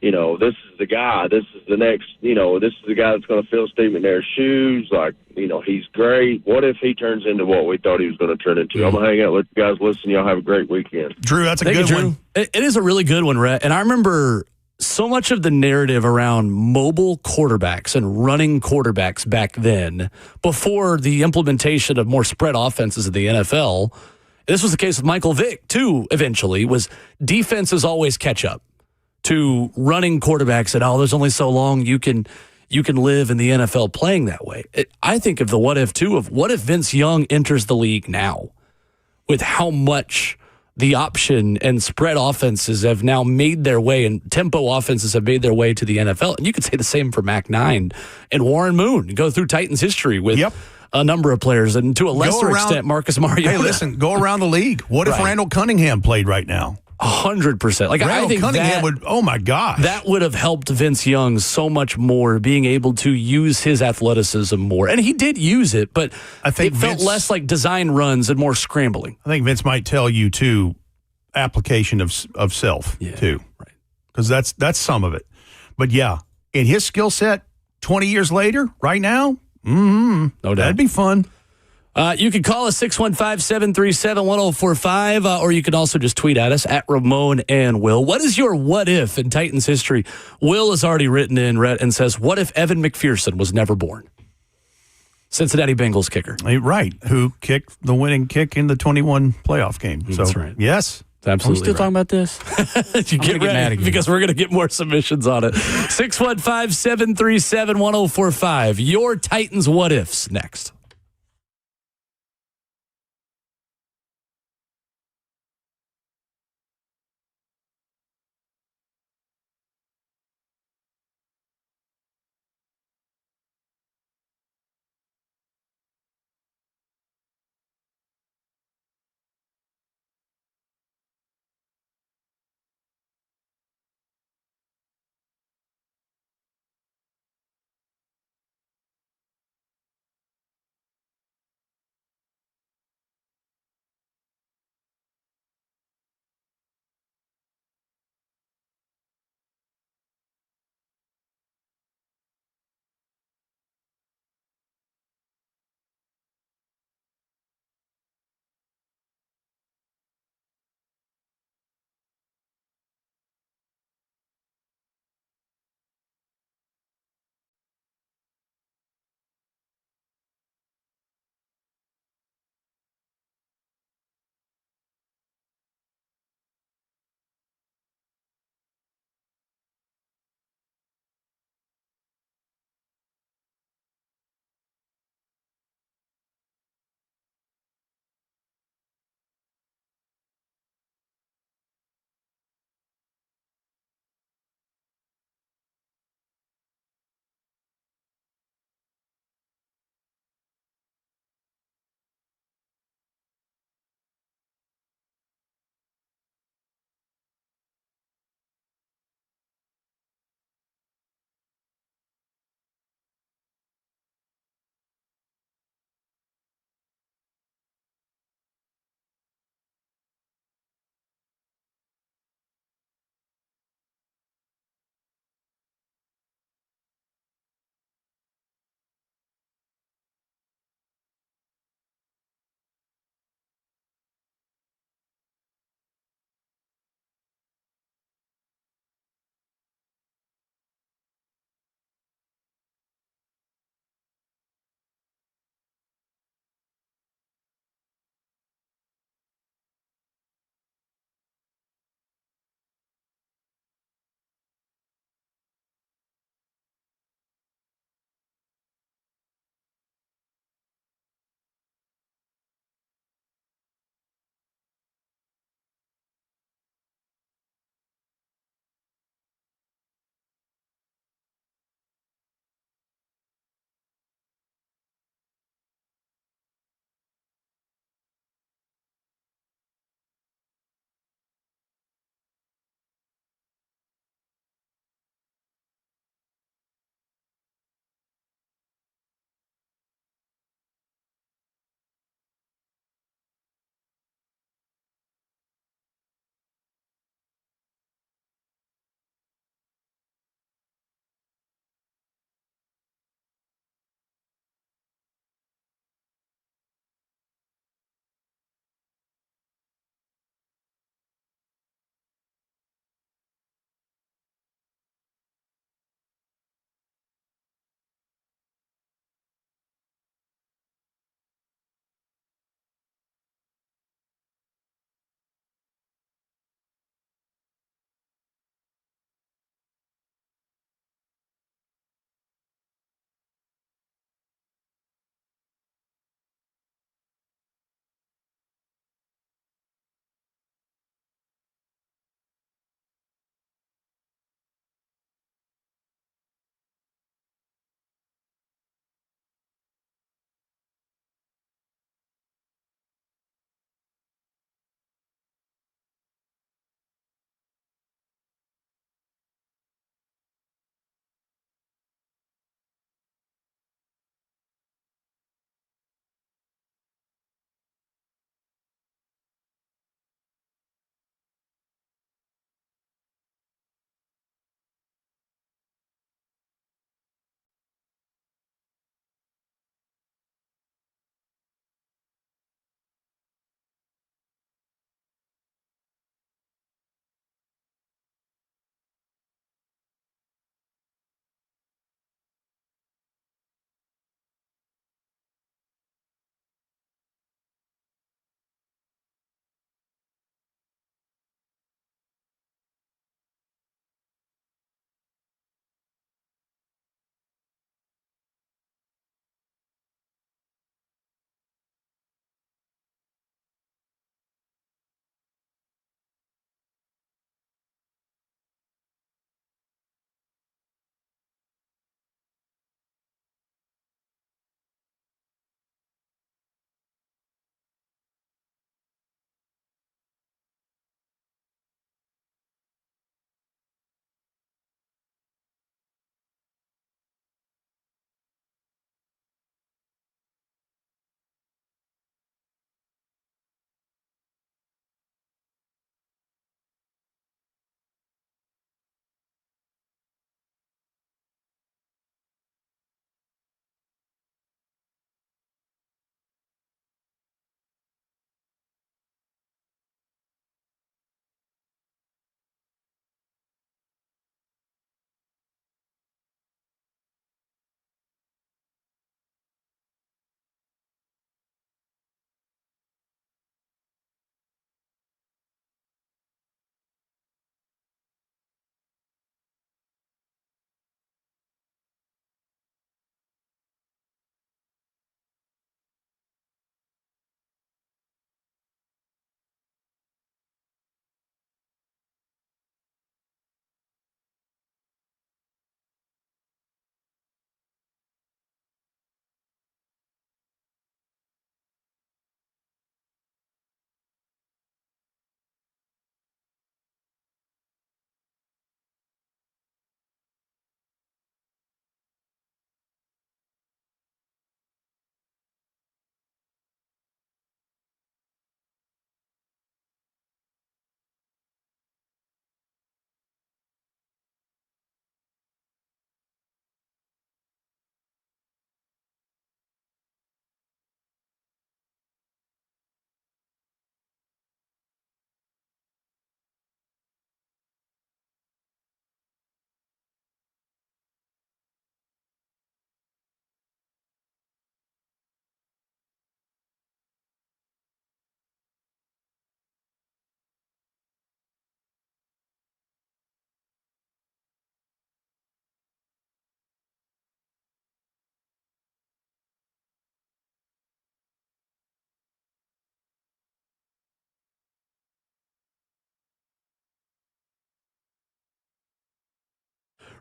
this is the guy. This is the next, this is the guy that's going to fill Steve McNair's shoes. Like, he's great. What if he turns into what we thought he was going to turn into? I'm going to hang out, let you guys listen. Y'all have a great weekend. Drew, that's a good one. It is a really good one, Rhett. And I remember so much of the narrative around mobile quarterbacks and running quarterbacks back then, before the implementation of more spread offenses in the NFL. This was the case with Michael Vick, too, eventually, was defenses always catch up to running quarterbacks, and there's only so long you can live in the NFL playing that way. I think of the what if, too, of what if Vince Young enters the league now with how much the option and spread offenses have now made their way, and tempo offenses have made their way to the NFL. And you could say the same for Mac 9 and Warren Moon. Go through Titans history with a number of players, and to a lesser extent, Marcus Mariota. Hey, listen, go around the league. What if Randall Cunningham played right now? 100%. Like, Randall I think Cunningham would. Oh my gosh, that would have helped Vince Young so much more, being able to use his athleticism more, and he did use it, but I think it felt less like design runs and more scrambling. I think Vince might tell you too, application of self too, right? Because that's some of it. But yeah, in his skill set, 20 years later, right now, no doubt, that'd be fun. You can call us 615-737-1045, or you can also just tweet at us at Ramon and Will. What is your what if in Titans history? Will has already written in, Rhett, and says, what if Evan McPherson was never born? Cincinnati Bengals kicker. Right, who kicked the winning kick in the 21 playoff game. That's right. Yes. Absolutely. Are we still talking about this? You get ready, because we're going to get more submissions on it. 615-737-1045. Your Titans what ifs next.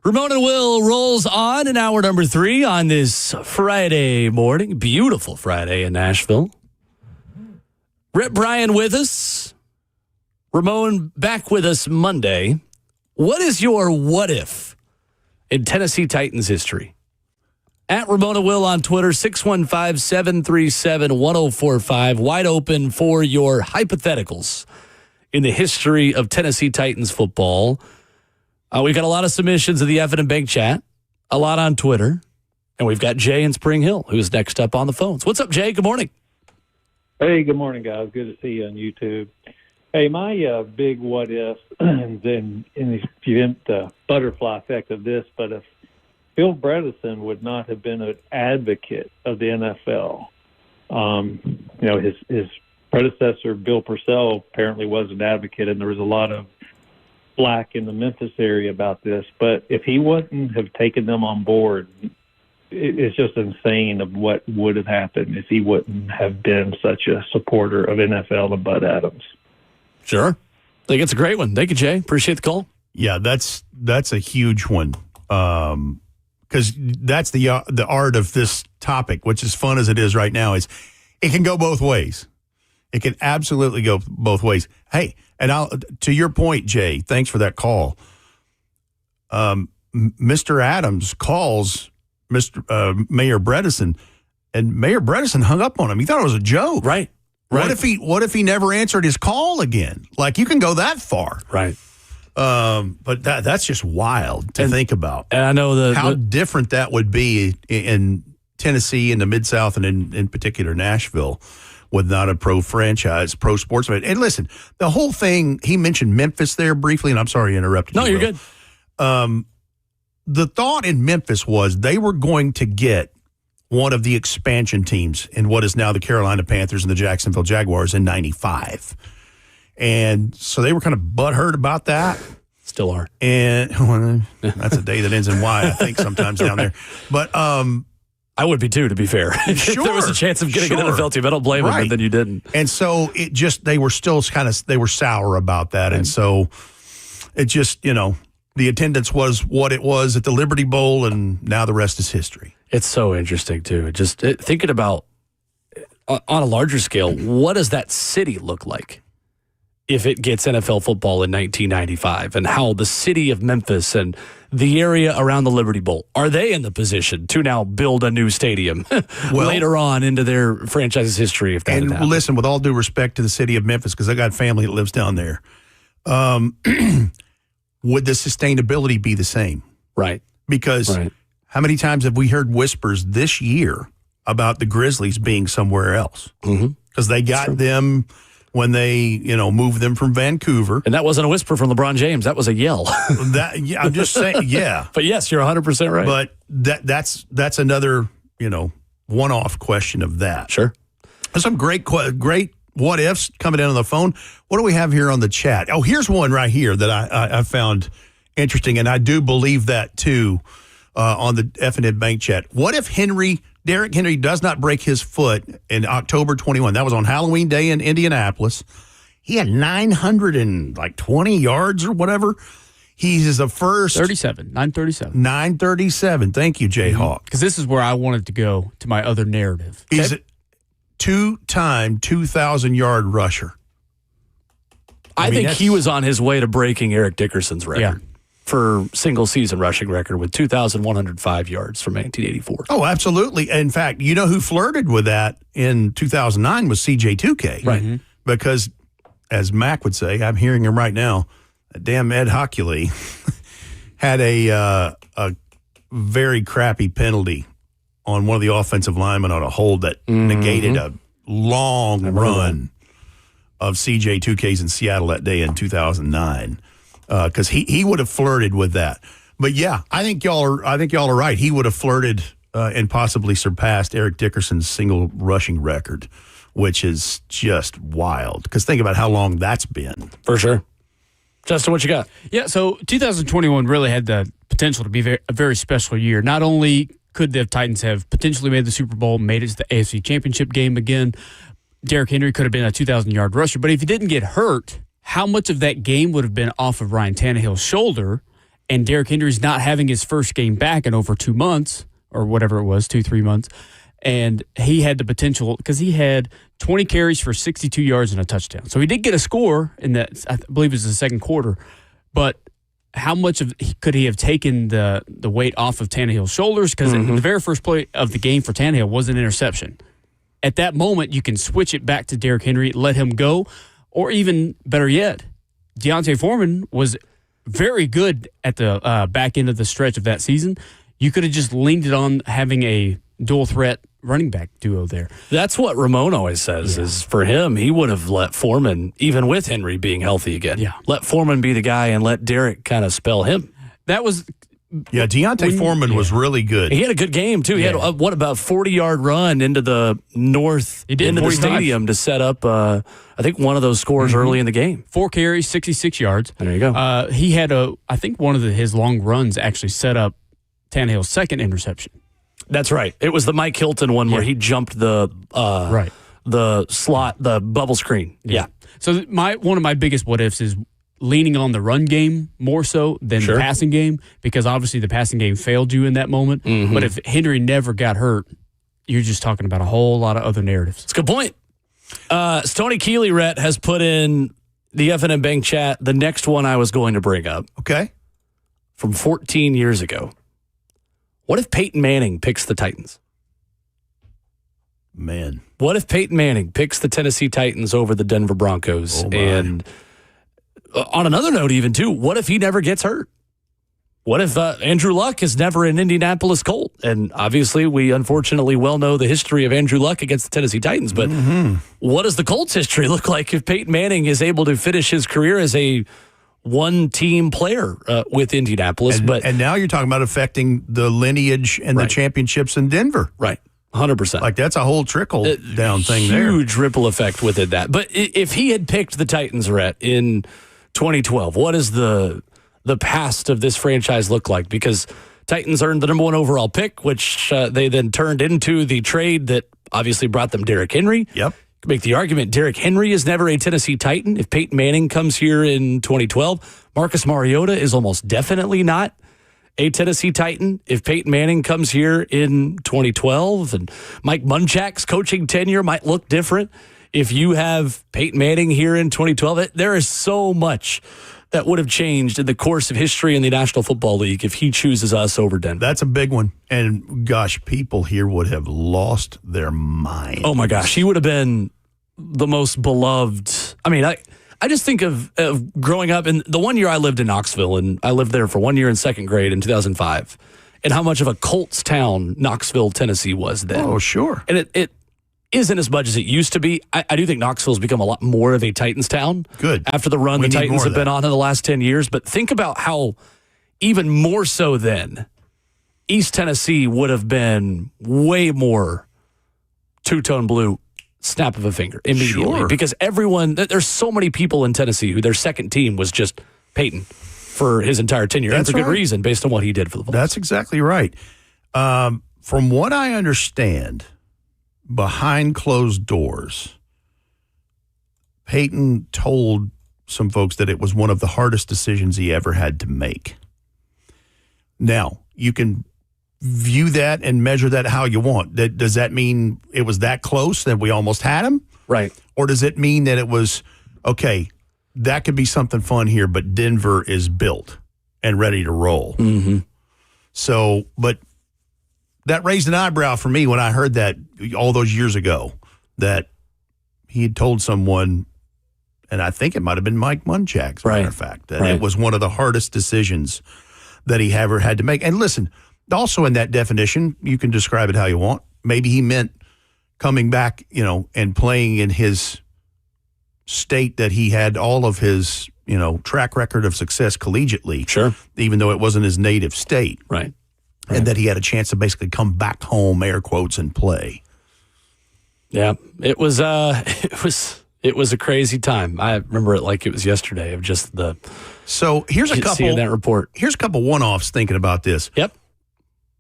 Ramon and Will rolls on in hour number 3 on this Friday morning. Beautiful Friday in Nashville. Rhett Bryan with us. Ramon back with us Monday. What is your what if in Tennessee Titans history? At Ramon and Will on Twitter, 615-737-1045. Wide open for your hypotheticals in the history of Tennessee Titans football. We've got a lot of submissions of the F and Bank chat, a lot on Twitter, and we've got Jay in Spring Hill, who's next up on the phones. What's up, Jay? Good morning. Hey, good morning, guys. Good to see you on YouTube. Hey, my big what if, and then if you didn't the butterfly effect of this, but if Phil Bredesen would not have been an advocate of the NFL, his predecessor, Bill Purcell, apparently was an advocate, and there was a lot of flack in the Memphis area about this, but if he wouldn't have taken them on board, it's just insane of what would have happened if he wouldn't have been such a supporter of NFL and Bud Adams. Sure. I think it's a great one. Thank you, Jay. Appreciate the call. Yeah, that's a huge one, because that's the art of this topic, which is fun as it is right now, is it can go both ways. It can absolutely go both ways. Hey, and to your point, Jay, thanks for that call. Mr. Adams calls Mayor Bredesen, and Mayor Bredesen hung up on him. He thought it was a joke. Right. What if he never answered his call again? Like, you can go that far. Right. But that's just wild to think about. And I know how different that would be in Tennessee, in the Mid-South, and in particular Nashville, with not a pro franchise, pro sports. And listen, the whole thing, he mentioned Memphis there briefly, and I'm sorry to interrupt you. No, you're good. The thought in Memphis was they were going to get one of the expansion teams in what is now the Carolina Panthers and the Jacksonville Jaguars in 95. And so they were kind of butthurt about that. Still are. And well, that's a day that ends in Y, I think, sometimes down there. But I would be too, to be fair. Sure, if there was a chance of getting an NFL team, I don't blame them, but then you didn't. And so they were still they were sour about that. Right. And so it just, the attendance was what it was at the Liberty Bowl, and now the rest is history. It's so interesting, too. Thinking about, on a larger scale, what does that city look like if it gets NFL football in 1995, and how the city of Memphis and the area around the Liberty Bowl, are they in the position to now build a new stadium later on into their franchise's history? If that had happened? Listen, with all due respect to the city of Memphis, because I got family that lives down there, would the sustainability be the same? Right. Because how many times have we heard whispers this year about the Grizzlies being somewhere else? Because they got them when they, moved them from Vancouver. And that wasn't a whisper from LeBron James. That was a yell. I'm just saying, yeah. But yes, you're 100% right. But that's another, one-off question of that. Sure. There's some great what-ifs coming in on the phone. What do we have here on the chat? Oh, here's one right here that I found interesting, and I do believe that, too, on the F&N Bank chat. What if Derrick Henry does not break his foot in October 21? That was on Halloween Day in Indianapolis. He had 920 yards or whatever. He's the first. 937. Thank you, Jay Hawk. Because this is where I wanted to go to my other narrative. He's a two-time 2,000-yard rusher. I think he was on his way to breaking Eric Dickerson's record for single-season rushing record with 2,105 yards from 1984. Oh, absolutely. In fact, who flirted with that in 2009 was CJ2K. Right. Because, as Mac would say, I'm hearing him right now, damn Ed Hockley had a very crappy penalty on one of the offensive linemen on a hold that negated a long run of CJ2Ks in Seattle that day in 2009. Because he would have flirted with that. But yeah, I think y'all are right. He would have flirted and possibly surpassed Eric Dickerson's single rushing record, which is just wild. Because think about how long that's been. For sure. Justin, what you got? Yeah, so 2021 really had the potential to be a very special year. Not only could the Titans have potentially made the Super Bowl, made it to the AFC Championship game again, Derrick Henry could have been a 2,000-yard rusher. But if he didn't get hurt, how much of that game would have been off of Ryan Tannehill's shoulder, and Derrick Henry's not having his first game back in over 2 months or whatever it was, 2-3 months. And he had the potential because he had 20 carries for 62 yards and a touchdown. So he did get a score in that, I believe it was the second quarter. But how much could he have taken the weight off of Tannehill's shoulders? Because the very first play of the game for Tannehill was an interception. At that moment, you can switch it back to Derrick Henry, let him go, or even better yet, Deontay Foreman was very good at the back end of the stretch of that season. You could have just leaned it on having a dual threat running back duo there. That's what Ramon always says is for him, he would have let Foreman, even with Henry being healthy again, let Foreman be the guy and let Derrick kind of spell him. That was... Yeah, Deontay Foreman was really good. He had a good game, too. He had, about 40-yard run into the north end of the stadium to set up, I think, one of those scores early in the game. 4 carries, 66 yards. There you go. He had, I think, one of his long runs actually set up Tannehill's second interception. That's right. It was the Mike Hilton one where he jumped the slot, the bubble screen. Yeah. So one of my biggest what-ifs is leaning on the run game more so than the passing game, because obviously the passing game failed you in that moment. But if Henry never got hurt, you're just talking about a whole lot of other narratives. It's a good point. Stoney Keeley-Rhett has put in the FNM Bank chat the next one I was going to bring up. Okay. From 14 years ago. What if Peyton Manning picks the Titans? Man. What if Peyton Manning picks the Tennessee Titans over the Denver Broncos? And on another note, even too, what if he never gets hurt? What if Andrew Luck is never an Indianapolis Colt? And obviously, we unfortunately well know the history of Andrew Luck against the Tennessee Titans. But what does the Colts' history look like if Peyton Manning is able to finish his career as a one-team player with Indianapolis? And now you're talking about affecting the lineage and the championships in Denver. Right. 100%. Like, that's a whole trickle-down thing there. Huge ripple effect within that. But if he had picked the Titans, Rhett, in 2012, what does the past of this franchise look like? Because Titans earned the number 1 overall pick, which they then turned into the trade that obviously brought them Derrick Henry. Yep. Make the argument Derrick Henry is never a Tennessee Titan. If Peyton Manning comes here in 2012, Marcus Mariota is almost definitely not a Tennessee Titan. If Peyton Manning comes here in 2012, and Mike Munchak's coaching tenure might look different. If you have Peyton Manning here in 2012, there is so much that would have changed in the course of history in the National Football League if he chooses us over Denver. That's a big one. And gosh, people here would have lost their mind. Oh my gosh, he would have been the most beloved. I mean, I just think of growing up in the 1 year I lived in Knoxville, and I lived there for 1 year in second grade in 2005, and how much of a Colts town Knoxville, Tennessee was then. Oh, sure. And it isn't as much as it used to be. I do think Knoxville's become a lot more of a Titans town. Good. After the run the Titans have been on in the last 10 years. But think about how even more so then, East Tennessee would have been way more two-tone blue, snap of a finger immediately. Sure. Because there's so many people in Tennessee who their second team was just Peyton for his entire tenure. That's and for good right. reason based on what he did for the Vols. That's exactly right. From what I understand, behind closed doors, Peyton told some folks that it was one of the hardest decisions he ever had to make. Now, you can view that and measure that how you want. Does that mean it was that close that we almost had him? Right. Or does it mean that it was, okay, that could be something fun here, but Denver is built and ready to roll? Mm-hmm. So, but that raised an eyebrow for me when I heard that all those years ago, that he had told someone, and I think it might have been Mike Munchak, as a matter of fact, that it was one of the hardest decisions that he ever had to make. And listen, also in that definition, you can describe it how you want. Maybe he meant coming back, and playing in his state that he had all of his, track record of success collegiately. Sure. Even though it wasn't his native state. Right. And that he had a chance to basically come back home, air quotes, and play. Yeah, it was a crazy time. I remember it like it was yesterday of just the. So here's a couple. Seeing that report. Here's a couple one-offs thinking about this. Yep.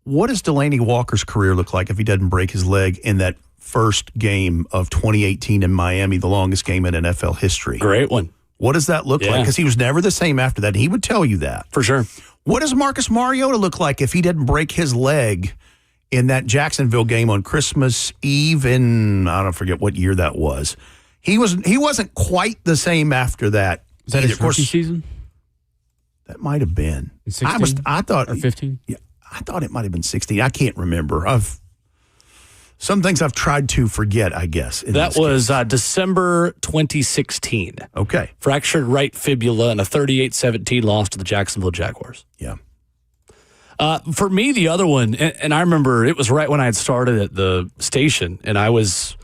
What does Delaney Walker's career look like if he doesn't break his leg in that first game of 2018 in Miami, the longest game in NFL history? Great one. What does that look like? Because he was never the same after that. And he would tell you that. For sure. What does Marcus Mariota look like if he didn't break his leg in that Jacksonville game on Christmas Eve in, I don't forget what year that was. He wasn't quite the same after that. Was that his rookie season? That might have been. 16? I thought or 15? Yeah, I thought it might have been 16. I can't remember. Some things I've tried to forget, I guess. That was December 2016. Okay. Fractured right fibula and a 38-17 loss to the Jacksonville Jaguars. Yeah. For me, the other one, and I remember it was right when I had started at the station, and I was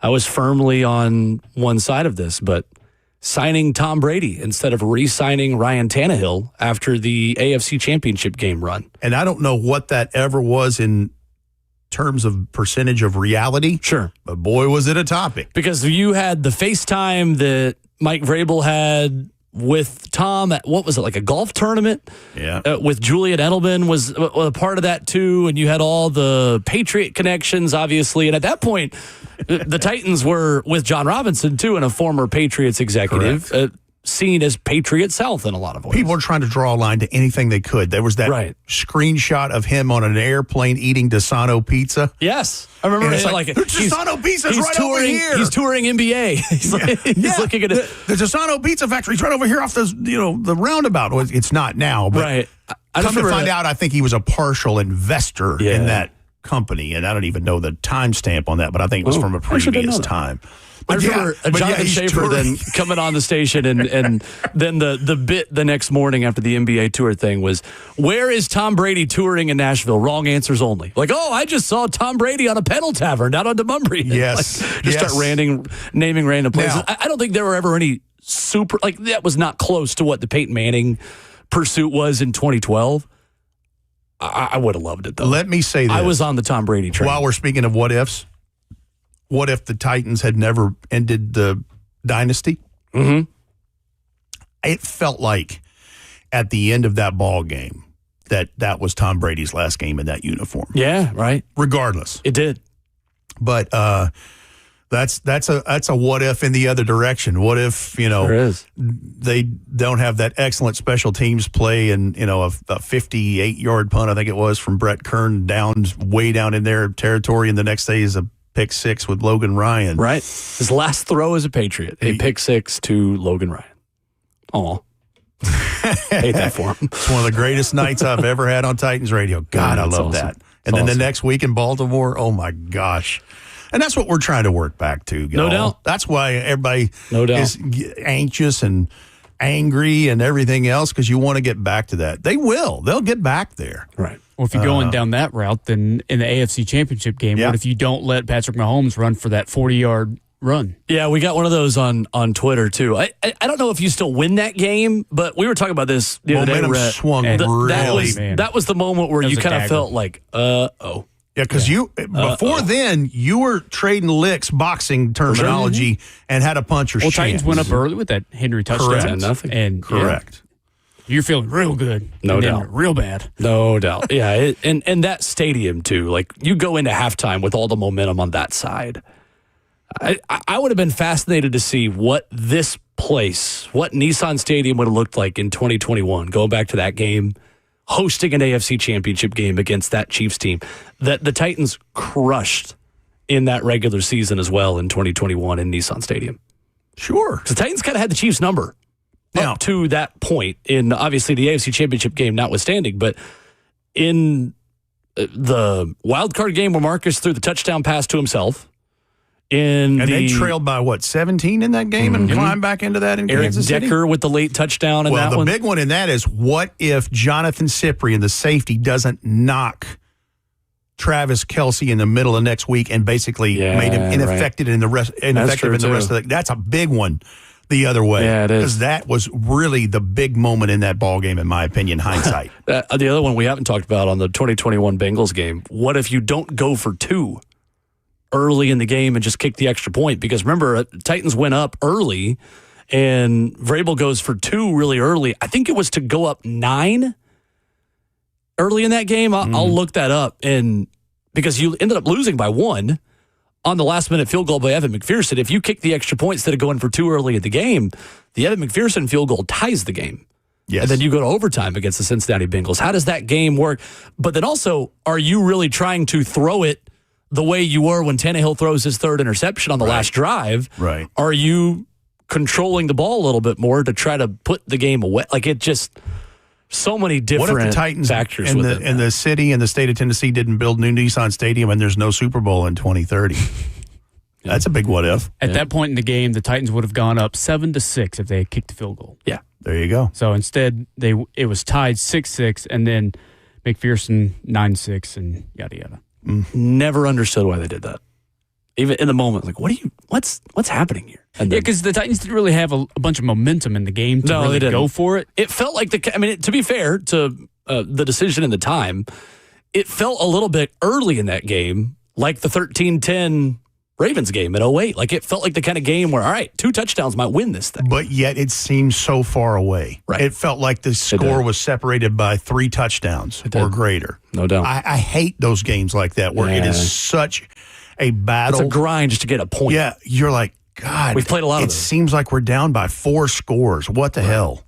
firmly on one side of this, but signing Tom Brady instead of re-signing Ryan Tannehill after the AFC Championship game run. And I don't know what that ever was in terms of percentage of reality. Sure. But boy, was it a topic. Because you had the FaceTime that Mike Vrabel had with Tom at, what was it, like a golf tournament? Yeah. With Julian Edelman was a part of that too. And you had all the Patriot connections, obviously. And at that point, the Titans were with John Robinson too, and a former Patriots executive, seen as Patriot South in a lot of ways. People are trying to draw a line to anything they could. There was that screenshot of him on an airplane eating Desano pizza. Yes. I remember it's like Desano Pizza's right touring, over here. He's touring NBA. He's looking at it. The Desano Pizza Factory's right over here off the roundabout. Well, it's not now, but right. Come to find out, I think he was a partial investor in that company, and I don't even know the timestamp on that, but I think it was from a previous time. I remember Jonathan Schaefer then coming on the station and then the bit the next morning after the NBA tour thing was, where is Tom Brady touring in Nashville? Wrong answers only. Like, I just saw Tom Brady on a pedal tavern down on DeMumbry. Yes. Start naming random places. Now, I don't think there were ever any super, like that was not close to what the Peyton Manning pursuit was in 2012. I would have loved it though. Let me say this. I was on the Tom Brady train. While we're speaking of what ifs, what if the Titans had never ended the dynasty? Mm-hmm. It felt like at the end of that ball game that was Tom Brady's last game in that uniform. Yeah, right. Regardless. It did. But that's a what if in the other direction. What if, they don't have that excellent special teams play and, a 58-yard punt, I think it was, from Brett Kern way down in their territory, and the next day is a pick six with Logan Ryan. Right. His last throw as a Patriot, a pick six to Logan Ryan. Aw. Hate that for him. It's one of the greatest nights I've ever had on Titans radio. God, I love that. And then the next week in Baltimore, oh my gosh. And that's what we're trying to work back to. No doubt. That's why everybody is anxious and angry and everything else, because you want to get back to that. They will. They'll get back there. Right. Well, if you're going down that route, then in the AFC Championship game, what if you don't let Patrick Mahomes run for that 40-yard run? Yeah, we got one of those on Twitter, too. I don't know if you still win that game, but we were talking about this the other day. Momentum swung really. That was the moment where you kind of felt like, uh-oh. Yeah, because before then, you were trading licks, boxing terminology, and had a punch or chance. Titans went up early with that Henry touchdown. Nothing. And correct. You're feeling real good. No doubt. Real bad. No doubt. Yeah, and that stadium, too. Like, you go into halftime with all the momentum on that side. I would have been fascinated to see what this place, what Nissan Stadium would have looked like in 2021, going back to that game, hosting an AFC Championship game against that Chiefs team that the Titans crushed in that regular season as well in 2021 in Nissan Stadium. Sure. The Titans kind of had the Chiefs number up to that point in, obviously, the AFC Championship game notwithstanding, but in the wild card game where Marcus threw the touchdown pass to himself, they trailed by 17 in that game and climbed back into that in Kansas City? Eric Decker with the late touchdown in that one. Well, the big one in that is, what if Jonathan Cyprien, the safety, doesn't knock Travis Kelce in the middle of next week and basically made him ineffective in the rest of the. That's a big one the other way. Yeah, it is. Because that was really the big moment in that ball game, in my opinion, hindsight. The other one we haven't talked about on the 2021 Bengals game, what if you don't go for two early in the game and just kick the extra point? Because remember, Titans went up early and Vrabel goes for two really early. I think it was to go up 9 early in that game. I'll look that up. And because you ended up losing by 1 on the last minute field goal by Evan McPherson. If you kick the extra point instead of going for 2 early in the game, the Evan McPherson field goal ties the game. Yes. And then you go to overtime against the Cincinnati Bengals. How does that game work? But then also, are you really trying to throw it the way you were when Tannehill throws his third interception on the last drive? Right. Are you controlling the ball a little bit more to try to put the game away? Like, it just, so many different what if the Titans factors and within that. the city and the state of Tennessee didn't build new Nissan Stadium and there's no Super Bowl in 2030? That's a big what if. At that point in the game, the Titans would have gone up 7-6 if they had kicked the field goal. Yeah. There you go. So instead, it was tied 6-6, and then McPherson 9-6, and yada yada. Never understood why they did that. Even in the moment, like, what's happening here? And Yeah, because the Titans didn't really have a bunch of momentum in the game to really go for it. It felt like to be fair to the decision and the time, it felt a little bit early in that game, like the 13-10 Ravens game in 08. Like, it felt like the kind of game where, all right, 2 touchdowns might win this thing. But yet it seems so far away. Right. It felt like the score was separated by 3 touchdowns or greater. No doubt. I hate those games like that where it is such a battle. It's a grind just to get a point. Yeah, you're like, God, we've played a lot of it those. seems like we're down by 4 scores. What the hell?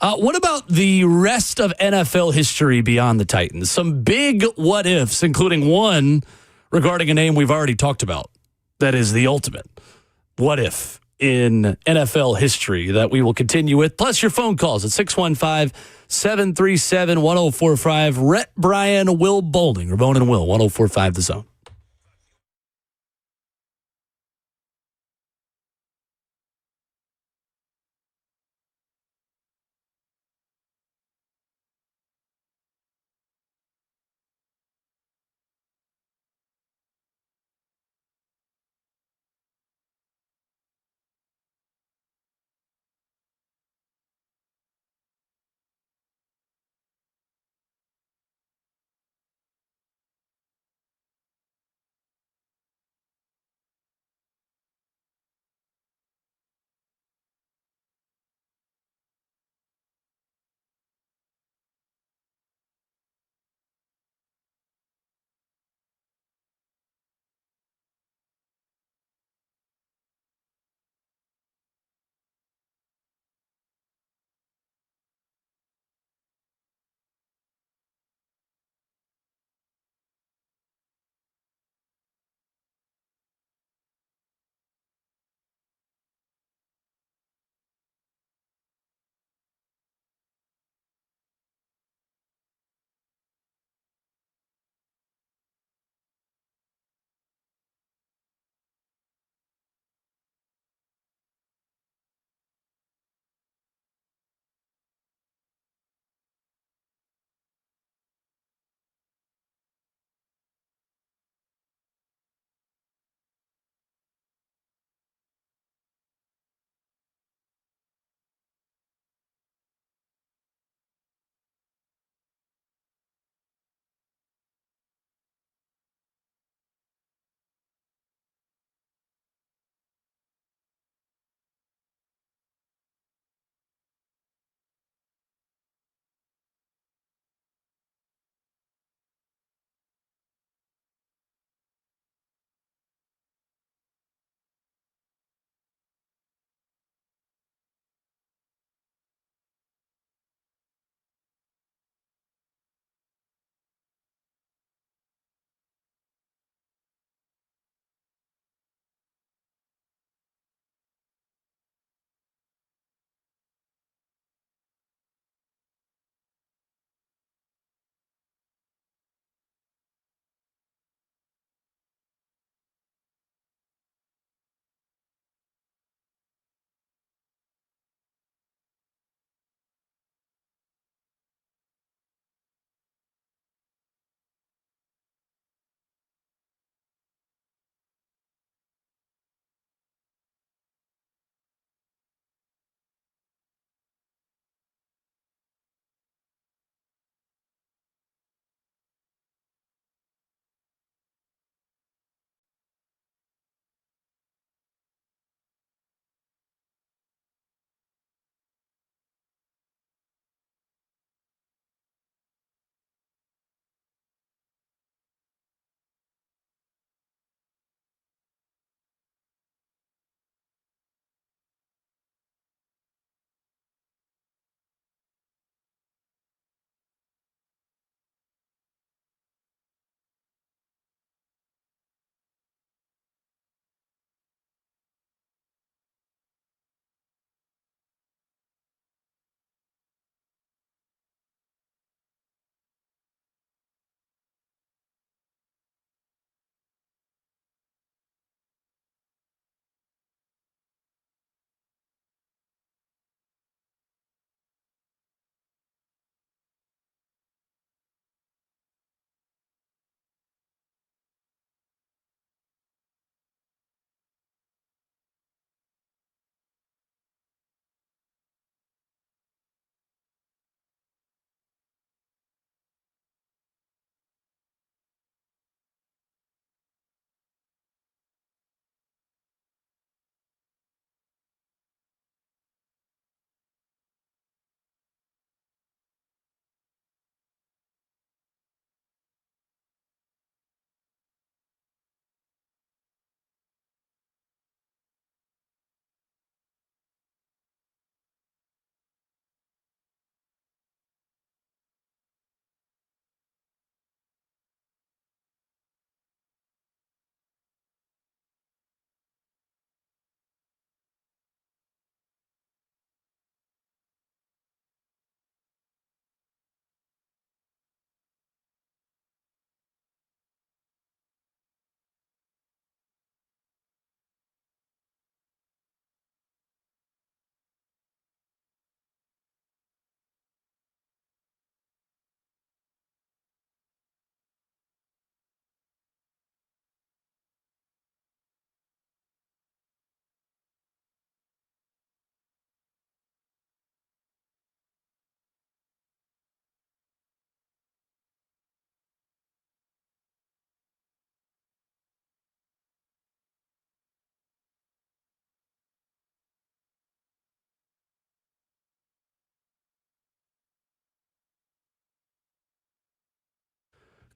What about the rest of NFL history beyond the Titans? Some big what ifs, including one regarding a name we've already talked about. That is the ultimate what if in NFL history that we will continue with. Plus your phone calls at 615-737-1045. Rhett Bryan, Will Bowling, Ramon and Will, 1045 The Zone.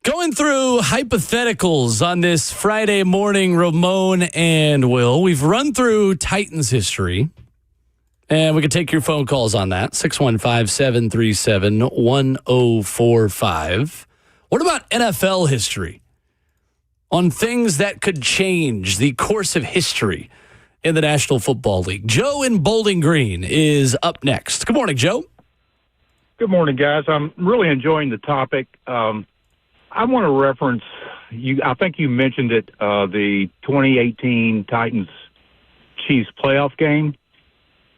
Going through hypotheticals on this Friday morning, Ramon and Will. We've run through Titans history, and we can take your phone calls on that, 615-737-1045. What about NFL history? On things that could change the course of history in the National Football League. Joe in Bowling Green is up next. Good morning, Joe. Good morning, guys. I'm really enjoying the topic. I want to reference you. I think you mentioned it, the 2018 Titans-Chiefs playoff game,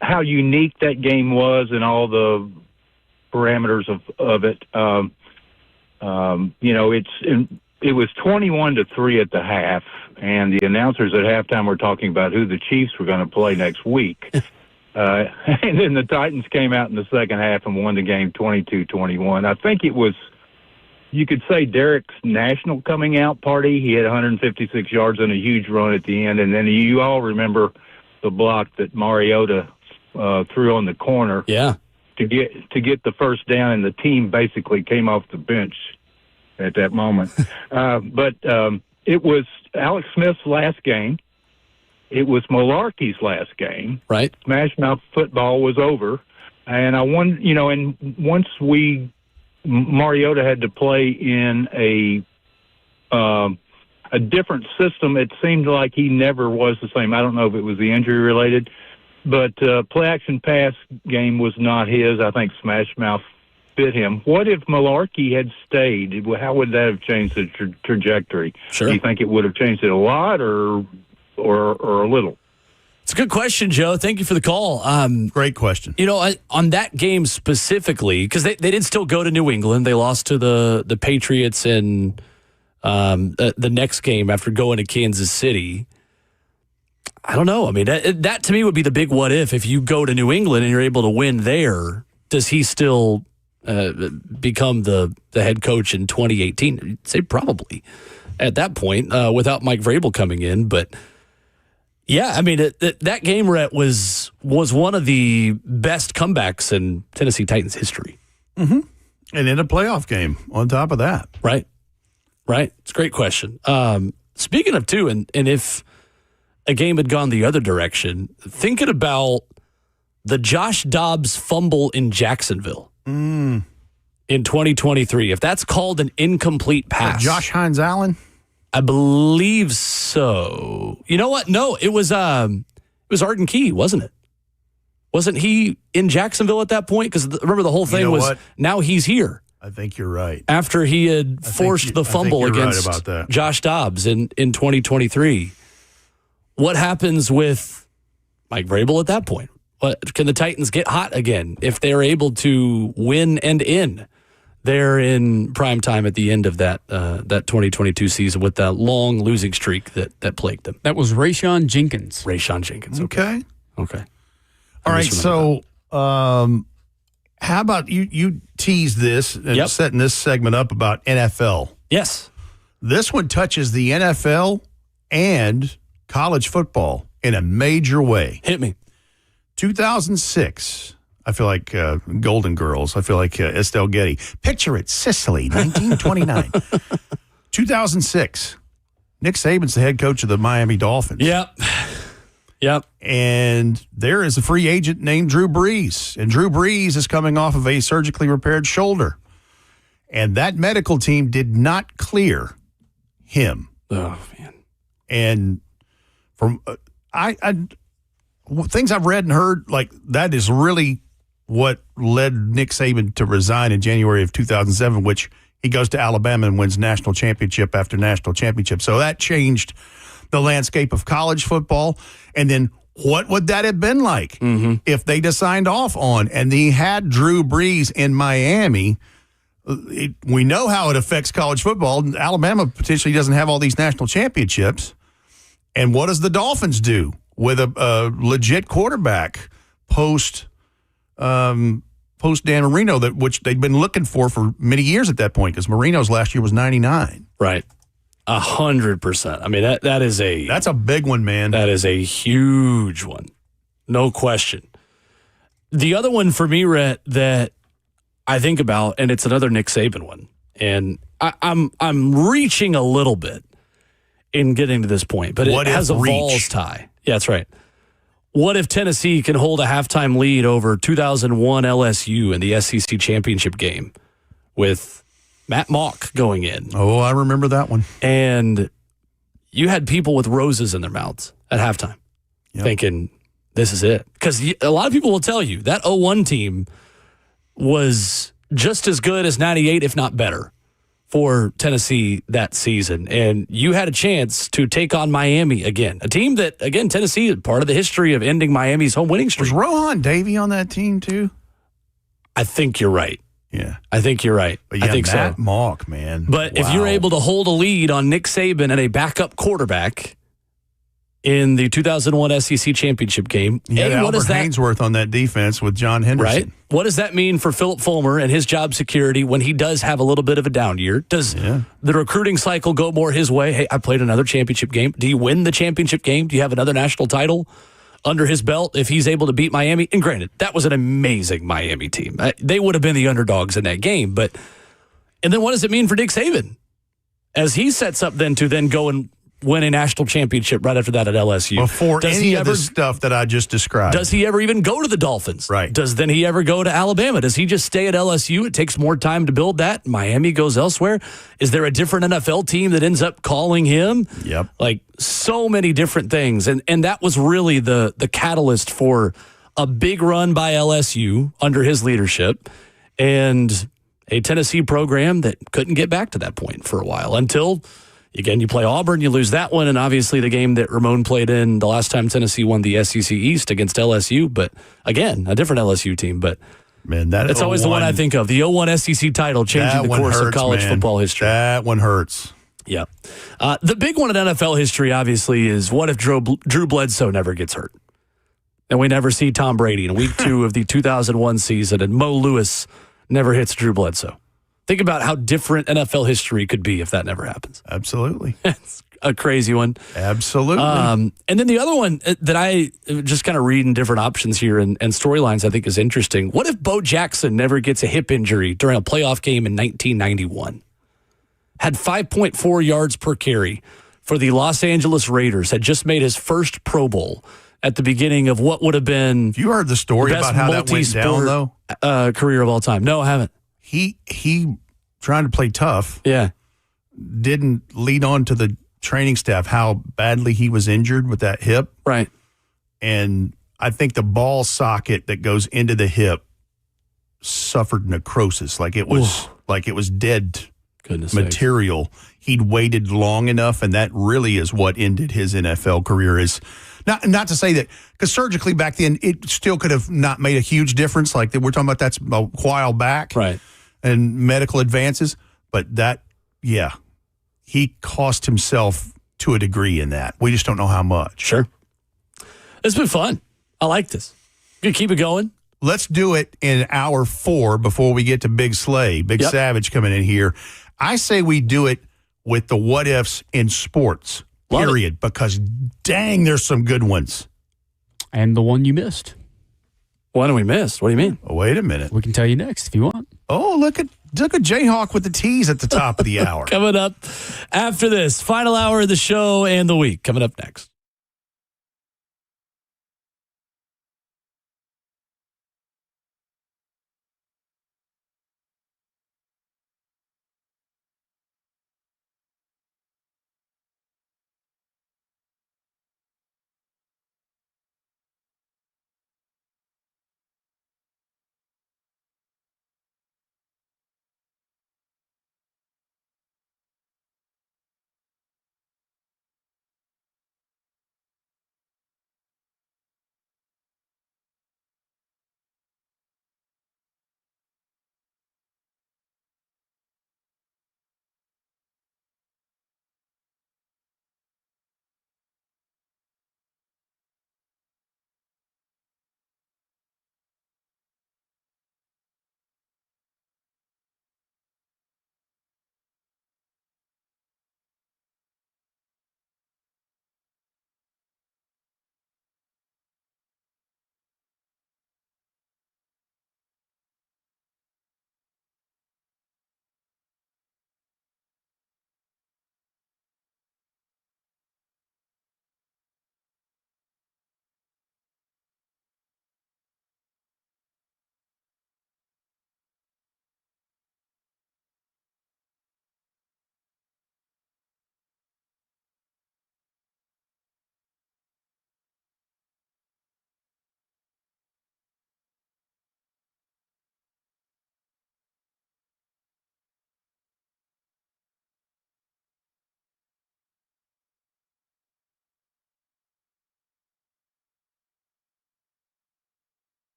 how unique that game was and all the parameters of it. It was 21-3 at the half, and the announcers at halftime were talking about who the Chiefs were going to play next week. And then the Titans came out in the second half and won the game 22-21. I think it was, you could say, Derek's national coming out party. He had 156 yards and a huge run at the end. And then you all remember the block that Mariota threw on the corner to get the first down, and the team basically came off the bench at that moment. But it was Alex Smith's last game. It was Malarkey's last game. Right. Smash Mouth football was over. And and once Mariota had to play in a different system, it seemed like he never was the same. I don't know if it was the injury related, but play action pass game was not his. I think Smash Mouth fit him. What if Malarkey had stayed? How would that have changed the trajectory? Sure. Do you think it would have changed it a lot or a little? It's a good question, Joe. Thank you for the call. Great question. On that game specifically, because they did still go to New England. They lost to the Patriots in the next game after going to Kansas City. I don't know. I mean, that to me would be the big what if you go to New England and you're able to win there. Does he still become the head coach in 2018? I'd say probably at that point without Mike Vrabel coming in. But yeah, I mean, that game, Rhett, was one of the best comebacks in Tennessee Titans history. Mm-hmm. And in a playoff game on top of that. Right. It's a great question. Speaking of, too, and if a game had gone the other direction, thinking about the Josh Dobbs fumble in Jacksonville in 2023, if that's called an incomplete pass. Josh Hines Allen? I believe so. You know what? No, it was Arden Key, wasn't it? Wasn't he in Jacksonville at that point? Because remember, the whole thing was now he's here. I think you're right. After he had forced the fumble against Josh Dobbs in 2023. What happens with Mike Vrabel at that point? Can the Titans get hot again if they're able to win and in? They're in prime time at the end of that 2022 season with that long losing streak that plagued them. That was Rayshawn Jenkins. Okay. All right. So, how about you tease this and setting this segment up about NFL? Yes. This one touches the NFL and college football in a major way. Hit me. 2006. I feel like Golden Girls. I feel like Estelle Getty. Picture it, Sicily, 1929. 2006. Nick Saban's the head coach of the Miami Dolphins. Yep. And there is a free agent named Drew Brees. And Drew Brees is coming off of a surgically repaired shoulder. And that medical team did not clear him. Oh, man. And from things I've read and heard, like that is really what led Nick Saban to resign in January of 2007, which he goes to Alabama and wins national championship after national championship. So that changed the landscape of college football. And then what would that have been like if they'd have signed off on and he had Drew Brees in Miami? We know how it affects college football. Alabama potentially doesn't have all these national championships. And what does the Dolphins do with a legit quarterback post Dan Marino, which they'd been looking for many years at that point, because Marino's last year was 99. Right. 100%. I mean, that's a big one, man. That is a huge one. No question. The other one for me, Rhett, that I think about, and it's another Nick Saban one, and I'm reaching a little bit in getting to this point, but it has a Vols tie. Yeah, that's right. What if Tennessee can hold a halftime lead over 2001 LSU in the SEC championship game with Matt Mock going in? Oh, I remember that one. And you had people with roses in their mouths at halftime thinking, this is it. Because a lot of people will tell you that 01 team was just as good as 98, if not better, for Tennessee that season. And you had a chance to take on Miami again. A team that, again, Tennessee is part of the history of ending Miami's home winning streak. Was Rohan Davey on that team too? I think you're right. Yeah. I think you're right. But I think Matt so. Mock, man. But if you're able to hold a lead on Nick Saban and a backup quarterback in the 2001 SEC championship game, what is that? Hainsworth on that defense with John Henderson. Right. What does that mean for Philip Fulmer and his job security when he does have a little bit of a down year? Does the recruiting cycle go more his way? Hey, I played another championship game. Do you win the championship game? Do you have another national title under his belt if he's able to beat Miami? And granted, that was an amazing Miami team. They would have been the underdogs in that game. And then what does it mean for Nick Saban as he sets up then to then go and win a national championship right after that at LSU? Before any of the stuff that I just described. Does he ever even go to the Dolphins? Right. Does then he ever go to Alabama? Does he just stay at LSU? It takes more time to build that. Miami goes elsewhere. Is there a different NFL team that ends up calling him? Yep. Like so many different things. And that was really the catalyst for a big run by LSU under his leadership and a Tennessee program that couldn't get back to that point for a while until, again, you play Auburn, you lose that one, and obviously the game that Ramon played in the last time Tennessee won the SEC East against LSU, but again, a different LSU team. But man, that's always the one I think of. The 01 SEC title changing the course of college football history. That one hurts. Yeah. The big one in NFL history, obviously, is what if Drew Bledsoe never gets hurt? And we never see Tom Brady in week 2 of the 2001 season, and Mo Lewis never hits Drew Bledsoe. Think about how different NFL history could be if that never happens. Absolutely. It's a crazy one. Absolutely. And then the other one that I just kind of reading different options here and storylines I think is interesting. What if Bo Jackson never gets a hip injury during a playoff game in 1991? Had 5.4 yards per carry for the Los Angeles Raiders, had just made his first Pro Bowl at the beginning of what would have been you heard the story about how that went down, though? Career of all time. No, I haven't. He trying to play tough. Yeah. Didn't lead on to the training staff how badly he was injured with that hip. Right. And I think the ball socket that goes into the hip suffered necrosis. Like it was dead material. Sakes. He'd waited long enough, and that really is what ended his NFL career. Is not to say that, because surgically back then it still could have not made a huge difference. Like we're talking about, that's a while back, right? And medical advances, but that, yeah, he cost himself to a degree in that. We just don't know how much. Sure. It's been fun. I like this. You keep it going. Let's do it in hour 4 before we get to Big Slay, Big Savage coming in here. I say we do it with the what-ifs in sports, period, because dang, there's some good ones. And the one you missed. One we missed? What do you mean? Oh, wait a minute. We can tell you next if you want. Oh, look at Jayhawk with the tease at the top of the hour. Coming up after this, final hour of the show and the week. Coming up next.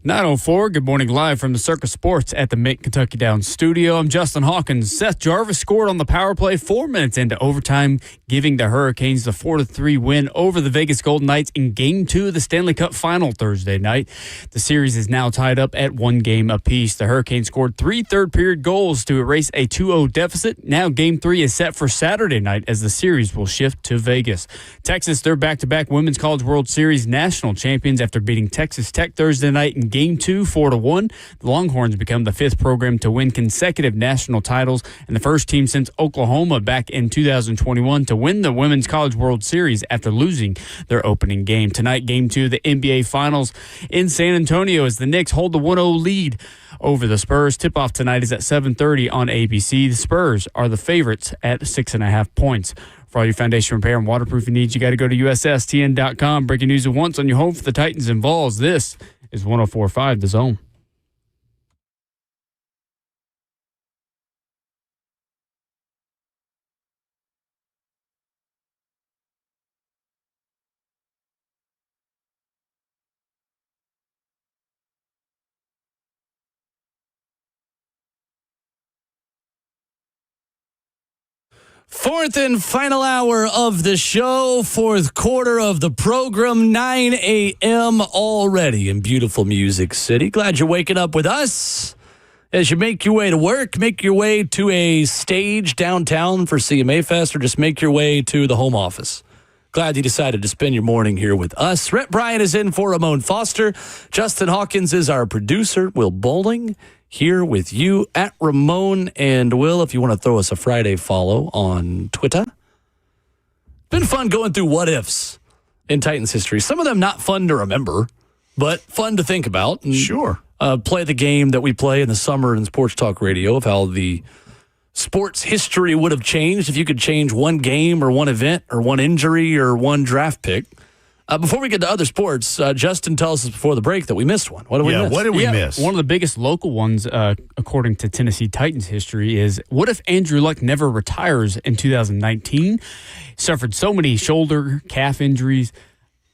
9:04. Good morning, live from the Circus Sports at the Mint Kentucky Downs studio. I'm Justin Hawkins. Seth Jarvis scored on the power play 4 minutes into overtime, giving the Hurricanes the 4-3 win over the Vegas Golden Knights in Game 2 of the Stanley Cup Final Thursday night. The series is now tied up at 1 game apiece. The Hurricanes scored 3 third-period goals to erase a 2-0 deficit. Now Game 3 is set for Saturday night as the series will shift to Vegas. Texas, they're back-to-back Women's College World Series national champions after beating Texas Tech Thursday night in Game 2, 4-1. The Longhorns become the 5th program to win consecutive national titles and the first team since Oklahoma back in 2021 to win the Women's College World Series after losing their opening game. Tonight, Game 2 of the NBA Finals in San Antonio as the Knicks hold the 1-0 lead over the Spurs. Tip-off tonight is at 7:30 on ABC. The Spurs are the favorites at 6.5 points. For all your foundation repair and waterproofing needs, you got to go to USSTN.com. Breaking news at once on your home for the Titans and Vols. This is 104.5 The Zone. Fourth and final hour of the show, fourth quarter of the program, 9 a.m. already in beautiful Music City. Glad you're waking up with us as you make your way to work, make your way to a stage downtown for CMA Fest, or just make your way to the home office. Glad you decided to spend your morning here with us. Rhett Bryant is in for Ramon Foster. Justin Hawkins is our producer. Will Bowling here with you at Ramon and Will, if you want to throw us a Friday follow on Twitter. Been fun going through what-ifs in Titans history. Some of them not fun to remember, but fun to think about. And, sure. Play the game that we play in the summer in Sports Talk Radio of how the sports history would have changed if you could change one game or one event or one injury or one draft pick. Before we get to other sports, Justin tells us before the break that we missed one. What did we miss? What did we miss? One of the biggest local ones, according to Tennessee Titans history, is what if Andrew Luck never retires in 2019? Suffered so many shoulder, calf injuries.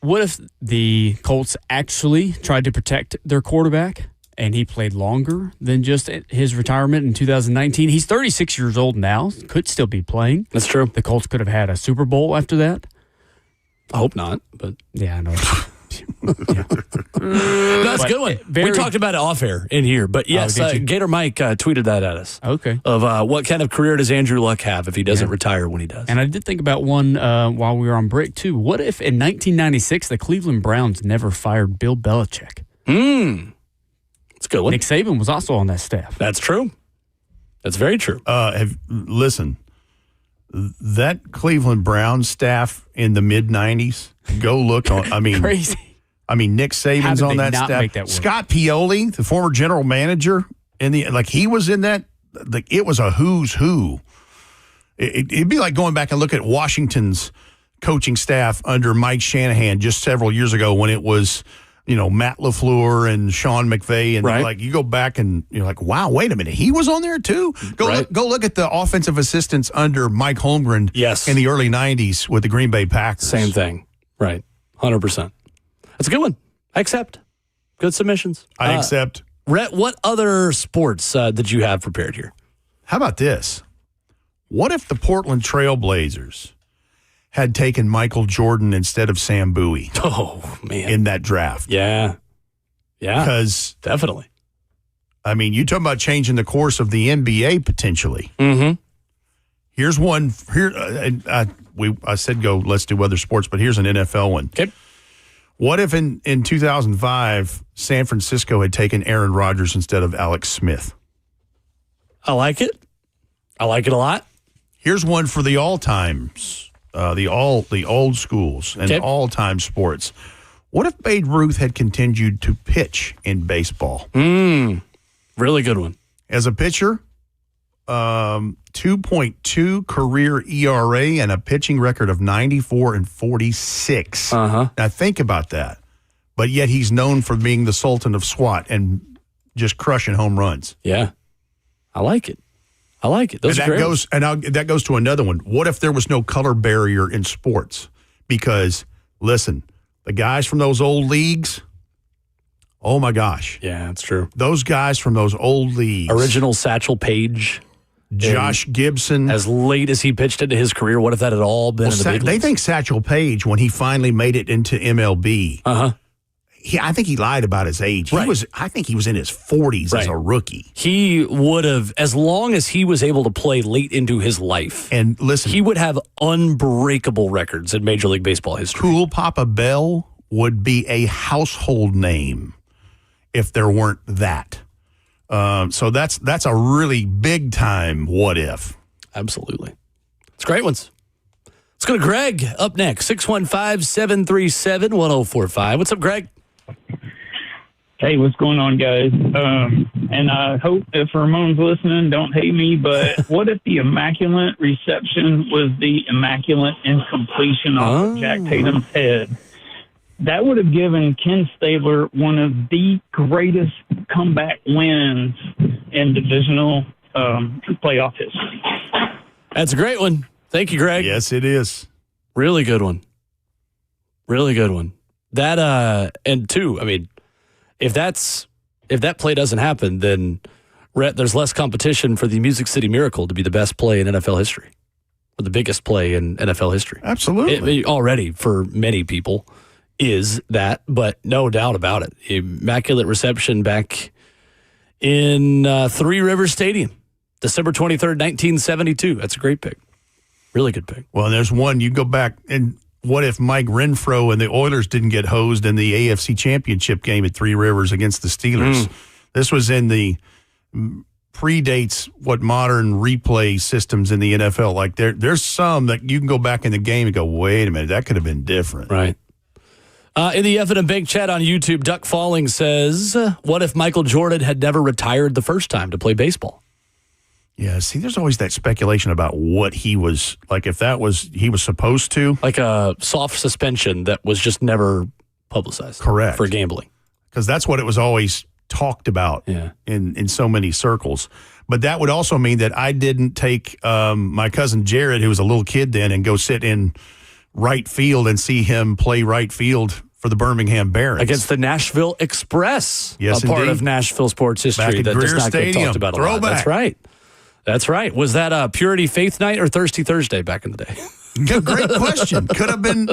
What if the Colts actually tried to protect their quarterback and he played longer than just his retirement in 2019? He's 36 years old now, could still be playing. That's true. The Colts could have had a Super Bowl after that. I hope not, but yeah, I know. That's a good one. We talked about it off air in here, but yes, Gator Mike tweeted that at us. Okay. Of what kind of career does Andrew Luck have if he doesn't retire when he does? And I did think about one while we were on break, too. What if in 1996 the Cleveland Browns never fired Bill Belichick? That's a good one. Nick Saban was also on that staff. That's true. That's very true. Listen. That Cleveland Browns staff in the mid-90s, go look on, crazy. Nick Saban's on that staff. Scott Pioli, the former general manager, he was in that. It was a who's who. It'd be like going back and look at Washington's coaching staff under Mike Shanahan just several years ago when it was, Matt LaFleur and Sean McVay. And you go back and you're like, wow, wait a minute. He was on there too? Go look at the offensive assistants under Mike Holmgren in the early 90s with the Green Bay Packers. Same thing. Right. 100%. That's a good one. I accept. Good submissions. I accept. Rhett, what other sports did you have prepared here? How about this? What if the Portland Trail Blazers had taken Michael Jordan instead of Sam Bowie? Oh, man. In that draft. Yeah. Yeah. Because definitely. You talking about changing the course of the NBA potentially. Mm-hmm. Here's one. I said go, let's do other sports, but here's an NFL one. Okay. What if in 2005, San Francisco had taken Aaron Rodgers instead of Alex Smith? I like it. I like it a lot. Here's one for the all-times. The old schools and all-time sports. What if Babe Ruth had continued to pitch in baseball? Really good one. As a pitcher, 2.2 career ERA and a pitching record of 94-46. Now think about that. But yet he's known for being the Sultan of SWAT and just crushing home runs. Yeah, I like it. Those are great. That goes to another one. What if there was no color barrier in sports? Because, listen, the guys from those old leagues, Oh, my gosh. Yeah, that's true. Those guys from those old leagues. Original Satchel Paige. Josh Gibson. As late as he pitched into his career, what if that had all been in the big They leagues? think Satchel Paige, when he finally made it into MLB, I think he lied about his age. Right. I think he was in his 40s as a rookie. He would have, as long as he was able to play late into his life. And listen, he would have unbreakable records in Major League Baseball history. Cool Papa Bell would be a household name if there weren't that. So that's a really big time what if. Absolutely. It's great ones. Let's go to Greg up next. 615-737-1045. What's up, Greg? Hey, what's going on, guys? And I hope if Ramon's listening, don't hate me, but what if the immaculate reception was the immaculate incompletion off of Jack Tatum's head? That would have given Ken Stabler one of the greatest comeback wins in divisional playoff history. That's a great one. Thank you, Greg. Yes, it is. Really good one. Really good one. That and two, I mean, if that play doesn't happen, then there's less competition for the Music City Miracle to be the best play in NFL history, or the biggest play in NFL history. Absolutely. It already, for many people, is that, but no doubt about it. Immaculate reception back in Three Rivers Stadium, December 23rd, 1972. That's a great pick. Really good pick. Well, there's one, you go back, and what if Mike Renfro and the Oilers didn't get hosed in the AFC Championship game at Three Rivers against the Steelers? This was in the predates what modern replay systems in the NFL. Like there's some that you can go back in the game and go, wait a minute, that could have been different. Right. In the F&M Bank chat on YouTube, Duck Falling says, what if Michael Jordan had never retired the first time to play baseball? Yeah, see, there's always that speculation about what he was, like if that was, he was supposed to. Like a soft suspension that was just never publicized. Correct. For gambling. Because that's what it was always talked about in so many circles. But that would also mean that I didn't take my cousin Jared, who was a little kid then, and go sit in right field and see him play right field for the Birmingham Barons. Against the Nashville Express. Yes, a part indeed. of Nashville sports history Back at that does Greer not get Stadium. talked about a lot. Throwback. That's right. That's right. Was that a Purity Faith Night or Thirsty Thursday back in the day? Great question. Could have been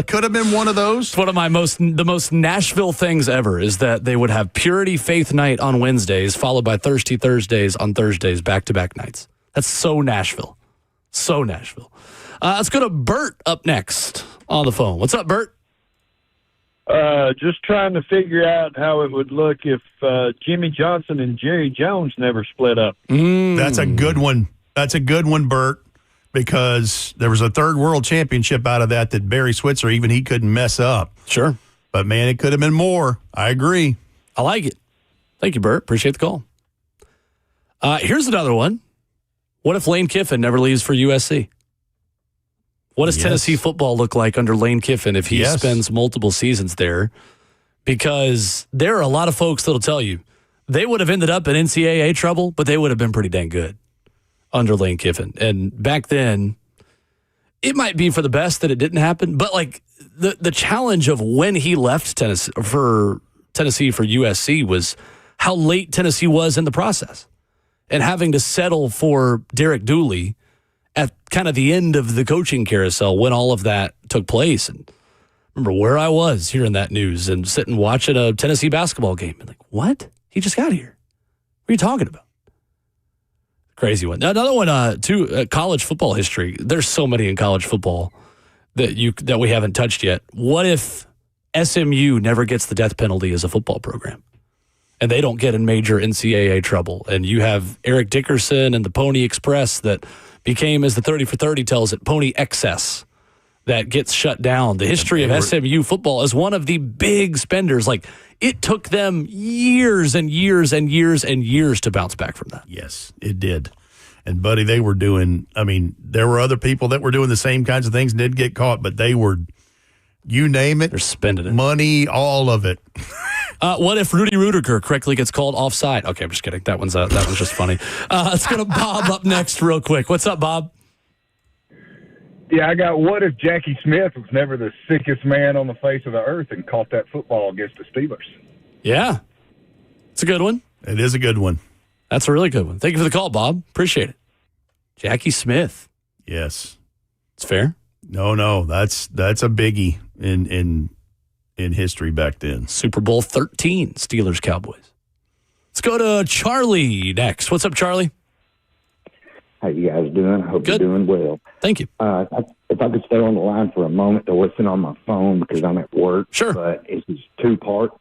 one of those. It's one of the most Nashville things ever is that they would have Purity Faith Night on Wednesdays, followed by Thirsty Thursdays on Thursdays, back-to-back nights. That's so Nashville. So Nashville. Let's go to Bert up next on the phone. What's up, Bert? Just trying to figure out how it would look if Jimmy Johnson and Jerry Jones never split up. That's a good one. That's a good one, Bert, because there was a third world championship out of that Barry Switzer, even he couldn't mess up. Sure. But, man, it could have been more. I agree. I like it. Thank you, Bert. Appreciate the call. Here's another one. What if Lane Kiffin never leaves for USC? What does Tennessee football look like under Lane Kiffin if he spends multiple seasons there? Because there are a lot of folks that'll tell you they would have ended up in NCAA trouble, but they would have been pretty dang good under Lane Kiffin. And back then, it might be for the best that it didn't happen, but like the challenge of when he left Tennessee for USC was how late Tennessee was in the process and having to settle for Derek Dooley at kind of the end of the coaching carousel when all of that took place. And remember where I was hearing that news and sitting watching a Tennessee basketball game and like, what? He just got here. What are you talking about? Crazy one. Another one, too, college football history. There's so many in college football that we haven't touched yet. What if SMU never gets the death penalty as a football program? And they don't get in major NCAA trouble. And you have Eric Dickerson and the Pony Express that became, as the 30 for 30 tells it, Pony Excess that gets shut down. The history of SMU football is one of the big spenders. Like, it took them years and years and years and years to bounce back from that. Yes, it did. And, buddy, they were doing, I mean, there were other people that were doing the same kinds of things and did get caught, but they were, you name it. They're spending it. Money, all of it. What if Rudy Rudiger correctly gets called offside? Okay, I'm just kidding. That one's just funny. Let's go to Bob up next real quick. What's up, Bob? Yeah, I got what if Jackie Smith was never the sickest man on the face of the earth and caught that football against the Steelers? Yeah. It's a good one. It is a good one. That's a really good one. Thank you for the call, Bob. Appreciate it. Jackie Smith. Yes. It's fair. No. That's a biggie in history back then. Super Bowl 13, Steelers Cowboys. Let's go to Charlie next. What's up, Charlie? How you guys doing? I hope you're doing well. Thank you. If I could stay on the line for a moment to listen on my phone because I'm at work. Sure. But it's two-part.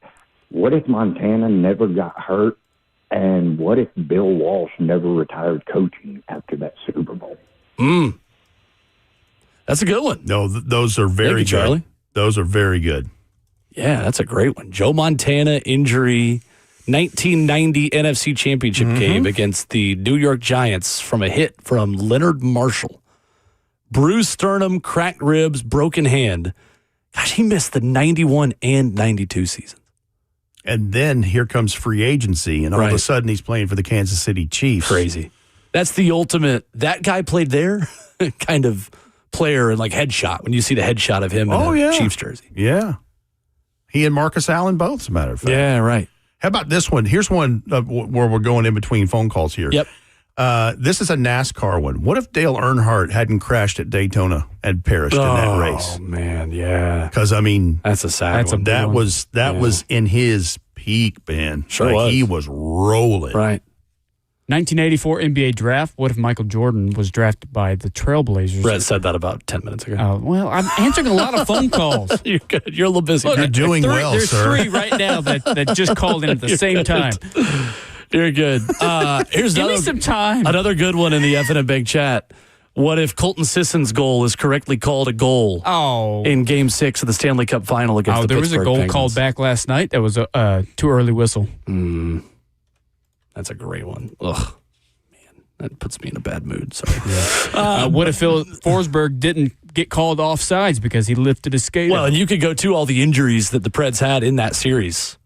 What if Montana never got hurt? And what if Bill Walsh never retired coaching after that Super Bowl? That's a good one. No, those are very Thank you, Charlie. good. Those are very good. Yeah, that's a great one. Joe Montana injury, 1990 NFC Championship game against the New York Giants from a hit from Leonard Marshall. Bruised sternum, cracked ribs, broken hand. Gosh, he missed the 91 and 92 seasons. And then here comes free agency, and all of a sudden he's playing for the Kansas City Chiefs. Crazy. That's the ultimate, that guy played there kind of player and like headshot when you see the headshot of him in a Chiefs jersey. Yeah. He and Marcus Allen both, as a matter of fact. Yeah, right. How about this one? Here's one where we're going in between phone calls here. Yep. This is a NASCAR one. What if Dale Earnhardt hadn't crashed at Daytona and perished in that race? Oh, man, yeah. Because, I mean, that's a sad one. That was in his peak, man. Sure was. He was rolling. Right. 1984 NBA draft. What if Michael Jordan was drafted by the Trailblazers? Brett said that about 10 minutes ago. Well, I'm answering a lot of phone calls. You're good. You're a little busy. You're doing well, there's sir. There's 3 right now that just called in at the same time. You're good. Here's Give me some time. Another good one in the F&M Bank chat. What if Colton Sisson's goal is correctly called a goal in Game 6 of the Stanley Cup Final against the there was a Pittsburgh goal Penguins? called back last night. That was a too early whistle. That's a great one. Ugh, man, that puts me in a bad mood. Sorry. What if Phil Forsberg didn't get called off sides because he lifted his skate? Well, and you could go to all the injuries that the Preds had in that series.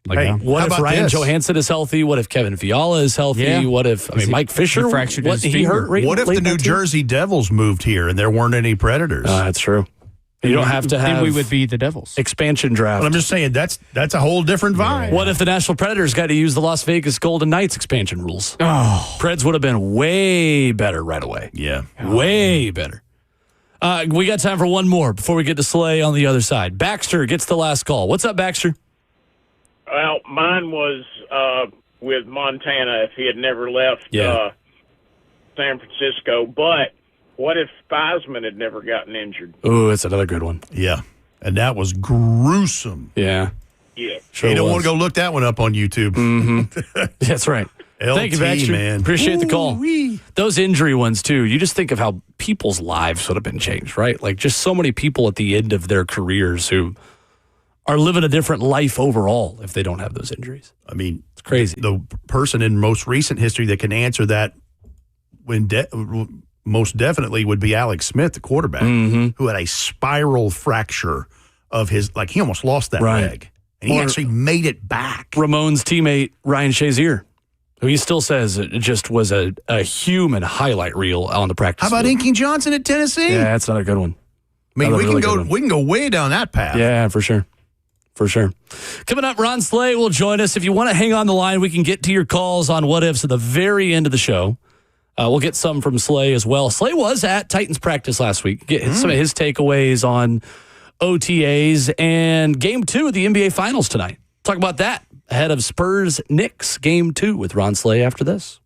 Like, what if Ryan Johansson is healthy? What if Kevin Fiala is healthy? Yeah. What if Mike Fisher fractured his he finger. hurt? What if the New Jersey Devils moved here and there weren't any Predators? That's true. You don't have to have. Then we would be the Devils. Expansion draft. But I'm just saying that's a whole different vibe. What if the Nashville Predators got to use the Las Vegas Golden Knights expansion rules? Preds would have been way better right away. Yeah. Way better. We got time for one more before we get to Slay on the other side. Baxter gets the last call. What's up, Baxter? Well, mine was with Montana if he had never left San Francisco. But what if Theismann had never gotten injured? Oh, that's another good one. Yeah. And that was gruesome. Yeah. Yeah. You don't want to go look that one up on YouTube. That's right. Thank you, Baxter. Man. Appreciate the call. Those injury ones, too. You just think of how people's lives would have been changed, right? Like just so many people at the end of their careers who are living a different life overall if they don't have those injuries. I mean, it's crazy. The person in most recent history that can answer that most definitely would be Alex Smith, the quarterback, who had a spiral fracture of his, like he almost lost that leg. And he actually made it back. Ramon's teammate, Ryan Shazier, who he still says it just was a human highlight reel on the practice How about field. Inking Johnson at Tennessee? Yeah, that's another good one. I mean, Another we can go way down that path. Yeah, for sure. For sure. Coming up, Ron Slay will join us. If you want to hang on the line, we can get to your calls on what ifs at the very end of the show. We'll get some from Slay as well. Slay was at Titans practice last week. Get some of his takeaways on OTAs and Game 2 of the NBA Finals tonight. Talk about that ahead of Spurs-Knicks Game 2 with Ron Slay after this.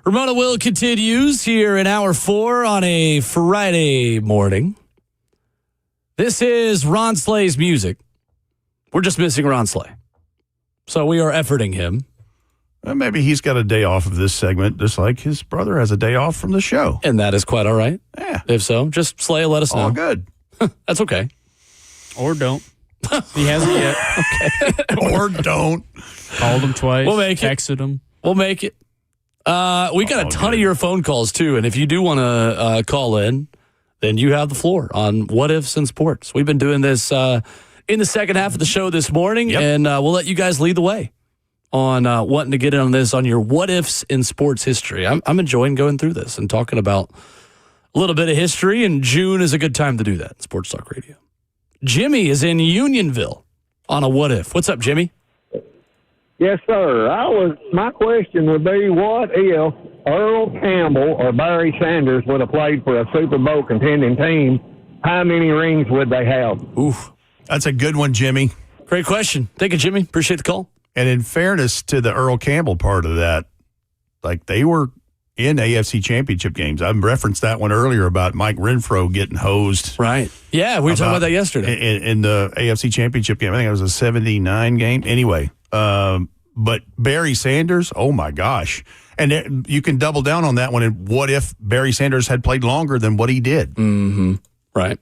Ramon Will continues here in hour 4 on a Friday morning. This is Ron Slay's music. We're just missing Ron Slay. So we are efforting him. Maybe he's got a day off of this segment, just like his brother has a day off from the show. And that is quite all right. Yeah. If so, just Slay, let us know. All good. That's okay. Or don't. He hasn't yet. Okay. Or don't. Called him twice. We'll make it. Texted him. We'll make it. We got a ton of your phone calls, too. And if you do want to call in, then you have the floor on What Ifs in Sports. We've been doing this in the second half of the show this morning, and we'll let you guys lead the way on wanting to get in on this on your What Ifs in Sports history. I'm enjoying going through this and talking about a little bit of history, and June is a good time to do that in Sports Talk Radio. Jimmy is in Unionville on a What If. What's up, Jimmy? Yes, sir. My question would be, what if Earl Campbell or Barry Sanders would have played for a Super Bowl contending team? How many rings would they have? Oof. That's a good one, Jimmy. Great question. Thank you, Jimmy. Appreciate the call. And in fairness to the Earl Campbell part of that, like they were in AFC Championship games. I referenced that one earlier about Mike Renfro getting hosed. Right. Yeah, we were talking about that yesterday. In the AFC Championship game. I think it was a 79 game. Anyway, but Barry Sanders, oh my gosh. And you can double down on that one. And what if Barry Sanders had played longer than what he did? Mm-hmm. Right.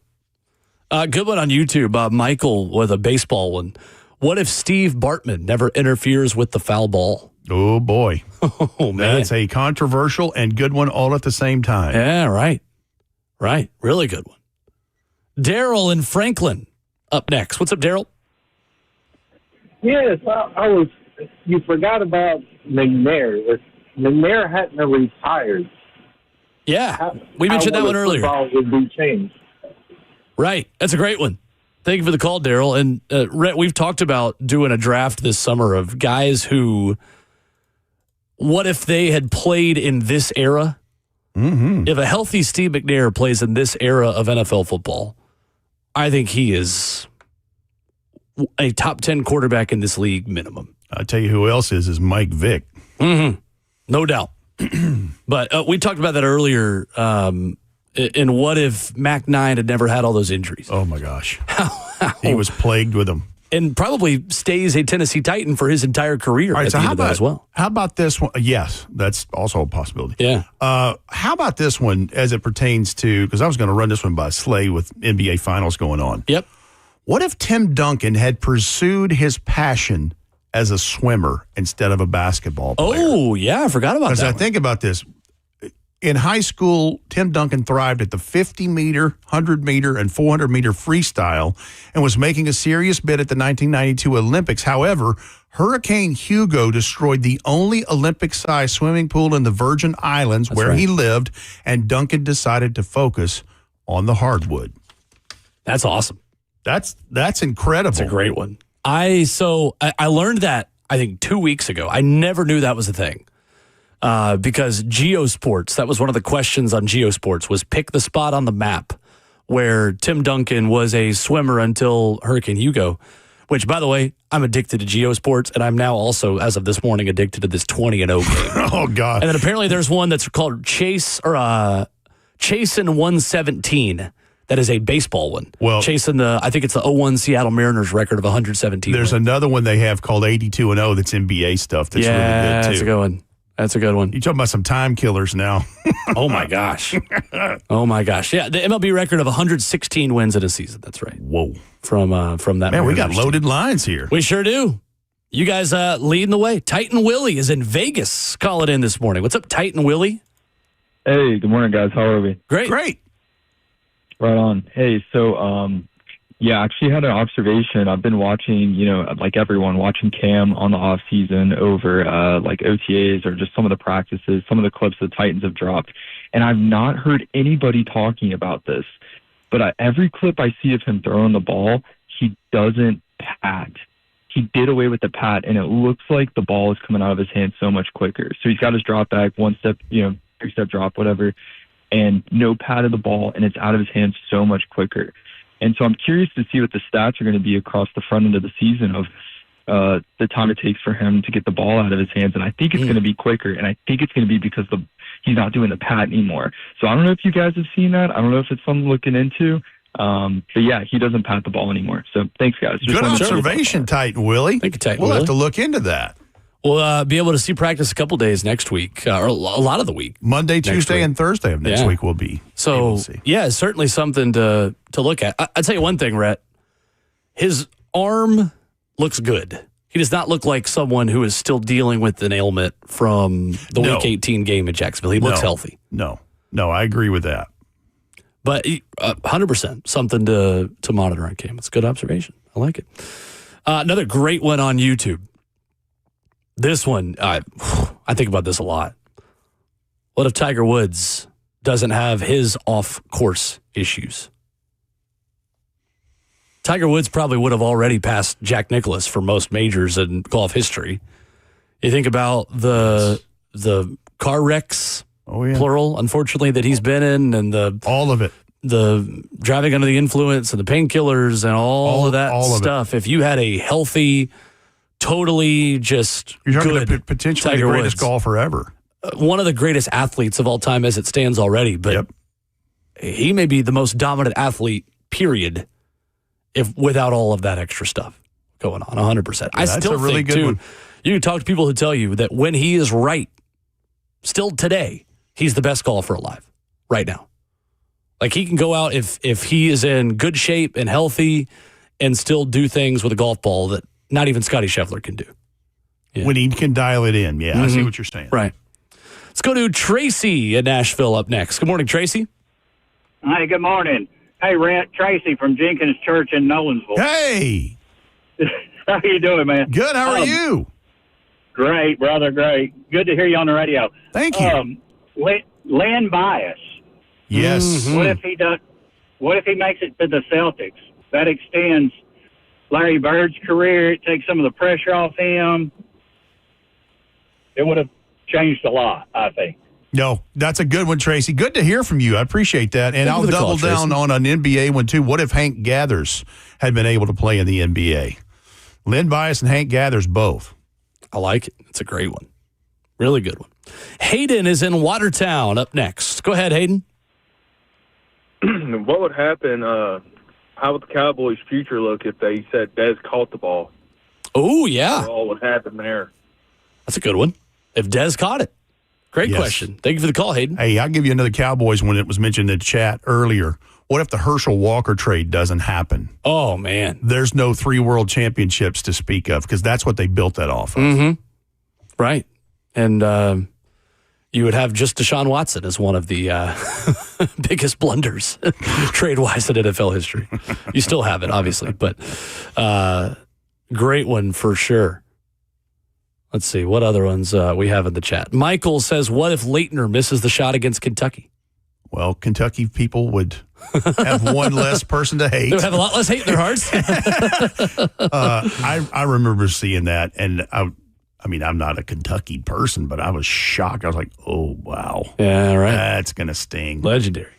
Good one on YouTube. Michael with a baseball one. What if Steve Bartman never interferes with the foul ball? Oh, boy. Oh, man. That's a controversial and good one all at the same time. Yeah, right. Right. Really good one. Daryl in Franklin up next. What's up, Daryl? Yes, you forgot about McNair. If McNair hadn't retired. Yeah, we mentioned that one earlier. Football would be changed. Right. That's a great one. Thank you for the call, Daryl. And Rhett, we've talked about doing a draft this summer of guys who, what if they had played in this era? Mm-hmm. If a healthy Steve McNair plays in this era of NFL football, I think he is a top 10 quarterback in this league minimum. I'll tell you who else is Mike Vick. Mm-hmm. No doubt. But we talked about that earlier. And what if Mac 9 had never had all those injuries? Oh, my gosh. He was plagued with them. And probably stays a Tennessee Titan for his entire career at the end of that as well. How about this one? Yes, that's also a possibility. Yeah. How about this one as it pertains to, because I was going to run this one by Slay with NBA Finals going on. Yep. What if Tim Duncan had pursued his passion as a swimmer instead of a basketball player? Oh, yeah, I forgot about that. Because I think about this. In high school, Tim Duncan thrived at the 50-meter, 100-meter, and 400-meter freestyle and was making a serious bid at the 1992 Olympics. However, Hurricane Hugo destroyed the only Olympic-sized swimming pool in the Virgin Islands where he lived, and Duncan decided to focus on the hardwood. That's awesome. That's incredible. That's a great one. I learned that, I think, 2 weeks ago. I never knew that was a thing. Because Geosports, that was one of the questions on Geosports, was pick the spot on the map where Tim Duncan was a swimmer until Hurricane Hugo, which, by the way, I'm addicted to Geosports, and I'm now also, as of this morning, addicted to this 20-0 game. Oh, God. And then apparently there's one that's called Chasin' 117. That is a baseball one. Well, chasing I think it's the 0-1 Seattle Mariners record of 117. There's another one they have called 82-0 that's NBA stuff that's really good, too. That's a good one. That's a good one. You're talking about some time killers now. Oh, my gosh. Oh, my gosh. Yeah, the MLB record of 116 wins in a season. That's right. Whoa. From that. Man, we got loaded lines here. We sure do. You guys leading the way. Titan Willie is in Vegas. Call it in this morning. What's up, Titan Willie? Hey, good morning, guys. How are we? Great. Right on. Hey, so, I actually had an observation. I've been watching, like everyone, watching Cam on the off season over like OTAs or just some of the practices, some of the clips the Titans have dropped. And I've not heard anybody talking about this. But every clip I see of him throwing the ball, he doesn't pat. He did away with the pat, and it looks like the ball is coming out of his hand so much quicker. So he's got his drop back, 1-step, 3-step drop, whatever, and no pat of the ball, and it's out of his hands so much quicker. And so I'm curious to see what the stats are going to be across the front end of the season of the time it takes for him to get the ball out of his hands, and I think it's going to be quicker, and I think it's going to be because he's not doing the pat anymore. So I don't know if you guys have seen that. I don't know if it's something looking into. But yeah, he doesn't pat the ball anymore. So thanks, guys. Good observation, Titan Willie. Thank you, Titan We'll Willie. have to look into that. We'll be able to see practice a couple days next week, or a lot of the week. Monday, Tuesday, week. and Thursday of next week will be. So, yeah, it's certainly something to look at. I'll tell you one thing, Rhett. His arm looks good. He does not look like someone who is still dealing with an ailment from the Week 18 game in Jacksonville. He looks healthy. No, I agree with that. But 100% something to monitor on Cam. It's a good observation. I like it. Another great one on YouTube. This one, I think about this a lot. What if Tiger Woods doesn't have his off-course issues? Tiger Woods probably would have already passed Jack Nicklaus for most majors in golf history. You think about the car wrecks, plural, unfortunately, that he's been in, and all of it. The driving under the influence and the painkillers and all of that stuff. If you had a healthy, totally just You're talking good about potentially Tiger the greatest Woods. golfer ever. One of the greatest athletes of all time as it stands already, but he may be the most dominant athlete, period, if without all of that extra stuff going on, 100%. I still a really think, good too, one. you can talk to people who tell you that when he is right, still today, he's the best golfer alive right now. Like, he can go out if he is in good shape and healthy and still do things with a golf ball that not even Scotty Scheffler can do. Yeah. When he can dial it in. Yeah, I see what you're saying. Right. Let's go to Tracy in Nashville up next. Good morning, Tracy. Hi, good morning. Hey, Rhett, Tracy from Jenkins Church in Nolensville. Hey! How you doing, man? Good, how are you? Great, brother, great. Good to hear you on the radio. Thank you. Len Bias. Yes. What if he does? What if he makes it to the Celtics? That extends Larry Bird's career. It takes some of the pressure off him. It would have changed a lot, I think. No, that's a good one, Tracy. Good to hear from you. I appreciate that. And I'll double down on an NBA one, too. What if Hank Gathers had been able to play in the NBA? Len Bias and Hank Gathers both. I like it. It's a great one. Really good one. Hayden is in Watertown up next. Go ahead, Hayden. What would happen, how would the Cowboys' future look if they said Dez caught the ball? Oh, yeah. What would happen there? That's a good one. If Dez caught it. Great question. Thank you for the call, Hayden. Hey, I'll give you another Cowboys one that was mentioned in the chat earlier. What if the Herschel Walker trade doesn't happen? Oh, man. There's no 3 world championships to speak of because that's what they built that off of. Mm-hmm. Right. And you would have just Deshaun Watson as one of the biggest blunders trade-wise in NFL history. You still have it, obviously, but great one for sure. Let's see what other ones we have in the chat. Michael says, what if Leitner misses the shot against Kentucky? Well, Kentucky people would have one less person to hate. They would have a lot less hate in their hearts. I remember seeing that, and I mean, I'm not a Kentucky person, but I was shocked. I was like, oh, wow. Yeah, right. That's going to sting. Legendary.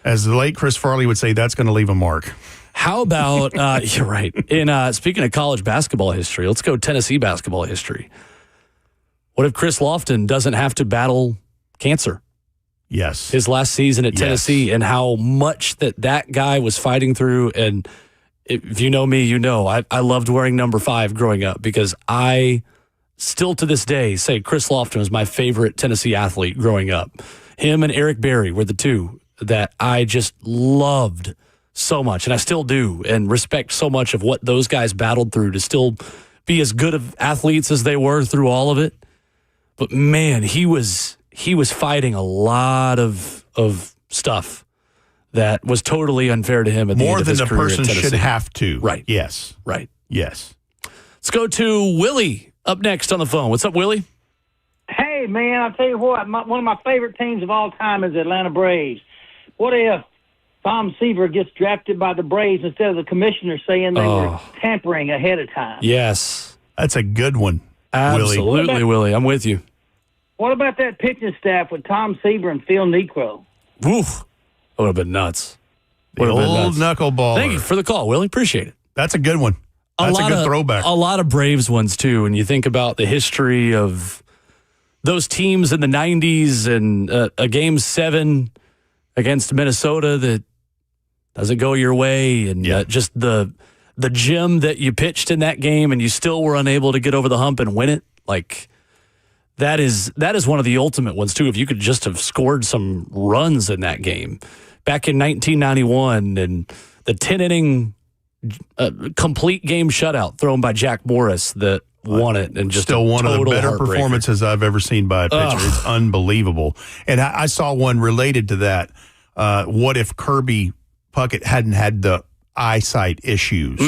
As the late Chris Farley would say, that's going to leave a mark. How about, you're right. In speaking of college basketball history, let's go Tennessee basketball history. What if Chris Lofton doesn't have to battle cancer? Yes. His last season at Tennessee and how much that guy was fighting through. And if you know me, you know I loved wearing number 5 growing up because I still to this day say Chris Lofton was my favorite Tennessee athlete growing up. Him and Eric Berry were the two that I just loved so much, and I still do, and respect so much of what those guys battled through to still be as good of athletes as they were through all of it. But man, he was fighting a lot of stuff that was totally unfair to him at the More end of than his the career person at Tennessee. should have to. Right. Yes. Right. Yes. Let's go to Willie up next on the phone. What's up, Willie? Hey, man, I'll tell you what, one of my favorite teams of all time is the Atlanta Braves. What if Tom Seaver gets drafted by the Braves instead of the commissioner saying they were tampering ahead of time? Yes. That's a good one, Absolutely, Willie. I'm with you. What about that pitching staff with Tom Seaver and Phil Necro? Woof. That would have been nuts. The old knuckleball. Thank you for the call, Willie. Appreciate it. That's a good one. That's a good throwback. A lot of Braves ones, too. When you think about the history of those teams in the 90s and a Game 7 against Minnesota that doesn't go your way, and just the gem that you pitched in that game and you still were unable to get over the hump and win it. Like, that is one of the ultimate ones, too. If you could just have scored some runs in that game. Back in 1991, and the 10-inning complete game shutout thrown by Jack Morris that won it, and just still one of the better performances I've ever seen by a pitcher. It's unbelievable. And I saw one related to that. What if Kirby Puckett hadn't had the eyesight issues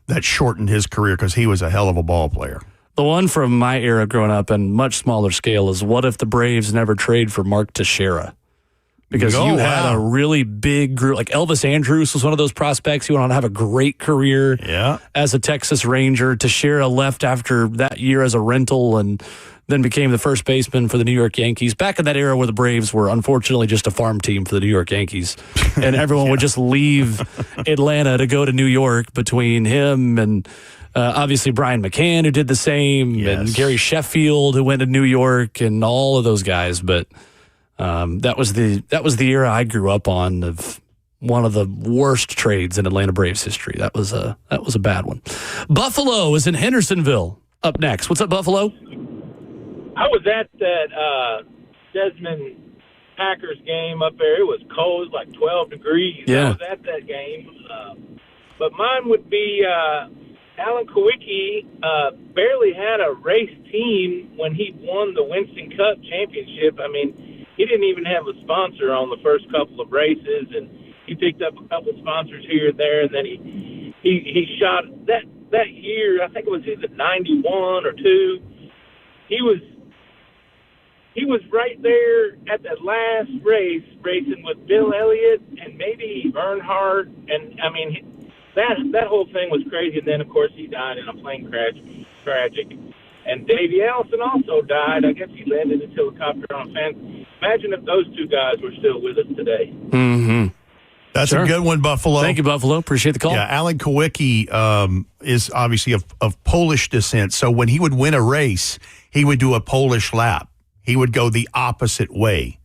that shortened his career, because he was a hell of a ball player? The one from my era growing up, and much smaller scale, is what if the Braves never trade for Mark Teixeira? Because had a really big group. Like Elvis Andrus was one of those prospects. He went on to have a great career as a Texas Ranger. Teixeira left after that year as a rental and then became the first baseman for the New York Yankees. Back in that era where the Braves were unfortunately just a farm team for the New York Yankees. And everyone would just leave Atlanta to go to New York, between him and obviously Brian McCann, who did the same, and Gary Sheffield, who went to New York, and all of those guys. But that was the era I grew up on, of one of the worst trades in Atlanta Braves history. That was a bad one. Buffalo is in Hendersonville up next. What's up, Buffalo? I was at that Desmond Packers game up there. It was cold, like 12 degrees. Yeah. I was at that game. But mine would be Alan Kowicki barely had a race team when he won the Winston Cup championship. I mean, he didn't even have a sponsor on the first couple of races, and he picked up a couple sponsors here and there, and then he shot that year. I think it was either 91 or 2. He was right there at that last race, racing with Bill Elliott and maybe Earnhardt, and I mean that whole thing was crazy. And then of course he died in a plane crash, tragic. And Davey Allison also died. I guess he landed his helicopter on a fence. Imagine if those two guys were still with us today. Mm-hmm. That's a good one, Buffalo. Thank you, Buffalo. Appreciate the call. Yeah, Alan Kowicki is obviously of Polish descent. So when he would win a race, he would do a Polish lap. He would go the opposite way.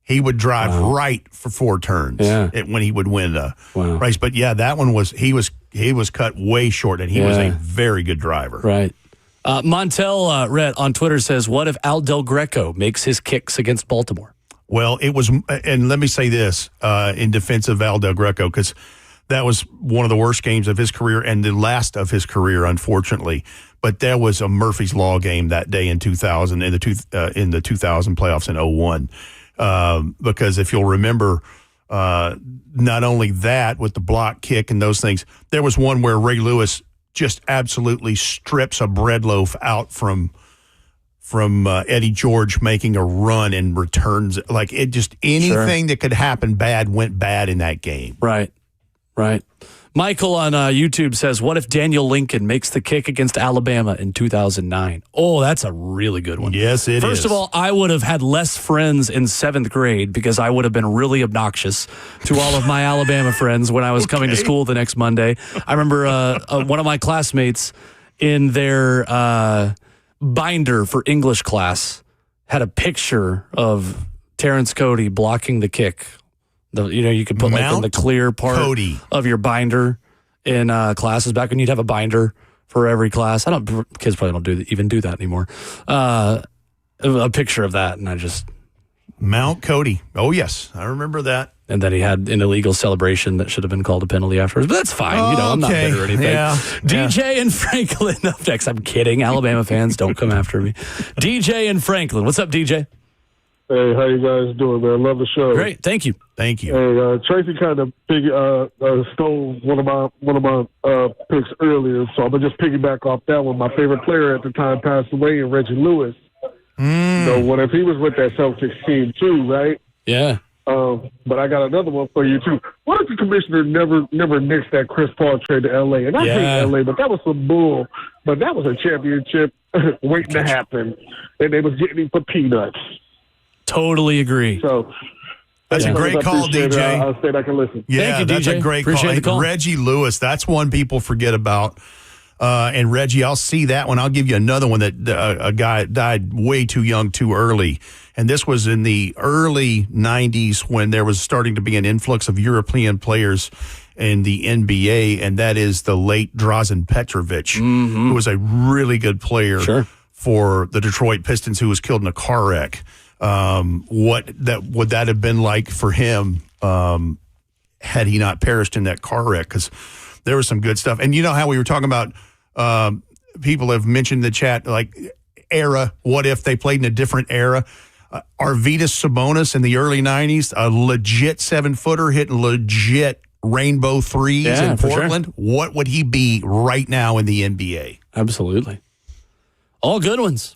He would drive right for 4 turns when he would win a race. But yeah, that one he was cut way short, and he was a very good driver. Right. Montel Rhett on Twitter says, what if Al Del Greco makes his kicks against Baltimore? Well, it was, and let me say this in defense of Al Del Greco, because that was one of the worst games of his career and the last of his career, unfortunately. But there was a Murphy's Law game that day in 2000, in the 2000 playoffs in 2001. Because if you'll remember, not only that with the block kick and those things, there was one where Ray Lewis just absolutely strips a bread loaf out from Eddie George making a run and returns. Like, it just, anything that could happen bad went bad in that game. Right. Michael on YouTube says, what if Daniel Lincoln makes the kick against Alabama in 2009? Oh, that's a really good one. Yes, it is. First of all, I would have had less friends in 7th grade because I would have been really obnoxious to all of my Alabama friends when I was coming to school the next Monday. I remember one of my classmates in their binder for English class had a picture of Terrence Cody blocking the kick. You could put like in the clear part of your binder in classes back when you'd have a binder for every class. Kids probably don't even do that anymore. A picture of that, and I just Mount Cody. Oh yes, I remember that. And then he had an illegal celebration that should have been called a penalty afterwards. But that's fine. I'm not bitter or anything. Yeah. DJ and Franklin up next. I'm kidding. Alabama fans, don't come after me. DJ and Franklin. What's up, DJ? Hey, how you guys doing, man? Love the show. Great, thank you. Thank you. Hey, Tracy kind of stole one of my picks earlier, so I'm gonna just piggyback off that one. My favorite player at the time passed away, and Reggie Lewis. So what if he was with that Celtics team too, right? Yeah. But I got another one for you too. What if the commissioner never nixed that Chris Paul trade to LA? And I hate LA, but that was some bull. But that was a championship waiting to happen, and they was getting him for peanuts. Totally agree. So that's a great call, DJ. I'll stay back and listen. Yeah, Thank you, that's DJ. a great Appreciate call. the call. Reggie Lewis, that's one people forget about. And Reggie, I'll see that one. I'll give you another one that a guy died way too young, too early. And this was in the early 90s when there was starting to be an influx of European players in the NBA, and that is the late Drazen Petrovic, who was a really good player for the Detroit Pistons, who was killed in a car wreck. Would that have been like for him had he not perished in that car wreck? Because there was some good stuff. And you know how we were talking about people have mentioned in the chat, like era, what if they played in a different era? Arvydas Sabonis in the early 90s, a legit 7-footer hitting legit rainbow threes in Portland. What would he be right now in the NBA? Absolutely. All good ones.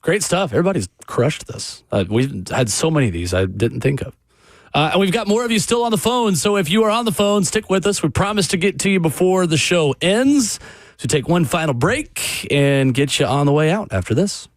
Great stuff. Everybody's crushed this. We've had so many of these I didn't think of. And we've got more of you still on the phone. So if you are on the phone, stick with us. We promise to get to you before the show ends. So take one final break and get you on the way out after this.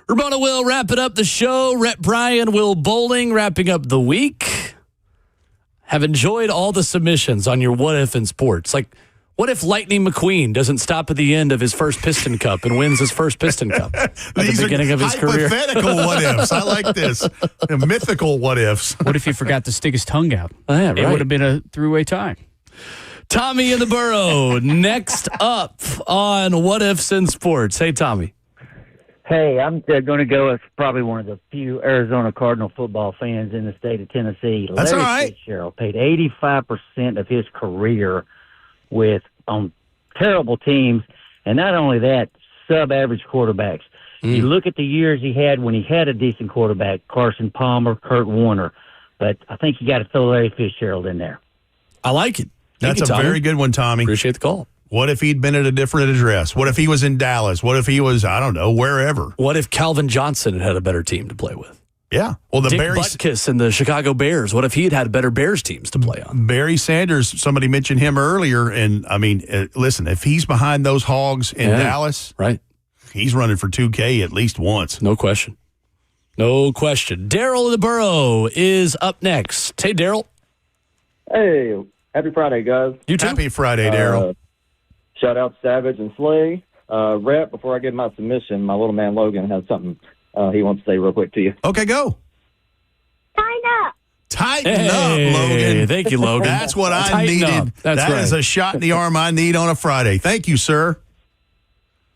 Ramon Will wrapping up the show. Rhett Bryan, Will Bowling wrapping up the week. Have enjoyed all the submissions on your what if in sports. Like, what if Lightning McQueen doesn't stop at the end of his first Piston Cup and wins his first Piston Cup at the beginning of his career? Hypothetical what ifs. I like this. Mythical what ifs. What if he forgot to stick his tongue out? Oh, yeah, right. It would have been a three-way tie. Tommy in the Burrow, next up on What Ifs in Sports. Hey, Tommy. Hey, I'm going to go as probably one of the few Arizona Cardinal football fans in the state of Tennessee. That's Larry all right. Fitzgerald played 85% of his career with on terrible teams, and not only that, sub-average quarterbacks. You look at the years he had when he had a decent quarterback, Carson Palmer, Kurt Warner, but I think you got to throw Larry Fitzgerald in there. I like it. Thank That's you, a Tommy. very good one, Tommy. Appreciate the call. What if he'd been at a different address? What if he was in Dallas? What if he was, I don't know, wherever? What if Calvin Johnson had had a better team to play with? Yeah. Well, the Dick Barry Butkus and the Chicago Bears. What if he had had better Bears teams to play on? Barry Sanders, somebody mentioned him earlier, and I mean, listen, if he's behind those Hogs in Dallas, right, he's running for 2K at least once. No question. No question. Daryl in the Burrow is up next. Hey, Daryl. Hey, happy Friday, guys. You too. Happy Friday, Daryl. Shout out Savage and Slay. Rep, before I give my submission, my little man Logan has something he wants to say real quick to you. Okay, go. Tighten Hey, up, Logan. thank you, Logan. That's what I Tighten needed. up. That's That is right. a shot in the arm I need on a Friday. Thank you, sir.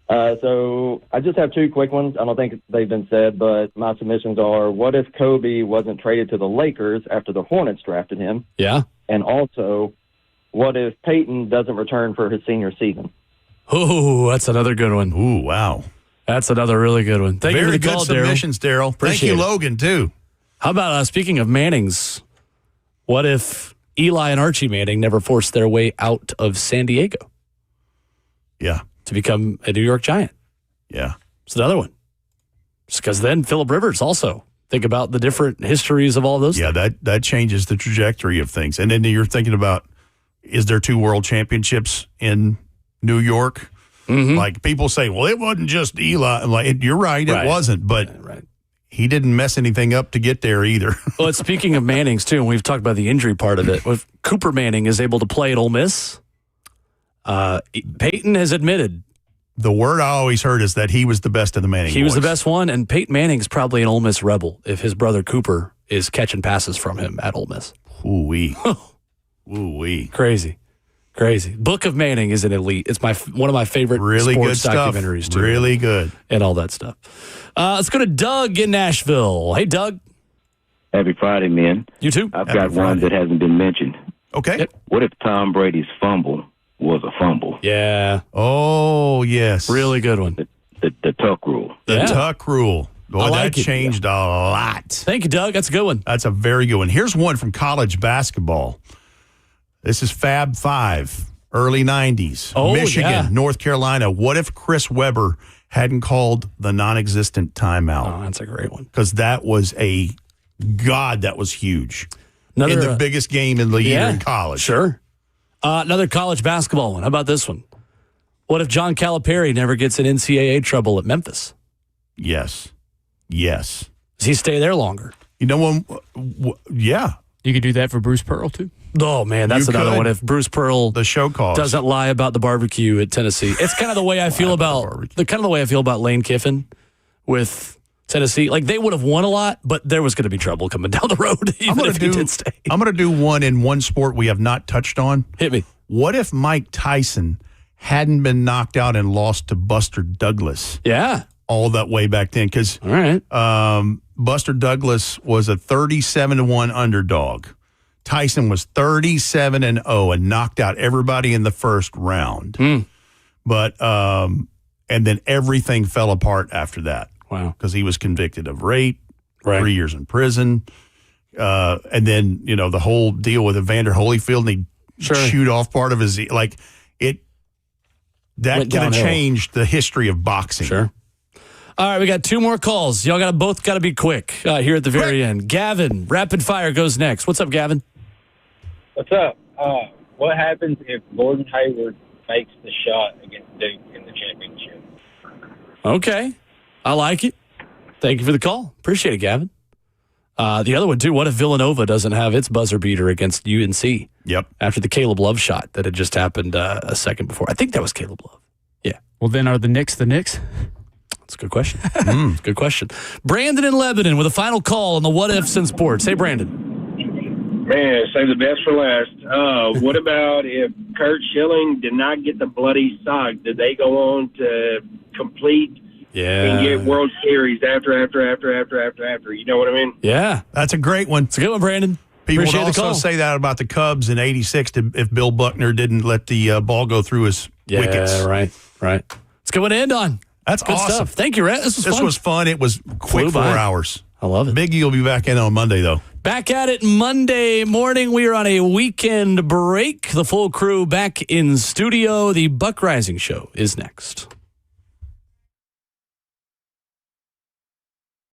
So I just have two quick ones. I don't think they've been said, but my submissions are, what if Kobe wasn't traded to the Lakers after the Hornets drafted him? Yeah. And also, what if Peyton doesn't return for his senior season? Oh, that's another good one. Ooh, wow. That's another really good one. Thank you for Very the good call, submissions, Daryl. Thank Appreciate you, it. Logan, too. How about, speaking of Mannings, what if Eli and Archie Manning never forced their way out of San Diego? Yeah. To become a New York Giant. Yeah. It's another one. Just because then Phillip Rivers also. Think about the different histories of all those Yeah, that changes the trajectory of things. And then you're thinking about, is there 2 world championships in New York? Mm-hmm. Like, people say, well, it wasn't just Eli. I'm like, you're right, it wasn't. But he didn't mess anything up to get there either. Well, it's speaking of Mannings, too, and we've talked about the injury part of it. If Cooper Manning is able to play at Ole Miss, Peyton has admitted. The word I always heard is that he was the best of the Manning He was the boys. best one, and Peyton Manning's probably an Ole Miss rebel if his brother Cooper is catching passes from him at Ole Miss. Ooh-wee. Ooh-wee. Crazy. Book of Manning is an elite. It's one of my favorite Really good sports stuff. documentaries, too. Really good. And all that stuff. Let's go to Doug in Nashville. Hey, Doug. Happy Friday, man. You too. I've Happy got one Friday. that hasn't been mentioned. Okay. Yep. What if Tom Brady's fumble was a fumble? Yeah. Oh, yes. Really good one. The tuck rule. The tuck rule. Boy, I like that it. changed a lot. Thank you, Doug. That's a good one. That's a very good one. Here's one from college basketball. This is Fab 5, early 90s. Oh, Michigan, yeah. North Carolina. What if Chris Webber hadn't called the non-existent timeout? Oh, that's a great one. Because that was that was huge. Another, in the biggest game in the year in college. Sure. Another college basketball one. How about this one? What if John Calipari never gets in NCAA trouble at Memphis? Yes. Yes. Does he stay there longer? You know, yeah. You could do that for Bruce Pearl, too. Oh, man, that's You another could. one. If Bruce Pearl the show cause doesn't lie about the barbecue at Tennessee. It's kind of the way I feel about the way I feel about Lane Kiffin with Tennessee. Like, they would have won a lot, but there was going to be trouble coming down the road even if he did stay. I'm going to do one in one sport we have not touched on. Hit me. What if Mike Tyson hadn't been knocked out and lost to Buster Douglas? Yeah. All that way back then. Because all right. Buster Douglas was a 37-1 underdog. Tyson was 37-0 and knocked out everybody in the first round. But and then everything fell apart after that. Wow. Because he was convicted of rape, 3 years in prison. And then, the whole deal with Evander Holyfield, and he chewed off part of his, that Went could have downhill. changed the history of boxing. Sure. All right, we got 2 more calls. Y'all both got to be quick here at the very end. Gavin, rapid fire goes next. What's up, Gavin? What's up? What happens if Gordon Hayward makes the shot against Duke in the championship? Okay. I like it. Thank you for the call. Appreciate it, Gavin. The other one, too, what if Villanova doesn't have its buzzer beater against UNC? Yep. After the Caleb Love shot that had just happened a second before. I think that was Caleb Love. Yeah. Well, then are the Knicks the Knicks? That's a good question. Good question. Brandon in Lebanon with a final call on the what ifs in sports. Hey, Brandon. Man, save the best for last. What about if Kurt Schilling did not get the bloody sock? Did they go on to complete and get World Series after? You know what I mean? Yeah. That's a great one. It's a good one, Brandon. People would Appreciate the also call. say that about the Cubs in '86 if Bill Buckner didn't let the ball go through his wickets. Yeah, right. It's a good one to end on. That's good awesome. stuff. Thank you, Rhett. This was fun. It was quick Flew 4 by. hours. I love it. Biggie will be back in on Monday, though. Back at it Monday morning. We are on a weekend break. The full crew back in studio. The Buck Rising Show is next.